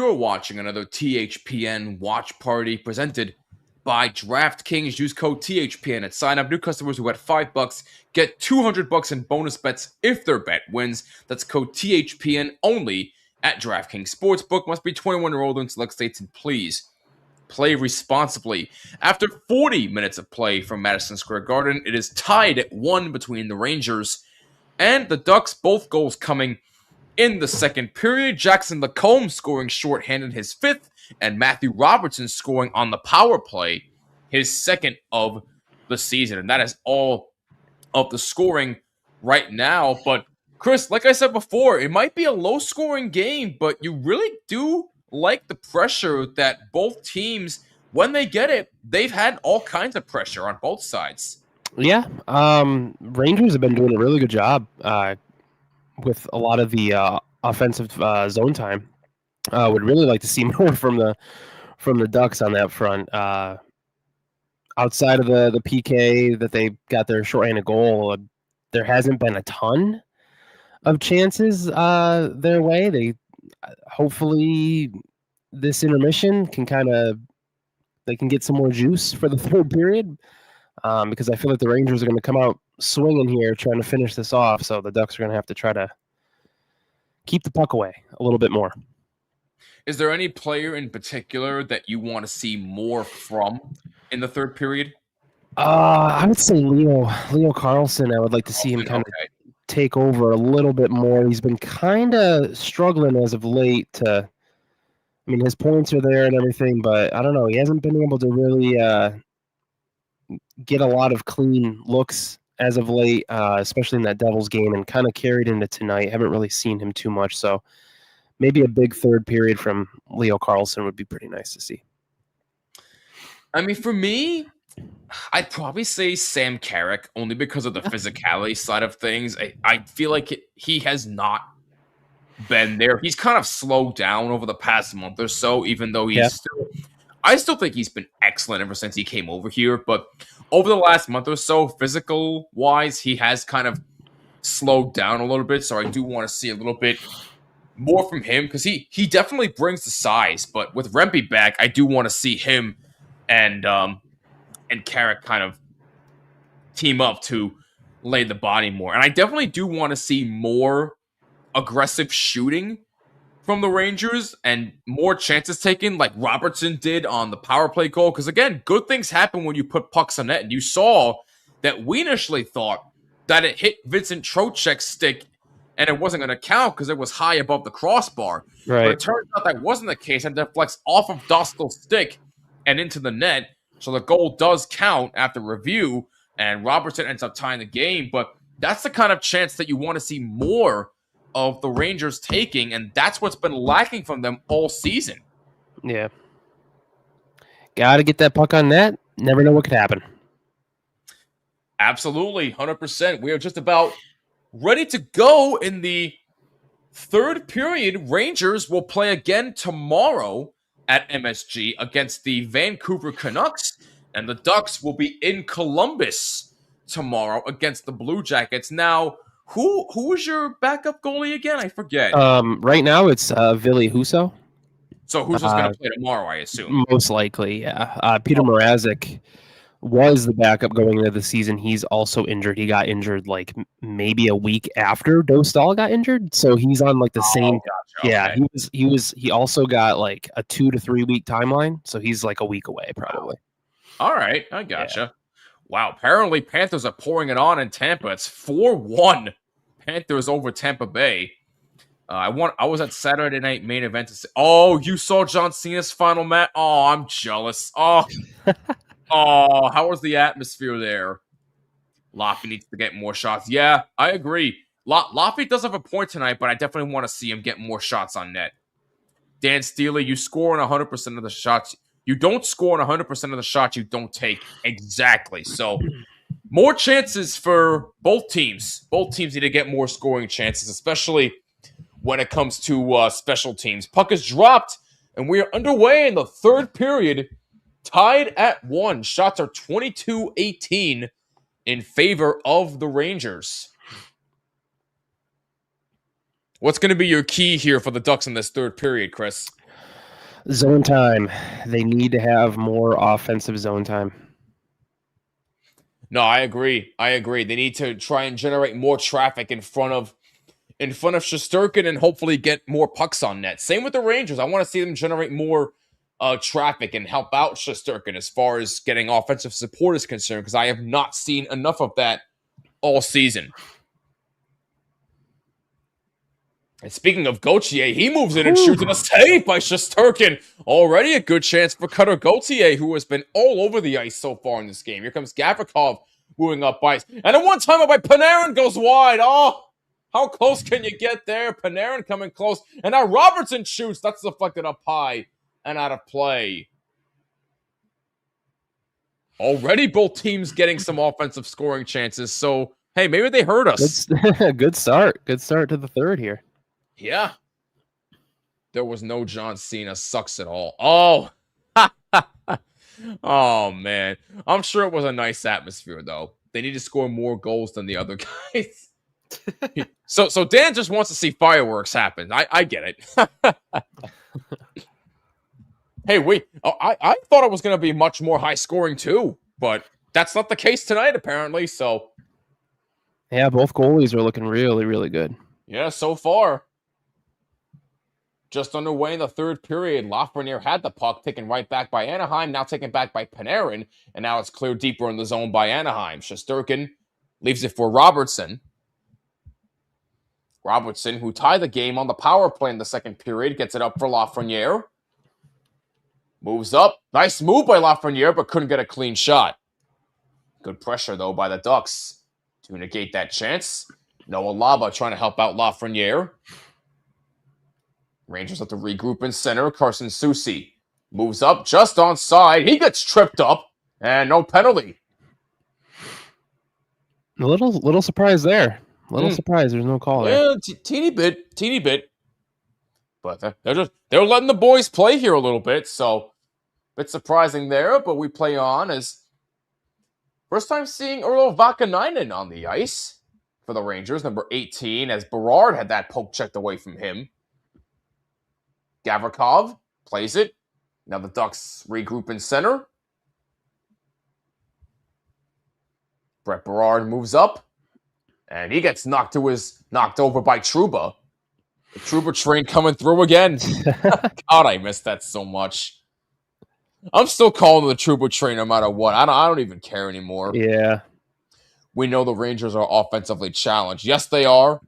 you're watching another THPN watch party presented by DraftKings. Use code THPN at sign up. New customers who bet $5 get $200 in bonus bets if their bet wins. That's code THPN only at DraftKings Sportsbook. Must be 21 or older in select states, and please play responsibly. After 40 minutes of play from Madison Square Garden, it is tied at 1 between the Rangers and the Ducks, both goals coming in the second period. Jackson Lacombe scoring shorthanded his 5th, and Matthew Robertson scoring on the power play his 2nd of the season. And that is all of the scoring right now. But Chris, like I said before, it might be a low-scoring game, but you really do like the pressure that both teams, when they get it, they've had all kinds of pressure on both sides. Yeah, Rangers have been doing a really good job with a lot of the offensive zone time. Would really like to see more from the Ducks on that front. Outside of the PK that they got their shorthanded goal, there hasn't been a ton of chances their way. They hopefully this intermission can they can get some more juice for the third period. Because I feel like the Rangers are going to come out swinging here, trying to finish this off. So the Ducks are going to have to try to keep the puck away a little bit more. Is there any player in particular that you want to see more from in the third period? I would say Leo Carlson. I would like to see him kind of take over a little bit more. He's been kind of struggling as of late. His points are there and everything, but I don't know. He hasn't been able to really get a lot of clean looks as of late, especially in that Devils game, and kind of carried into tonight. Haven't really seen him too much, so maybe a big third period from Leo Carlson would be pretty nice to see. For me, I'd probably say Sam Carrick, only because of the physicality side of things. I feel like he has not been there. He's kind of slowed down over the past month or so, even though I still think he's been excellent ever since he came over here, but over the last month or so, physical-wise, he has kind of slowed down a little bit, so I do want to see a little bit more from him, because he definitely brings the size, but with Rempe back, I do want to see him and Carrick kind of team up to lay the body more. And I definitely do want to see more aggressive shooting from the Rangers and more chances taken like Robertson did on the power play goal. Because again, good things happen when you put pucks on net. And you saw that we initially thought that it hit Vincent Trocheck's stick and it wasn't going to count because it was high above the crossbar. Right. But it turns out that wasn't the case, and deflects off of Dostal's stick and into the net. So the goal does count after review, and Robertson ends up tying the game. But that's the kind of chance that you want to see more of the Rangers taking, and that's what's been lacking from them all season. Yeah. Got to get that puck on net. Never know what could happen. Absolutely, 100%. We are just about ready to go in the third period. Rangers will play again tomorrow at MSG against the Vancouver Canucks, and the Ducks will be in Columbus tomorrow against the Blue Jackets. Now, who is your backup goalie again? I forget. Right now it's Ville Husso. So who's just going to play tomorrow, I assume? Most likely, yeah. Peter Mrazek was the backup going into the season. He's also injured. He got injured like maybe a week after Dostal got injured, so he's on like the same. Gotcha. Yeah, Okay. He also got like a 2 to 3 week timeline, so he's like a week away probably. All right, I gotcha. Yeah. Wow, apparently Panthers are pouring it on in Tampa. It's 4-1 Panthers over Tampa Bay. I was at Saturday Night Main Event. Oh, you saw John Cena's final match? Oh, I'm jealous. Oh, how was the atmosphere there? Laffy needs to get more shots. Yeah, I agree. Laffy does have a point tonight, but I definitely want to see him get more shots on net. Dan Steely, you score on 100% of the shots. You don't score on 100% of the shots you don't take. Exactly. So, more chances for both teams. Both teams need to get more scoring chances, especially when it comes to special teams. Puck is dropped, and we are underway in the third period, tied at 1. Shots are 22-18 in favor of the Rangers. What's going to be your key here for the Ducks in this third period, Chris? Zone time. They need to have more offensive zone time. No, I agree. They need to try and generate more traffic in front of Shesterkin and hopefully get more pucks on net. Same with the Rangers. I want to see them generate more traffic and help out Shesterkin as far as getting offensive support is concerned, because I have not seen enough of that all season. And speaking of Gauthier, he moves in and shoots in a save by Shesterkin. Already a good chance for Cutter Gauthier, who has been all over the ice so far in this game. Here comes Gavrikov moving up ice. And a one-timer by Panarin goes wide. Oh, how close can you get there? Panarin coming close. And now Robertson shoots. That's deflected up high and out of play. Already both teams getting some offensive scoring chances. So, hey, maybe they hurt us. Good start. Good start to the third here. Yeah. There was no John Cena. Sucks at all. Oh. Oh, man. I'm sure it was a nice atmosphere, though. They need to score more goals than the other guys. So Dan just wants to see fireworks happen. I get it. Hey, wait. I thought it was going to be much more high scoring, too. But that's not the case tonight, apparently. So, yeah, both goalies are looking really, really good. Yeah, so far. Just underway in the third period, Lafreniere had the puck, taken right back by Anaheim, now taken back by Panarin, and now it's cleared deeper in the zone by Anaheim. Shesterkin leaves it for Robertson. Robertson, who tied the game on the power play in the second period, gets it up for Lafreniere. Moves up. Nice move by Lafreniere, but couldn't get a clean shot. Good pressure, though, by the Ducks to negate that chance. Noah Laba trying to help out Lafreniere. Rangers have to regroup in center. Carson Soucy moves up just onside. He gets tripped up, and no penalty. A little surprise there. Little surprise. There's no call there. Yeah, teeny bit. But they're letting the boys play here a little bit, so a bit surprising there. But we play on as first time seeing Urho Vakanainen on the ice for the Rangers, number 18, as Berard had that poke checked away from him. Gavrikov plays it. Now the Ducks regroup in center. Brett Berard moves up, and he gets knocked over by Trouba. The Trouba train coming through again. God, I miss that so much. I'm still calling the Trouba train no matter what. I don't even care anymore. Yeah. We know the Rangers are offensively challenged. Yes, they are.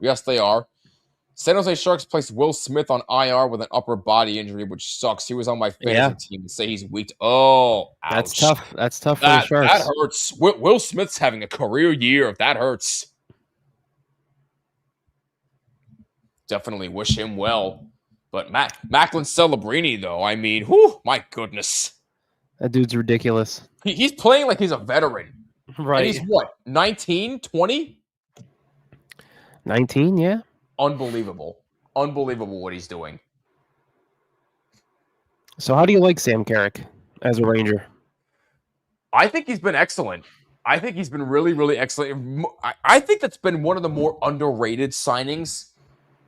San Jose Sharks placed Will Smith on IR with an upper body injury, which sucks. He was on my fantasy team to say he's weak. Oh, ouch. That's tough. That's tough for the Sharks. That hurts. Will Smith's having a career year. That hurts. Definitely wish him well. But Macklin Celebrini, though, I mean, whew, my goodness. That dude's ridiculous. He's playing like he's a veteran. Right. And he's what, 19, 20? 19, yeah. Unbelievable what he's doing. So how do you like Sam Carrick as a Ranger? I think he's been excellent. I think he's been really, really excellent. I think that's been one of the more underrated signings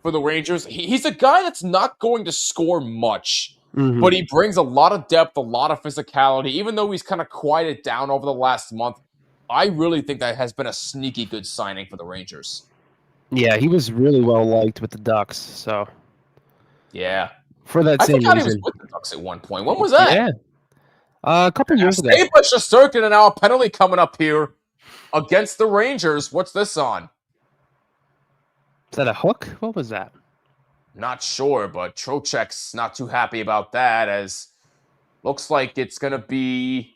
for the Rangers. He's a guy that's not going to score much, but he brings a lot of depth, a lot of physicality. Even though he's kind of quieted down over the last month, I really think that has been a sneaky good signing for the Rangers. Yeah, he was really well liked with the Ducks. So, yeah, for that same reason, he was with the Ducks at one point. When was that? Yeah, a couple years ago. Saved by Shesterkin, and now a penalty coming up here against the Rangers. What's this on? Is that a hook? What was that? Not sure, but Trocheck's not too happy about that, as looks like it's going to be...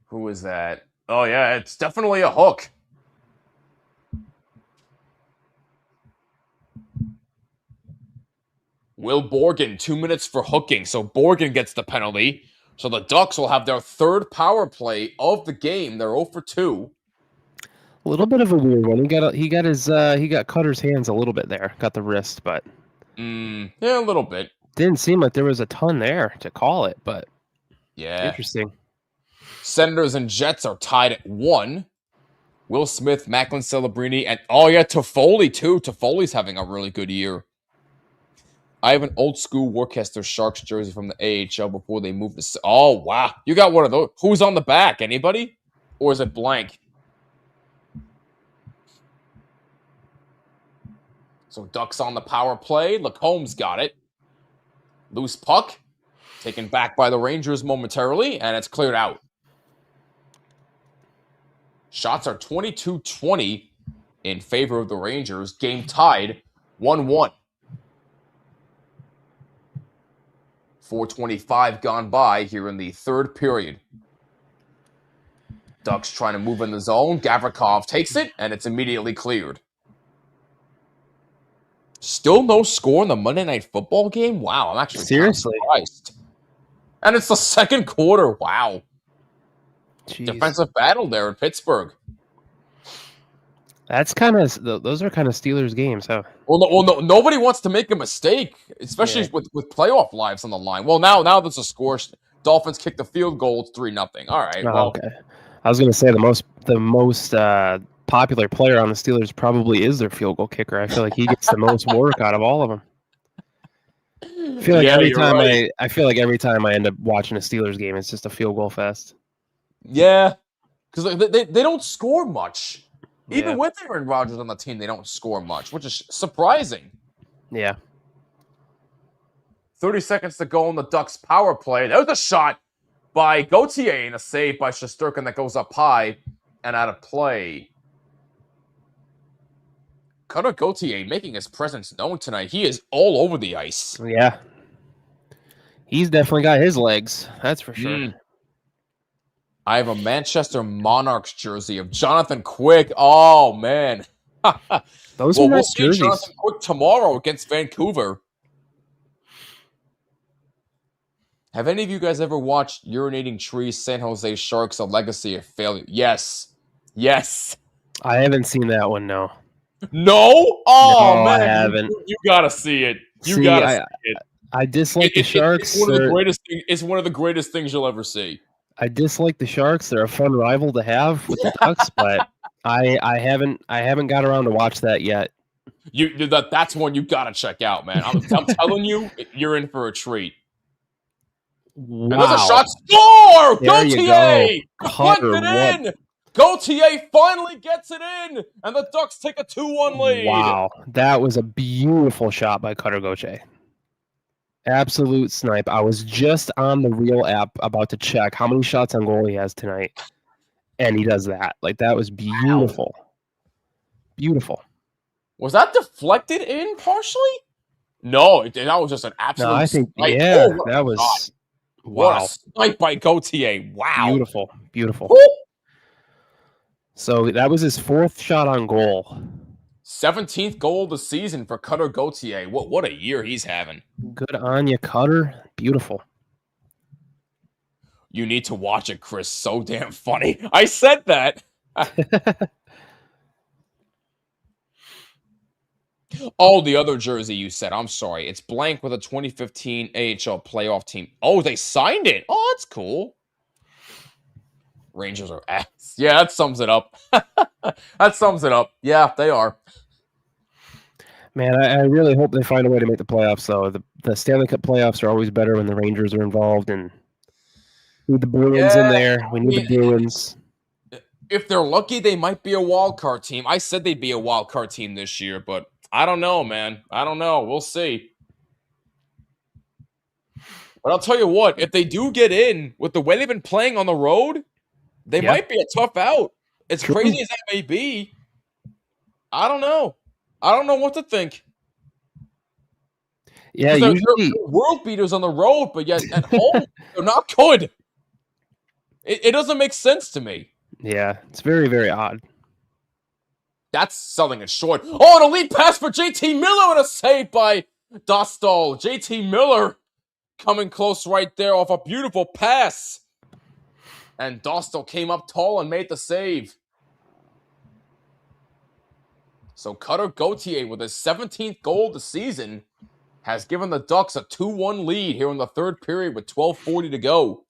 Who is that? Oh, yeah, it's definitely a hook. Will Borgen, 2 minutes for hooking. So Borgen gets the penalty. So the Ducks will have their third power play of the game. They're 0 for 2. A little bit of a weird one. He got Cutter's hands a little bit there. Got the wrist, but yeah, a little bit. Didn't seem like there was a ton there to call it, but yeah, interesting. Senators and Jets are tied at 1. Will Smith, Macklin Celebrini, and oh yeah, Toffoli too. Toffoli's having a really good year. I have an old school Worcester Sharks jersey from the AHL before they moved to. Oh wow, you got one of those. Who's on the back? Anybody, or is it blank? So Ducks on the power play. Lacombe's got it. Loose puck, taken back by the Rangers momentarily, and it's cleared out. Shots are 22-20 in favor of the Rangers. Game tied 1-1. 4:25 gone by here in the third period. Ducks trying to move in the zone. Gavrikov takes it, and it's immediately cleared. Still no score in the Monday Night Football game? Wow, I'm actually seriously surprised. And it's the second quarter. Wow. Jeez. Defensive battle there in Pittsburgh. That's kind of those are kind of Steelers games, huh? Well, no, nobody wants to make a mistake, especially with playoff lives on the line. Well, now there's a score. Dolphins kick the field goal. It's 3-0. All right. Well, okay. I was going to say the most popular player on the Steelers probably is their field goal kicker. I feel like he gets the most work out of all of them. I feel like every time I end up watching a Steelers game, it's just a field goal fest. Yeah, because they don't score much. Even with Aaron Rodgers on the team, they don't score much, which is surprising. Yeah. 30 seconds to go on the Ducks power play. There's a shot by Gauthier and a save by Shesterkin that goes up high and out of play. Cutter Gauthier making his presence known tonight. He is all over the ice. Yeah. He's definitely got his legs. That's for sure. I have a Manchester Monarchs jersey of Jonathan Quick. Oh, man. Those are nice jerseys. Jonathan Quick tomorrow against Vancouver. Have any of you guys ever watched Urinating Trees, San Jose Sharks, A Legacy of Failure? Yes. Yes. I haven't seen that one, no. No? Oh, no, man. I haven't. You got to see it. You got to see it. I dislike the Sharks. It's one of the greatest things you'll ever see. I dislike the Sharks. They're a fun rival to have with the Ducks, but I haven't got around to watch that yet. That's one you gotta check out, man. I'm telling you, you're in for a treat. Wow. And there's a shot. Score! Gauthier! Deflected in! Gauthier finally gets it in! And the Ducks take a 2-1 lead. Wow. That was a beautiful shot by Cutter Gauthier. Absolute snipe. I was just on the Real app about to check how many shots on goal he has tonight. And he does that. Like, that was beautiful. Wow. Beautiful. Was that deflected in partially? No, that was just an absolute I think, snipe. That was... Shot. Wow. What a snipe by Gauthier. Wow. Beautiful. Beautiful. Woo! So that was his fourth shot on goal. 17th goal of the season for Cutter Gauthier. What a year he's having. Good on you, Cutter. Beautiful. You need to watch it, Chris. So damn funny. I said that. Oh, the other jersey you said. I'm sorry. It's blank with a 2015 AHL playoff team. Oh, they signed it. Oh, that's cool. Rangers are ass. Yeah, that sums it up. That sums it up. Yeah, they are. Man, I really hope they find a way to make the playoffs, though. The Stanley Cup playoffs are always better when the Rangers are involved, and we need the Bruins in there. We need the Bruins. If they're lucky, they might be a wild card team. I said they'd be a wild card team this year, but I don't know, man. I don't know. We'll see. But I'll tell you what, if they do get in with the way they've been playing on the road, they might be a tough out. As crazy as that may be, I don't know. I don't know what to think. Yeah, they're world beaters on the road, but yet at home, they're not good. It doesn't make sense to me. Yeah, it's very, very odd. That's selling it short. Oh, an elite pass for JT Miller and a save by Dostal. JT Miller coming close right there off a beautiful pass. And Dostal came up tall and made the save. So Cutter Gauthier with his 17th goal of the season has given the Ducks a 2-1 lead here in the third period with 12:40 to go.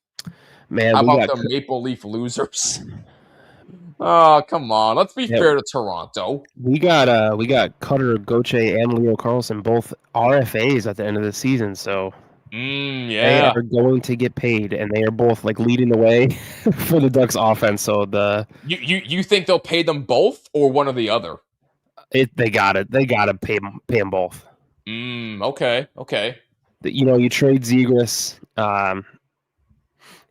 Man, how about the Maple Leaf losers? Oh, come on. Let's be Yeah. fair to Toronto. We got Cutter Goche and Leo Carlson both RFAs at the end of the season, so they Yeah. are going to get paid, and they are both like leading the way for the Ducks offense. So You think they'll pay them both or one or the other? they got it. They got to pay them both. Okay. You trade Zegras.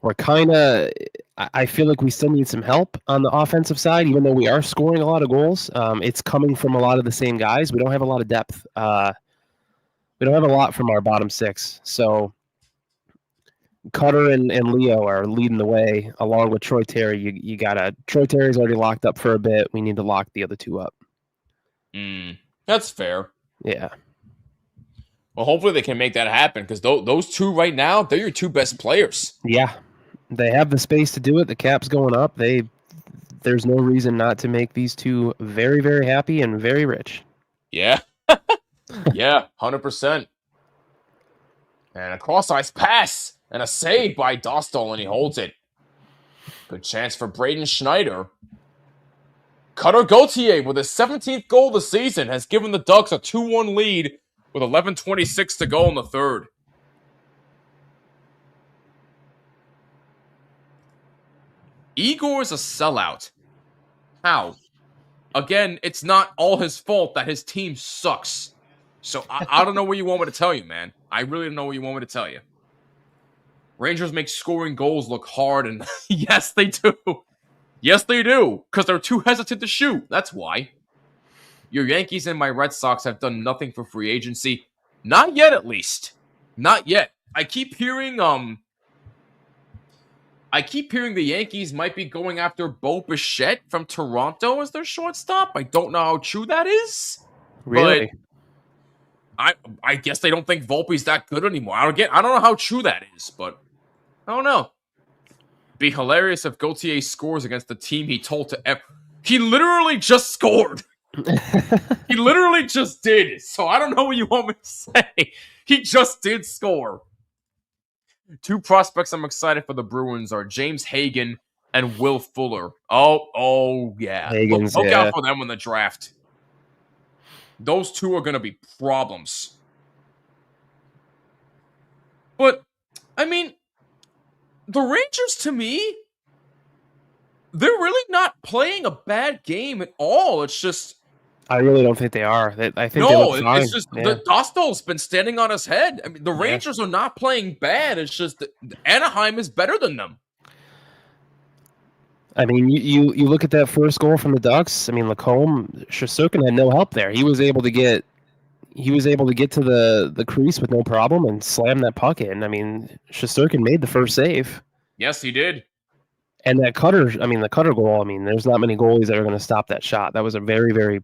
We're kind of. I feel like we still need some help on the offensive side, even though we are scoring a lot of goals. It's coming from a lot of the same guys. We don't have a lot of depth. We don't have a lot from our bottom six. So Cutter and Leo are leading the way, along with Troy Terry. You gotta. Troy Terry's already locked up for a bit. We need to lock the other two up. That's fair. Yeah. Well, hopefully they can make that happen because those two right now, they're your two best players. Yeah. They have the space to do it. The cap's going up. There's no reason not to make these two very, very happy and very rich. Yeah. Yeah, 100%. And a cross-ice pass and a save by Dostal, and he holds it. Good chance for Braden Schneider. Cutter Gauthier with his 17th goal of the season has given the Ducks a 2-1 lead with 11:26 to go in the third. Igor is a sellout. How? Again, it's not all his fault that his team sucks. So I don't know what you want me to tell you, man. I really don't know what you want me to tell you. Rangers make scoring goals look hard, and yes, they do. Yes, they do, because they're too hesitant to shoot. That's why. Your Yankees and my Red Sox have done nothing for free agency. Not yet, at least. Not yet. I keep hearing the Yankees might be going after Bo Bichette from Toronto as their shortstop. I don't know how true that is. Really? But I guess they don't think Volpe's that good anymore. I don't know how true that is, but I don't know. Be hilarious if Gauthier scores against the team he told to F. He literally just scored. He literally just did. So I don't know what you want me to say. He just did score. Two prospects I'm excited for the Bruins are James Hagan and Will Fuller. Oh yeah. Hagen's, Look yeah. out for them in the draft. Those two are going to be problems. But, I mean, the Rangers, to me, they're really not playing a bad game at all. It's just... I really don't think they are. I think they No, look fine. it's just Yeah. the Dostal's been standing on his head. I mean, the Rangers are not playing bad. It's just that Anaheim is better than them. I mean, you look at that first goal from the Ducks. I mean, Lacombe, Shesterkin had no help there. He was able to get to the crease with no problem and slam that puck in. I mean, Shesterkin made the first save. Yes, he did. And the Cutter goal, I mean, there's not many goalies that are going to stop that shot. That was a very, very,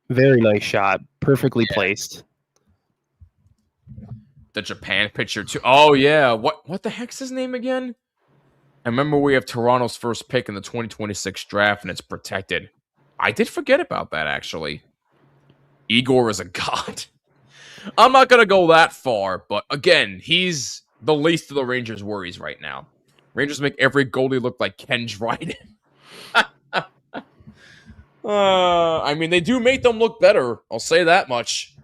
very nice shot. Perfectly placed. The Japan pitcher, too. Oh, yeah. What the heck's his name again? I remember we have Toronto's first pick in the 2026 draft, and it's protected. I did forget about that, actually. Igor is a god. I'm not going to go that far, but again, he's the least of the Rangers' worries right now. Rangers make every goalie look like Ken Dryden. I mean, they do make them look better. I'll say that much.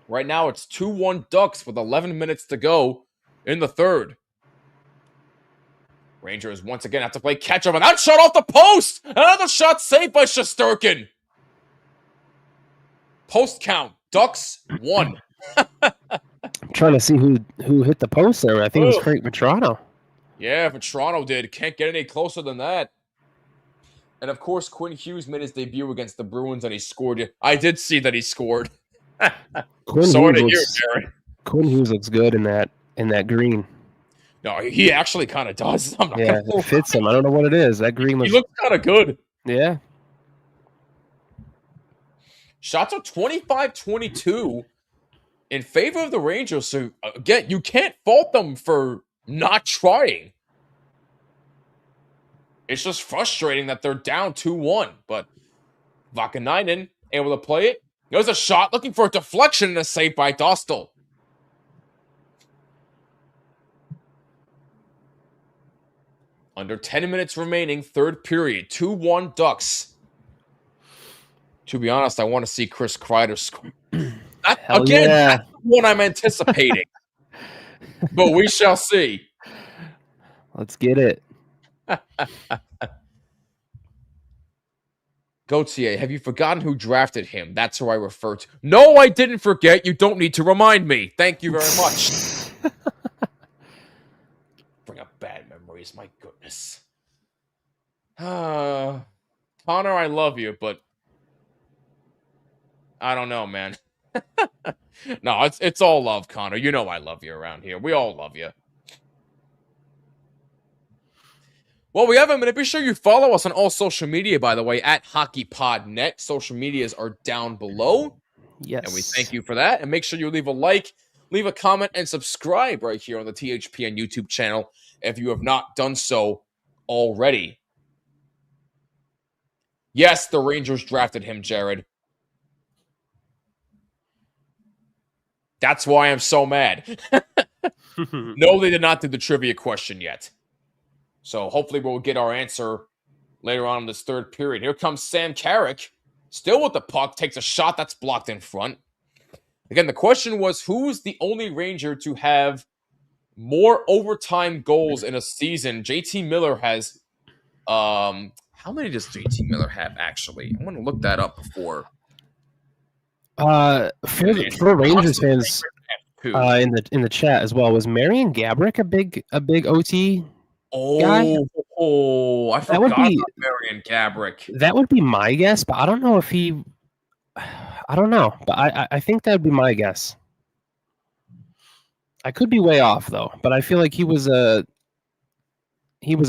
Right now, it's 2-1 Ducks with 11 minutes to go in the third. Rangers once again have to play catch-up, and that shot off the post! Another shot saved by Shesterkin. Post count. Ducks 1. I'm trying to see who hit the post there. I think it was Frank Vetrano. Yeah, Vetrano did. Can't get any closer than that. And of course, Quinn Hughes made his debut against the Bruins, and he scored. I did see that he scored. Sorry to hear, Jared. Quinn Hughes looks good in that green. No, he actually kind of does. I'm not Yeah, it fits him. I don't know what it is. That green was. He looks kind of good. Yeah. Shots are 25-22 in favor of the Rangers. So, again, you can't fault them for not trying. It's just frustrating that they're down 2-1. But Vakanainen able to play it. There's a shot looking for a deflection and a save by Dostal. Under 10 minutes remaining, third period, 2-1 Ducks. To be honest, I want to see Chris Kreider score. Hell Again, yeah. that's the one I'm anticipating. But we shall see. Let's get it. Gauthier, have you forgotten who drafted him? That's who I refer to. No, I didn't forget. You don't need to remind me. Thank you very much. Bring up bad memories. My goodness. Connor, I love you, but I don't know, man. No, it's all love, Connor. You know I love you around here. We all love you. Well, we have a minute. Be sure you follow us on all social media, by the way, at HockeyPodNet. Social medias are down below. Yes. And we thank you for that. And make sure you leave a like, leave a comment, and subscribe right here on the THPN YouTube channel if you have not done so already. Yes, the Rangers drafted him, Jared. That's why I'm so mad. No, they did not do the trivia question yet. So hopefully we'll get our answer later on in this third period. Here comes Sam Carrick, still with the puck, takes a shot that's blocked in front. Again, the question was, who's the only Ranger to have more overtime goals in a season? JT Miller has, how many does JT Miller have, actually? I want to look that up before. For Rangers fans in the chat as well, was Marian Gaborik a big OT guy? I forgot about Marian Gaborik. That would be my guess, but I don't know if he. I don't know, but I think that would be my guess. I could be way off though, but I feel like he was a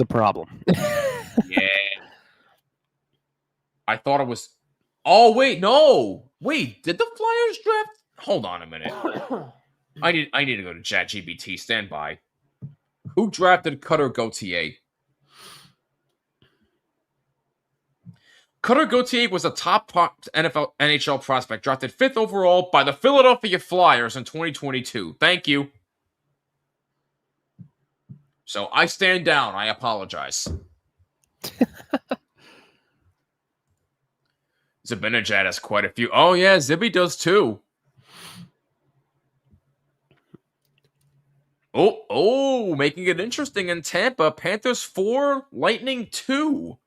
problem. Yeah. I thought it was. Oh wait, no. Wait, did the Flyers draft? Hold on a minute. I need to go to ChatGPT. Stand by. Who drafted Cutter Gauthier? Cutter Gauthier was a top NHL prospect, drafted 5th overall by the Philadelphia Flyers in 2022. Thank you. So I stand down. I apologize. Zibanejad has quite a few. Oh, yeah, Zibby does too. Oh, making it interesting in Tampa. Panthers 4, Lightning 2.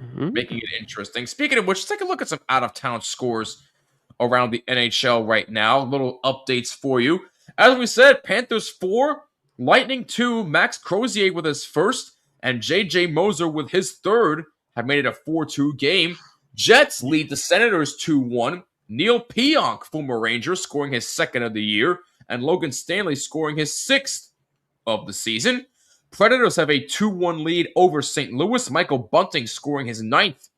Mm-hmm. Making it interesting. Speaking of which, let's take a look at some out-of-town scores around the NHL right now. Little updates for you. As we said, Panthers 4, Lightning 2. Max Crozier with his first, and J.J. Moser with his third have made it a 4-2 game. Jets lead the Senators 2-1. Neil Pionk, former Ranger, scoring his second of the year, and Logan Stanley scoring his 6th of the season. Predators have a 2-1 lead over St. Louis. Michael Bunting scoring his 9th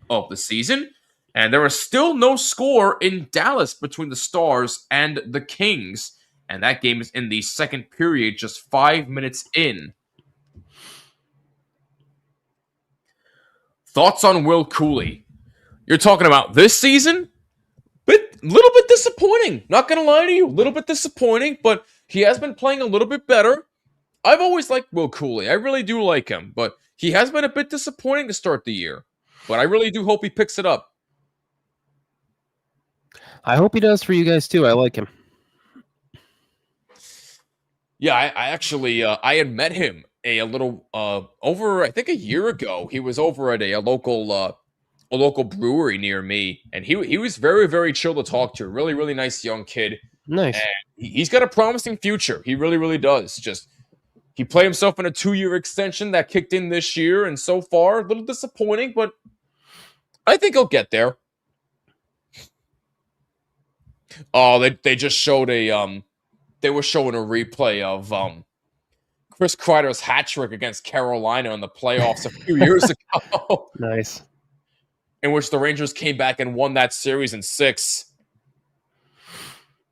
of the season. And there is still no score in Dallas between the Stars and the Kings. And that game is in the second period, just 5 minutes in. Thoughts on Will Cooley? You're talking about this season? Little bit disappointing. Not going to lie to you. A little bit disappointing, but he has been playing a little bit better. I've always liked Will Cooley. I really do like him, but he has been a bit disappointing to start the year. But I really do hope he picks it up. I hope he does for you guys too. I like him. Yeah, I actually I had met him a little over, I think, a year ago. He was over at a local brewery near me, and he was very, very chill to talk to. Really, really nice young kid. Nice. And he's got a promising future. He really, really does. Just he played himself in a 2-year extension that kicked in this year, and so far a little disappointing, but I think he'll get there. Oh, they just showed they were showing a replay of Chris Kreider's hat trick against Carolina in the playoffs a few years ago. Nice. In which the Rangers came back and won that series in 6.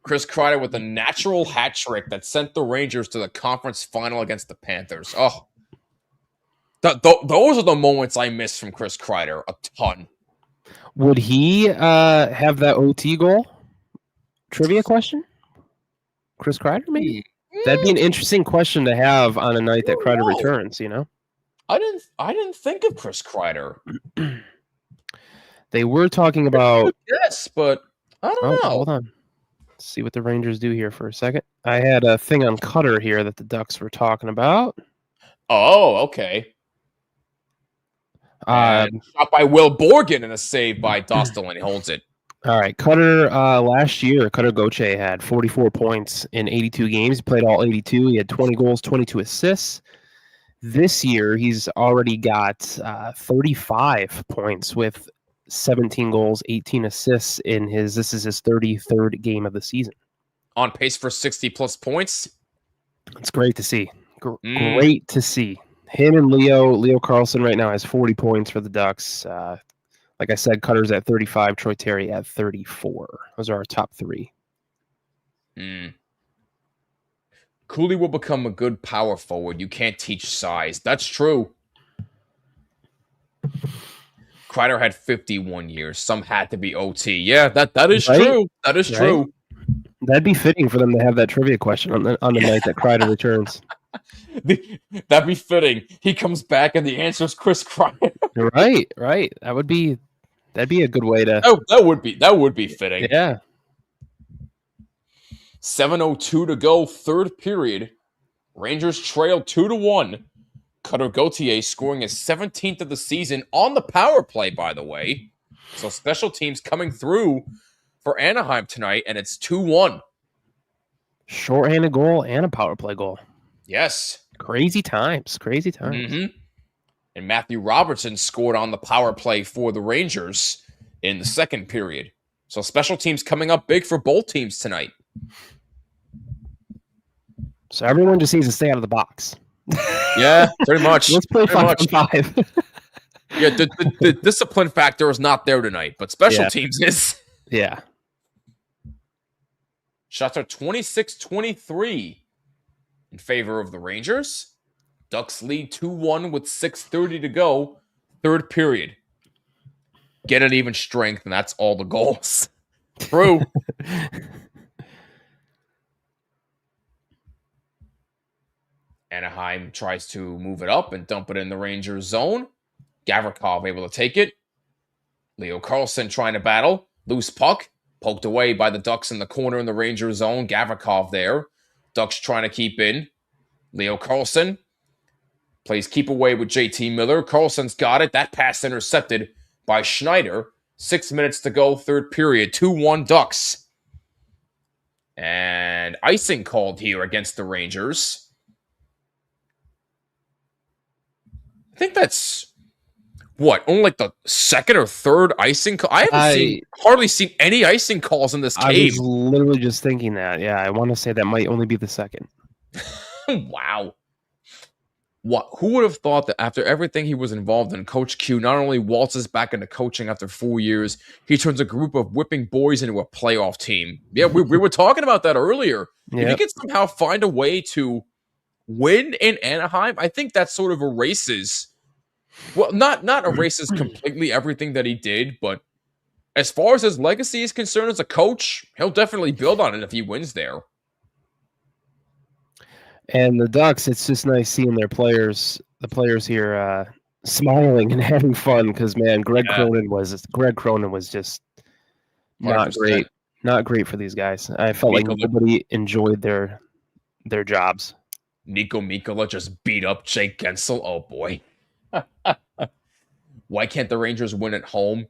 Chris Kreider with a natural hat trick that sent the Rangers to the conference final against the Panthers. Oh, those are the moments I miss from Chris Kreider a ton. Would he have that OT goal? Trivia question? Chris Kreider, maybe? That'd be an interesting question to have on a night that Kreider returns, you know? I didn't think of Chris Kreider. They were talking about. Yes, but I don't know. Hold on. Let's see what the Rangers do here for a second. I had a thing on Cutter here that the Ducks were talking about. Oh, okay. Shot by Will Borgen and a save by Dostal, and he holds it. All right, Cutter. Last year, Cutter Gauthier had 44 points in 82 games. He played all 82. He had 20 goals, 22 assists. This year, he's already got 35 points with 17 goals, 18 assists in his. This is his 33rd game of the season. On pace for 60-plus points. It's great to see. Great to see. Him and Leo Carlson right now has 40 points for the Ducks. Like I said, Cutter's at 35, Troy Terry at 34. Those are our top three. Cooley will become a good power forward. You can't teach size. That's true. Kreider had 51 years. Some had to be OT. Yeah, that is true. That is true. That'd be fitting for them to have that trivia question on the night that Kreider returns. That'd be fitting. He comes back and the answer is Chris Kreider. Right. That'd be a good way to. Oh, that would be fitting. Yeah. 7:02 to go, third period. Rangers trail 2-1. Cutter Gauthier scoring his 17th of the season on the power play, by the way. So special teams coming through for Anaheim tonight, and it's 2-1. Shorthanded goal and a power play goal. Yes. Crazy times. Mm-hmm. And Matthew Robertson scored on the power play for the Rangers in the second period. So special teams coming up big for both teams tonight. So everyone just needs to stay out of the box. Yeah, pretty much. Let's play 5-on-5. Yeah, the discipline factor is not there tonight, but special teams is. Yeah. Shots are 26-23 in favor of the Rangers. Ducks lead 2-1 with 6:30 to go. Third period. Get an even strength, and that's all the goals. True. Anaheim tries to move it up and dump it in the Rangers zone. Gavrikov able to take it. Leo Carlson trying to battle. Loose puck. Poked away by the Ducks in the corner in the Rangers zone. Gavrikov there. Ducks trying to keep in. Leo Carlson plays keep away with JT Miller. Carlson's got it. That pass intercepted by Schneider. 6 minutes to go, third period. 2-1 Ducks. And icing called here against the Rangers. I think that's only like the second or third icing call. I haven't hardly seen any icing calls in this game. I was literally just thinking that. Yeah, I want to say that might only be the second. Wow. Who would have thought that after everything he was involved in, Coach Q not only waltzes back into coaching after 4 years, he turns a group of whipping boys into a playoff team. Yeah, we were talking about that earlier. Yep. If he could somehow find a way to win in Anaheim, I think that sort of erases, well, not erases completely everything that he did, but as far as his legacy is concerned as a coach, he'll definitely build on it if he wins there. And the Ducks, it's just nice seeing the players here smiling and having fun because, man, Greg Cronin was just not 100%. Great. Not great for these guys. I felt like nobody enjoyed their jobs. Nico Mikkola just beat up Jake Gensel. Oh, boy. Why can't the Rangers win at home?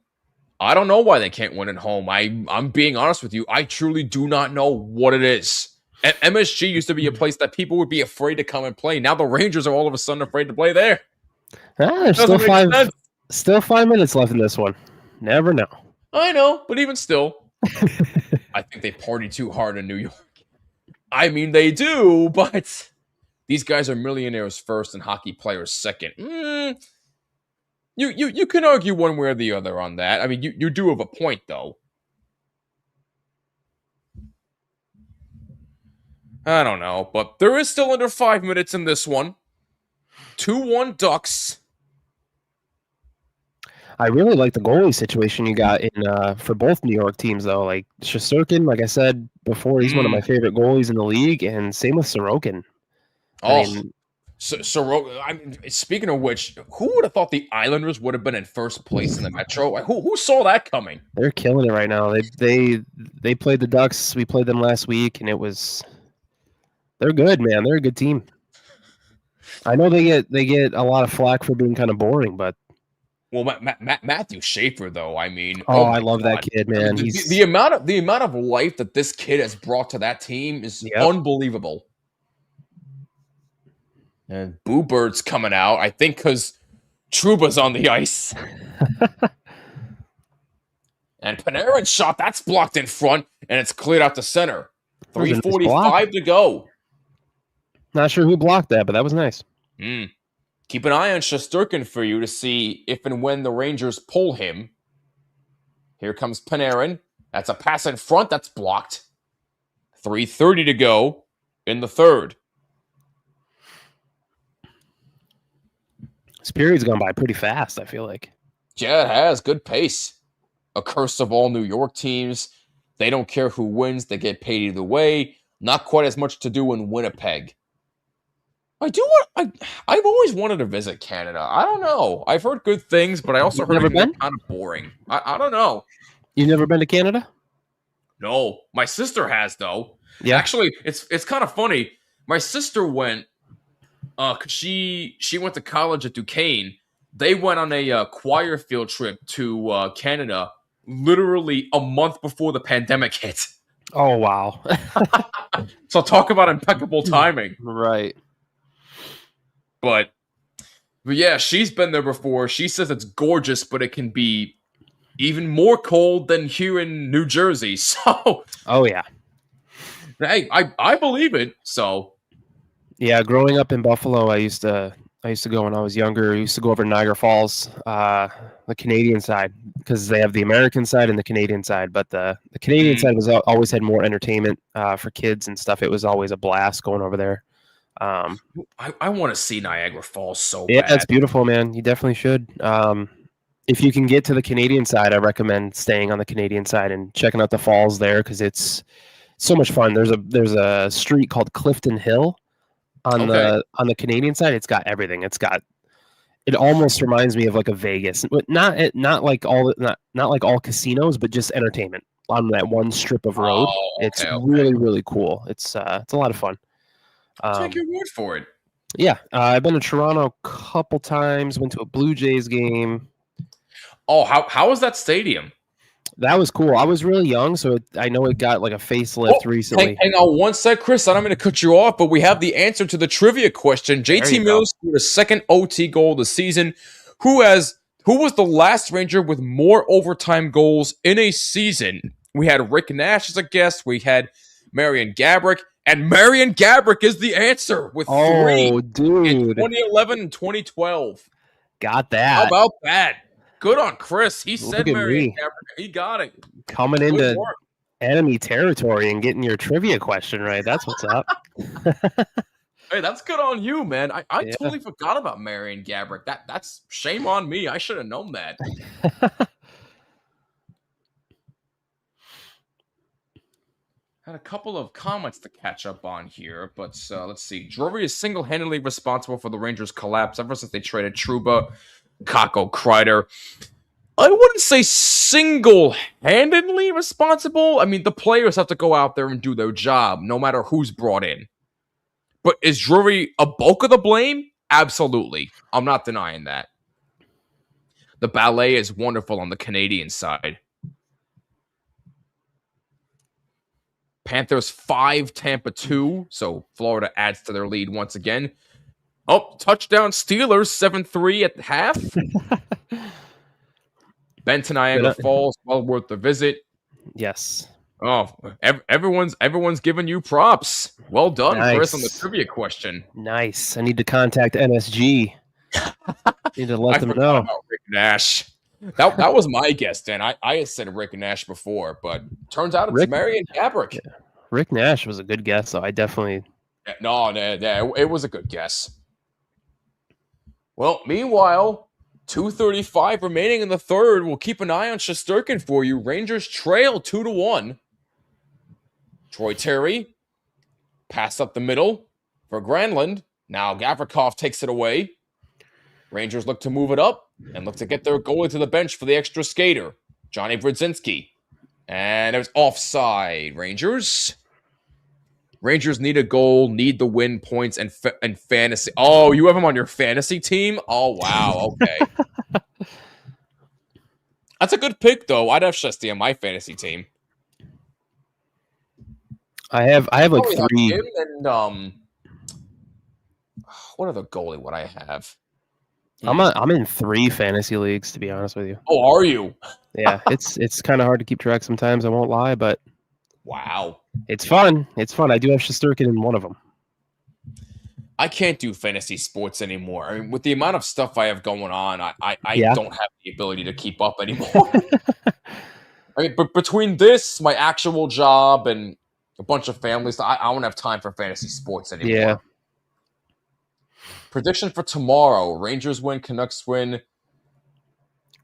I don't know why they can't win at home. I'm being honest with you. I truly do not know what it is. MSG used to be a place that people would be afraid to come and play. Now the Rangers are all of a sudden afraid to play there. There's still 5 minutes left in this one. Never know. I know, but even still, I think they party too hard in New York. I mean, they do, but these guys are millionaires first and hockey players second. You can argue one way or the other on that. I mean, you do have a point, though. I don't know, but there is still under 5 minutes in this one. 2-1 Ducks. I really like the goalie situation you got in for both New York teams, though. Like Shesterkin, like I said before, he's one of my favorite goalies in the league, and same with Sorokin. I mean, I mean, speaking of which, who would have thought the Islanders would have been in first place in the Metro? Who saw that coming? They're killing it right now. They played the Ducks. We played them last week, and they're good, man. They're a good team. I know they get a lot of flack for being kind of boring, but Well, Matthew Schaefer, though, I mean, I love that kid, man. I mean, the amount of life that this kid has brought to that team is unbelievable. And Boo Bird's coming out, I think, because Trouba's on the ice. And Panarin's shot, that's blocked in front, and it's cleared out to center. 3:45 to go. Not sure who blocked that, but that was nice. Keep an eye on Shesterkin for you to see if and when the Rangers pull him. Here comes Panarin. That's a pass in front. That's blocked. 3:30 to go in the third. This period's gone by pretty fast, I feel like. Yeah, it has. Good pace. A curse of all New York teams. They don't care who wins. They get paid either way. Not quite as much to do in Winnipeg. I've always wanted to visit Canada. I don't know. I've heard good things, but I also heard it's kind of boring. I don't know. You've never been to Canada? No. My sister has, though. Yeah. Actually, it's kind of funny. My sister went, cause she went to college at Duquesne. They went on a choir field trip to Canada literally a month before the pandemic hit. Oh, wow. So talk about impeccable timing. Right. But yeah, she's been there before. She says it's gorgeous, but it can be even more cold than here in New Jersey. So, oh yeah, hey, I believe it. So, yeah, growing up in Buffalo, I used to go when I was younger. I used to go over to Niagara Falls, the Canadian side, because they have the American side and the Canadian side. But the Canadian side was always had more entertainment for kids and stuff. It was always a blast going over there. I want to see Niagara Falls so bad. Yeah, it's beautiful, man. You definitely should. If you can get to the Canadian side, I recommend staying on the Canadian side and checking out the falls there because it's so much fun. There's a street called Clifton Hill on the Canadian side. It's got everything. It almost reminds me of like a Vegas, but not like all casinos, but just entertainment on that one strip of road. It's really, really cool. It's a lot of fun. Take your word for it. Yeah, I've been to Toronto a couple times. Went to a Blue Jays game. Oh, how was that stadium? That was cool. I was really young, so I know it got like a facelift recently. Hang on one sec, Chris. I'm going to cut you off, but we have the answer to the trivia question. JT Miller scored a second OT goal of the season. Who was the last Ranger with more overtime goals in a season? We had Rick Nash as a guest. We had Marian Gaborik. And Marian Gaborik is the answer with 3 dude. in 2011 and 2012. Got that. How about that? Good on Chris. He said Marian Gaborik. He got it. Coming into enemy territory and getting your trivia question right. That's what's up. Hey, that's good on you, man. I totally forgot about Marian Gaborik. That's shame on me. I should have known that. Had a couple of comments to catch up on here, but let's see. Drury is single-handedly responsible for the Rangers' collapse ever since they traded Trouba, Kakko, Kreider. I wouldn't say single-handedly responsible. I mean, the players have to go out there and do their job, no matter who's brought in. But is Drury a bulk of the blame? Absolutely. I'm not denying that. The ballet is wonderful on the Canadian side. Panthers 5, Tampa 2. So Florida adds to their lead once again. Oh, touchdown Steelers 7-3 at the half. Benton, Niagara Falls, well worth the visit. Yes. Oh, everyone's giving you props. Well done, Chris, on the trivia question. Nice. I need to contact NSG. Need to let them know. About Rick Nash. That was my guess, Dan. I had said Rick Nash before, but turns out it's Marian Gaborik. Yeah. Rick Nash was a good guess, so I definitely... No, it was a good guess. Well, meanwhile, 2:35 remaining in the third. We'll keep an eye on Shesterkin for you. Rangers trail 2-1. Troy Terry, pass up the middle for Granlund. Now Gavrikov takes it away. Rangers look to move it up and look to get their goalie to the bench for the extra skater, Johnny Brodzinski. And it was offside. Rangers need a goal, need the win points and fantasy. Oh, you have him on your fantasy team? Oh, wow. Okay. That's a good pick, though. I'd have Shesty on my fantasy team. I have like three. Him and what other goalie would I have? I'm in 3 fantasy leagues, to be honest with you. Oh, are you? Yeah, it's kind of hard to keep track sometimes. I won't lie, but wow, it's fun. It's fun. I do have Shesterkin in one of them. I can't do fantasy sports anymore. I mean, with the amount of stuff I have going on, I don't have the ability to keep up anymore. I mean, but between this, my actual job, and a bunch of family stuff, I don't have time for fantasy sports anymore. Yeah. Prediction for tomorrow: Rangers win, Canucks win.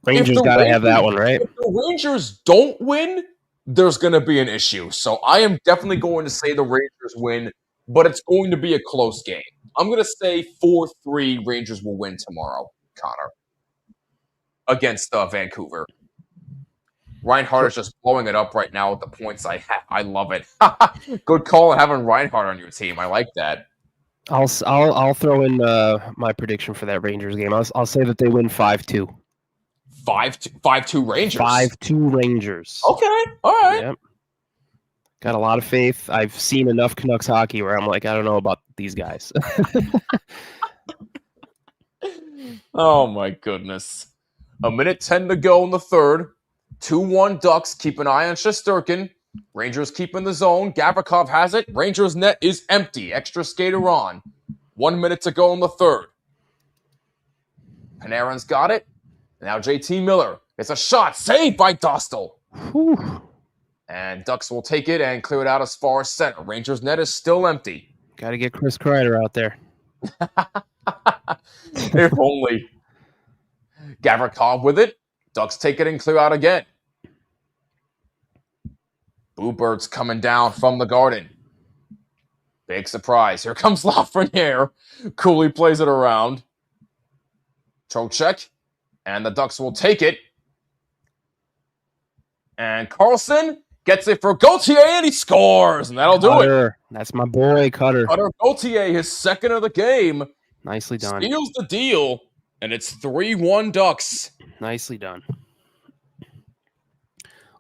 Rangers got to have that one, right? If the Rangers don't win, there's going to be an issue. So I am definitely going to say the Rangers win, but it's going to be a close game. I'm going to say 4-3 Rangers will win tomorrow, Connor, against Vancouver. Reinhardt is just blowing it up right now with the points I have. I love it. Good call on having Reinhardt on your team. I like that. I'll throw in my prediction for that Rangers game. I'll say that they win 5-2. 5-2 Rangers. 5-2 Rangers. Okay, all right. Yep. Got a lot of faith. I've seen enough Canucks hockey where I'm like, I don't know about these guys. Oh my goodness! 1:10 to go in the third. 2-1 Ducks. Keep an eye on Shesterkin. Rangers keep in the zone. Gavrikov has it. Rangers net is empty. Extra skater on. 1 minute to go in the third. Panarin's got it. Now JT Miller. It's a shot. Saved by Dostal. And Ducks will take it and clear it out as far as center. Rangers net is still empty. Got to get Chris Kreider out there. If only. Gavrikov with it. Ducks take it and clear out again. Bluebirds coming down from the Garden. Big surprise. Here comes Lafreniere. Cooley plays it around. Trocheck. And the Ducks will take it. And Carlson gets it for Gauthier, and he scores. And that'll do it. That's my boy, Cutter. Cutter Gauthier, his second of the game. Nicely done. Steals the deal. And it's 3-1 Ducks. Nicely done.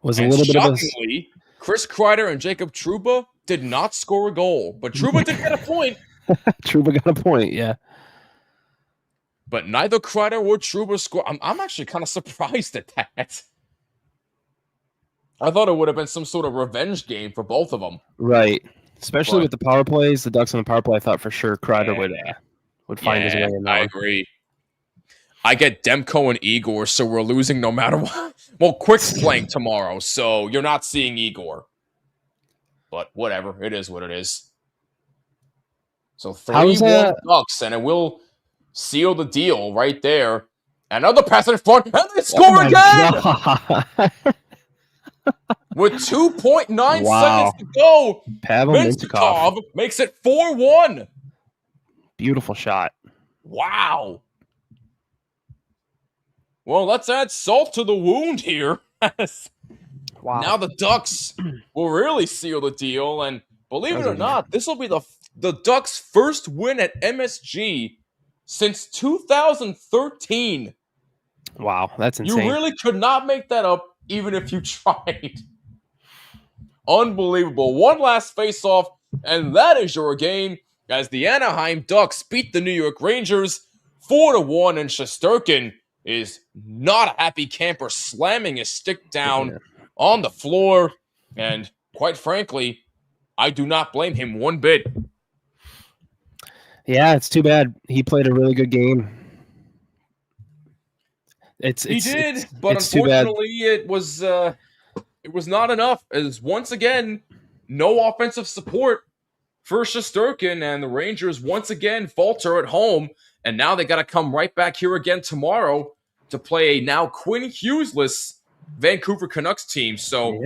Was And a little bit of a... Chris Kreider and Jacob Trouba did not score a goal, but Trouba did get a point. Trouba got a point, yeah. But neither Kreider or Trouba scored. I'm actually kind of surprised at that. I thought it would have been some sort of revenge game for both of them. Right. Especially with the power plays, the Ducks on the power play, I thought for sure Kreider would find his way in there. I agree. I get Demko and Igor, so we're losing no matter what. Well, Quick's playing tomorrow, so you're not seeing Igor. But whatever, it is what it is. So 3-1 Ducks, and it will seal the deal right there. Another pass in front, and they score again! With 2.9 seconds to go, Pavel Mintyukov makes it 4-1. Beautiful shot. Wow. Well, let's add salt to the wound here. Wow. Now the Ducks will really seal the deal, and believe it or not, this will be the Ducks' first win at MSG since 2013. Wow, that's insane. You really could not make that up, even if you tried. Unbelievable. One last face-off, and that is your game, as the Anaheim Ducks beat the New York Rangers 4-1, and Shesterkin is not a happy camper, slamming his stick down on the floor. And quite frankly, I do not blame him one bit. Yeah, it's too bad. He played a really good game. But unfortunately, it was not enough. As once again, no offensive support for Shesterkin, and the Rangers once again falter at home. And now they got to come right back here again tomorrow to play a now Quinn Hughes-less Vancouver Canucks team. So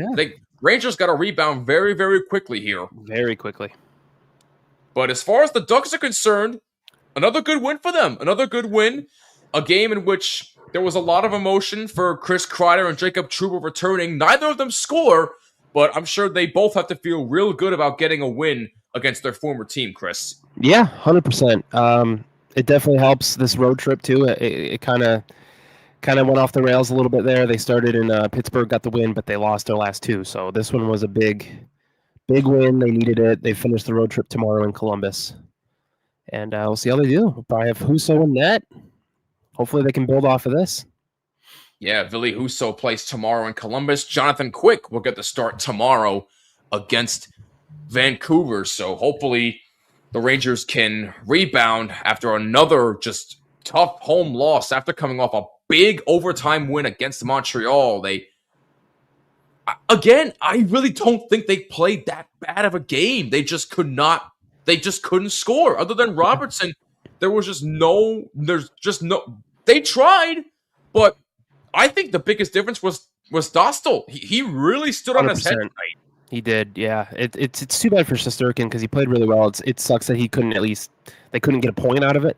Rangers got to rebound very, very quickly here. Very quickly. But as far as the Ducks are concerned, another good win for them. Another good win. A game in which there was a lot of emotion for Chris Kreider and Jacob Trouba returning. Neither of them score, but I'm sure they both have to feel real good about getting a win against their former team, Chris. Yeah, 100%. It definitely helps this road trip too. It kind of went off the rails a little bit there. They started in Pittsburgh, got the win, but they lost their last two. So this one was a big win. They needed it. They finished the road trip tomorrow in Columbus, and we'll see how they do. We'll probably have Husso in net. Hopefully they can build off of this. Yeah, Ville Husso plays tomorrow in Columbus. Jonathan Quick will get the start tomorrow against Vancouver. So hopefully the Rangers can rebound after another just tough home loss after coming off a big overtime win against Montreal. I really don't think they played that bad of a game. They just couldn't score. Other than Robertson, there's just no, they tried, but I think the biggest difference was Dostal. He really stood on his head 100%. tonight. He did, yeah. It's too bad for Shesterkin because he played really well. It sucks that they couldn't get a point out of it.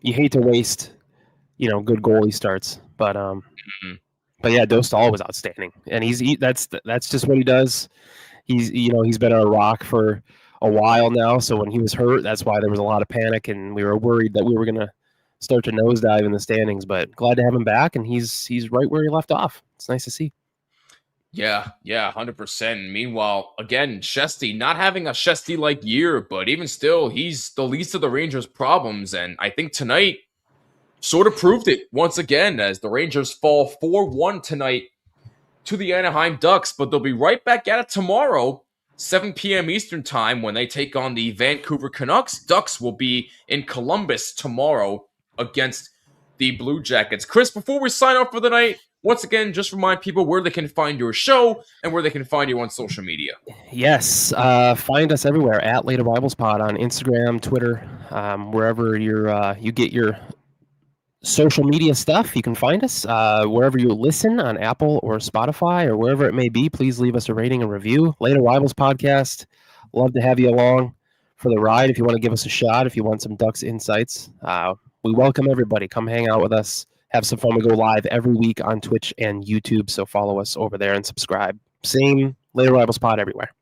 You hate to waste, good goalie starts, but yeah, Dostal was outstanding, and that's just what he does. He's been on a rock for a while now. So when he was hurt, that's why there was a lot of panic, and we were worried that we were gonna start to nosedive in the standings. But glad to have him back, and he's right where he left off. It's nice to see. Yeah, 100%. Meanwhile, again, Shesty not having a Shesty-like year, but even still, he's the least of the Rangers' problems. And I think tonight sort of proved it once again as the Rangers fall 4-1 tonight to the Anaheim Ducks. But they'll be right back at it tomorrow, 7 p.m. Eastern time, when they take on the Vancouver Canucks. Ducks will be in Columbus tomorrow against the Blue Jackets. Chris, before we sign off for the night, once again, just remind people where they can find your show and where they can find you on social media. Yes, find us everywhere at Late Arrivals Pod on Instagram, Twitter, wherever you get your social media stuff. You can find us wherever you listen on Apple or Spotify or wherever it may be. Please leave us a rating and review. Late Arrivals Podcast. Love to have you along for the ride. If you want to give us a shot, if you want some Ducks insights, we welcome everybody. Come hang out with us. Have some fun. We go live every week on Twitch and YouTube, so follow us over there and subscribe. Same Late Arrivals Pod everywhere.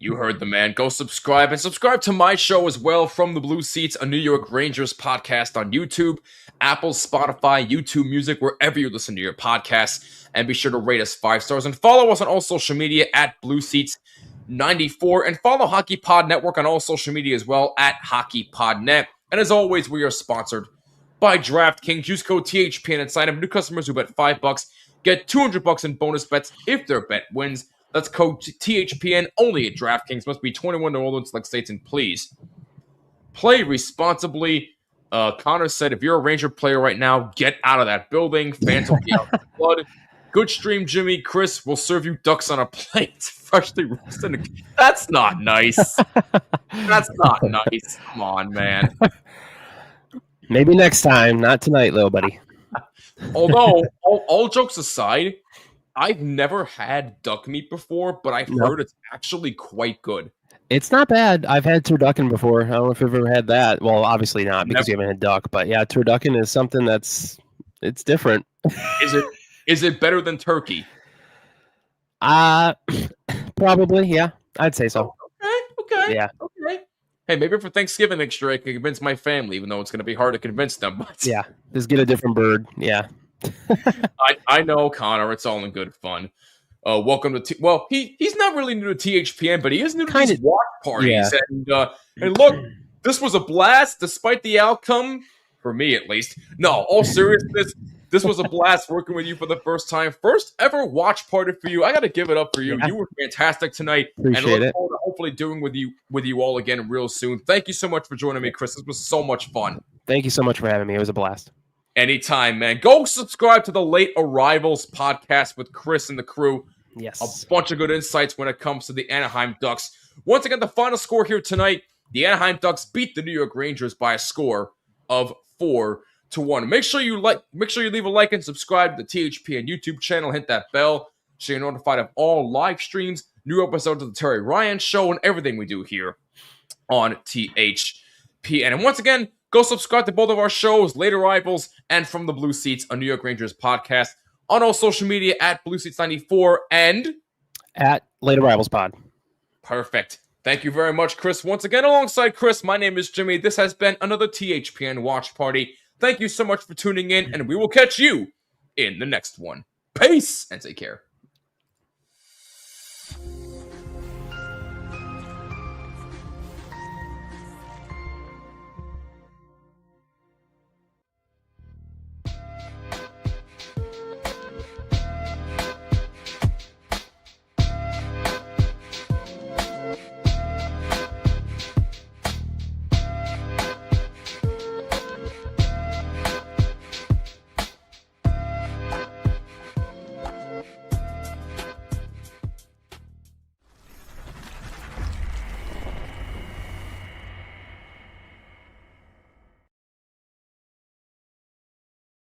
You heard the man. Go subscribe and subscribe to my show as well, From the Blue Seats, a New York Rangers podcast on YouTube, Apple, Spotify, YouTube Music, wherever you listen to your podcasts. And be sure to rate us 5 stars and follow us on all social media at Blue Seats 94, and follow Hockey Pod Network on all social media as well at Hockey Pod Net. And as always, we are sponsored by DraftKings. Use code THPN and sign up. New customers who bet $5 get $200 in bonus bets if their bet wins. That's code THPN only at DraftKings. Must be 21 or older in select states, and please play responsibly. Connor said, if you're a Ranger player right now, get out of that building. Fans will be out in blood. Good stream, Jimmy. Chris will serve you ducks on a plate, freshly roasted. That's not nice. That's not nice. Come on, man. Maybe next time, not tonight, little buddy. Although, all jokes aside, I've never had duck meat before, but I've heard it's actually quite good. It's not bad. I've had turducken before. I don't know if you've ever had that. Well, obviously not because you haven't had duck. But yeah, turducken is something it's different. Is it better than turkey? Probably, yeah. I'd say so. Okay. Yeah. Okay. Hey, maybe for Thanksgiving next year I can convince my family, even though it's going to be hard to convince them. But yeah, just get a different bird. Yeah. I know, Connor. It's all in good fun. Welcome to he's not really new to THPN, but he is new to these watch parties. Yeah. And look, this was a blast, despite the outcome, for me at least. No, all seriousness, this was a blast working with you for the first time. First ever watch party for you. I got to give it up for you. Yeah. You were fantastic tonight. Appreciate and look it. forward to hopefully doing with you all again real soon. Thank you so much for joining me, Chris. This was so much fun. Thank you so much for having me. It was a blast. Anytime, man. Go subscribe to the Late Arrivals podcast with Chris and the crew. Yes. A bunch of good insights when it comes to the Anaheim Ducks. Once again, the final score here tonight, the Anaheim Ducks beat the New York Rangers by a score of 4-1. Make sure you leave a like and subscribe to the THPN YouTube channel. Hit that bell so you're notified of all live streams, new episodes of the Terry Ryan Show, and everything we do here on THPN. THPN. And once again, go subscribe to both of our shows, Late Arrivals and From the Blue Seats, a New York Rangers podcast, on all social media at Blue Seats 94 and at Late Arrivals Pod. Perfect. Thank you very much, Chris. Once again, alongside Chris, my name is Jimmy. This has been another THPN Watch Party. Thank you so much for tuning in, and we will catch you in the next one. Peace, and take care.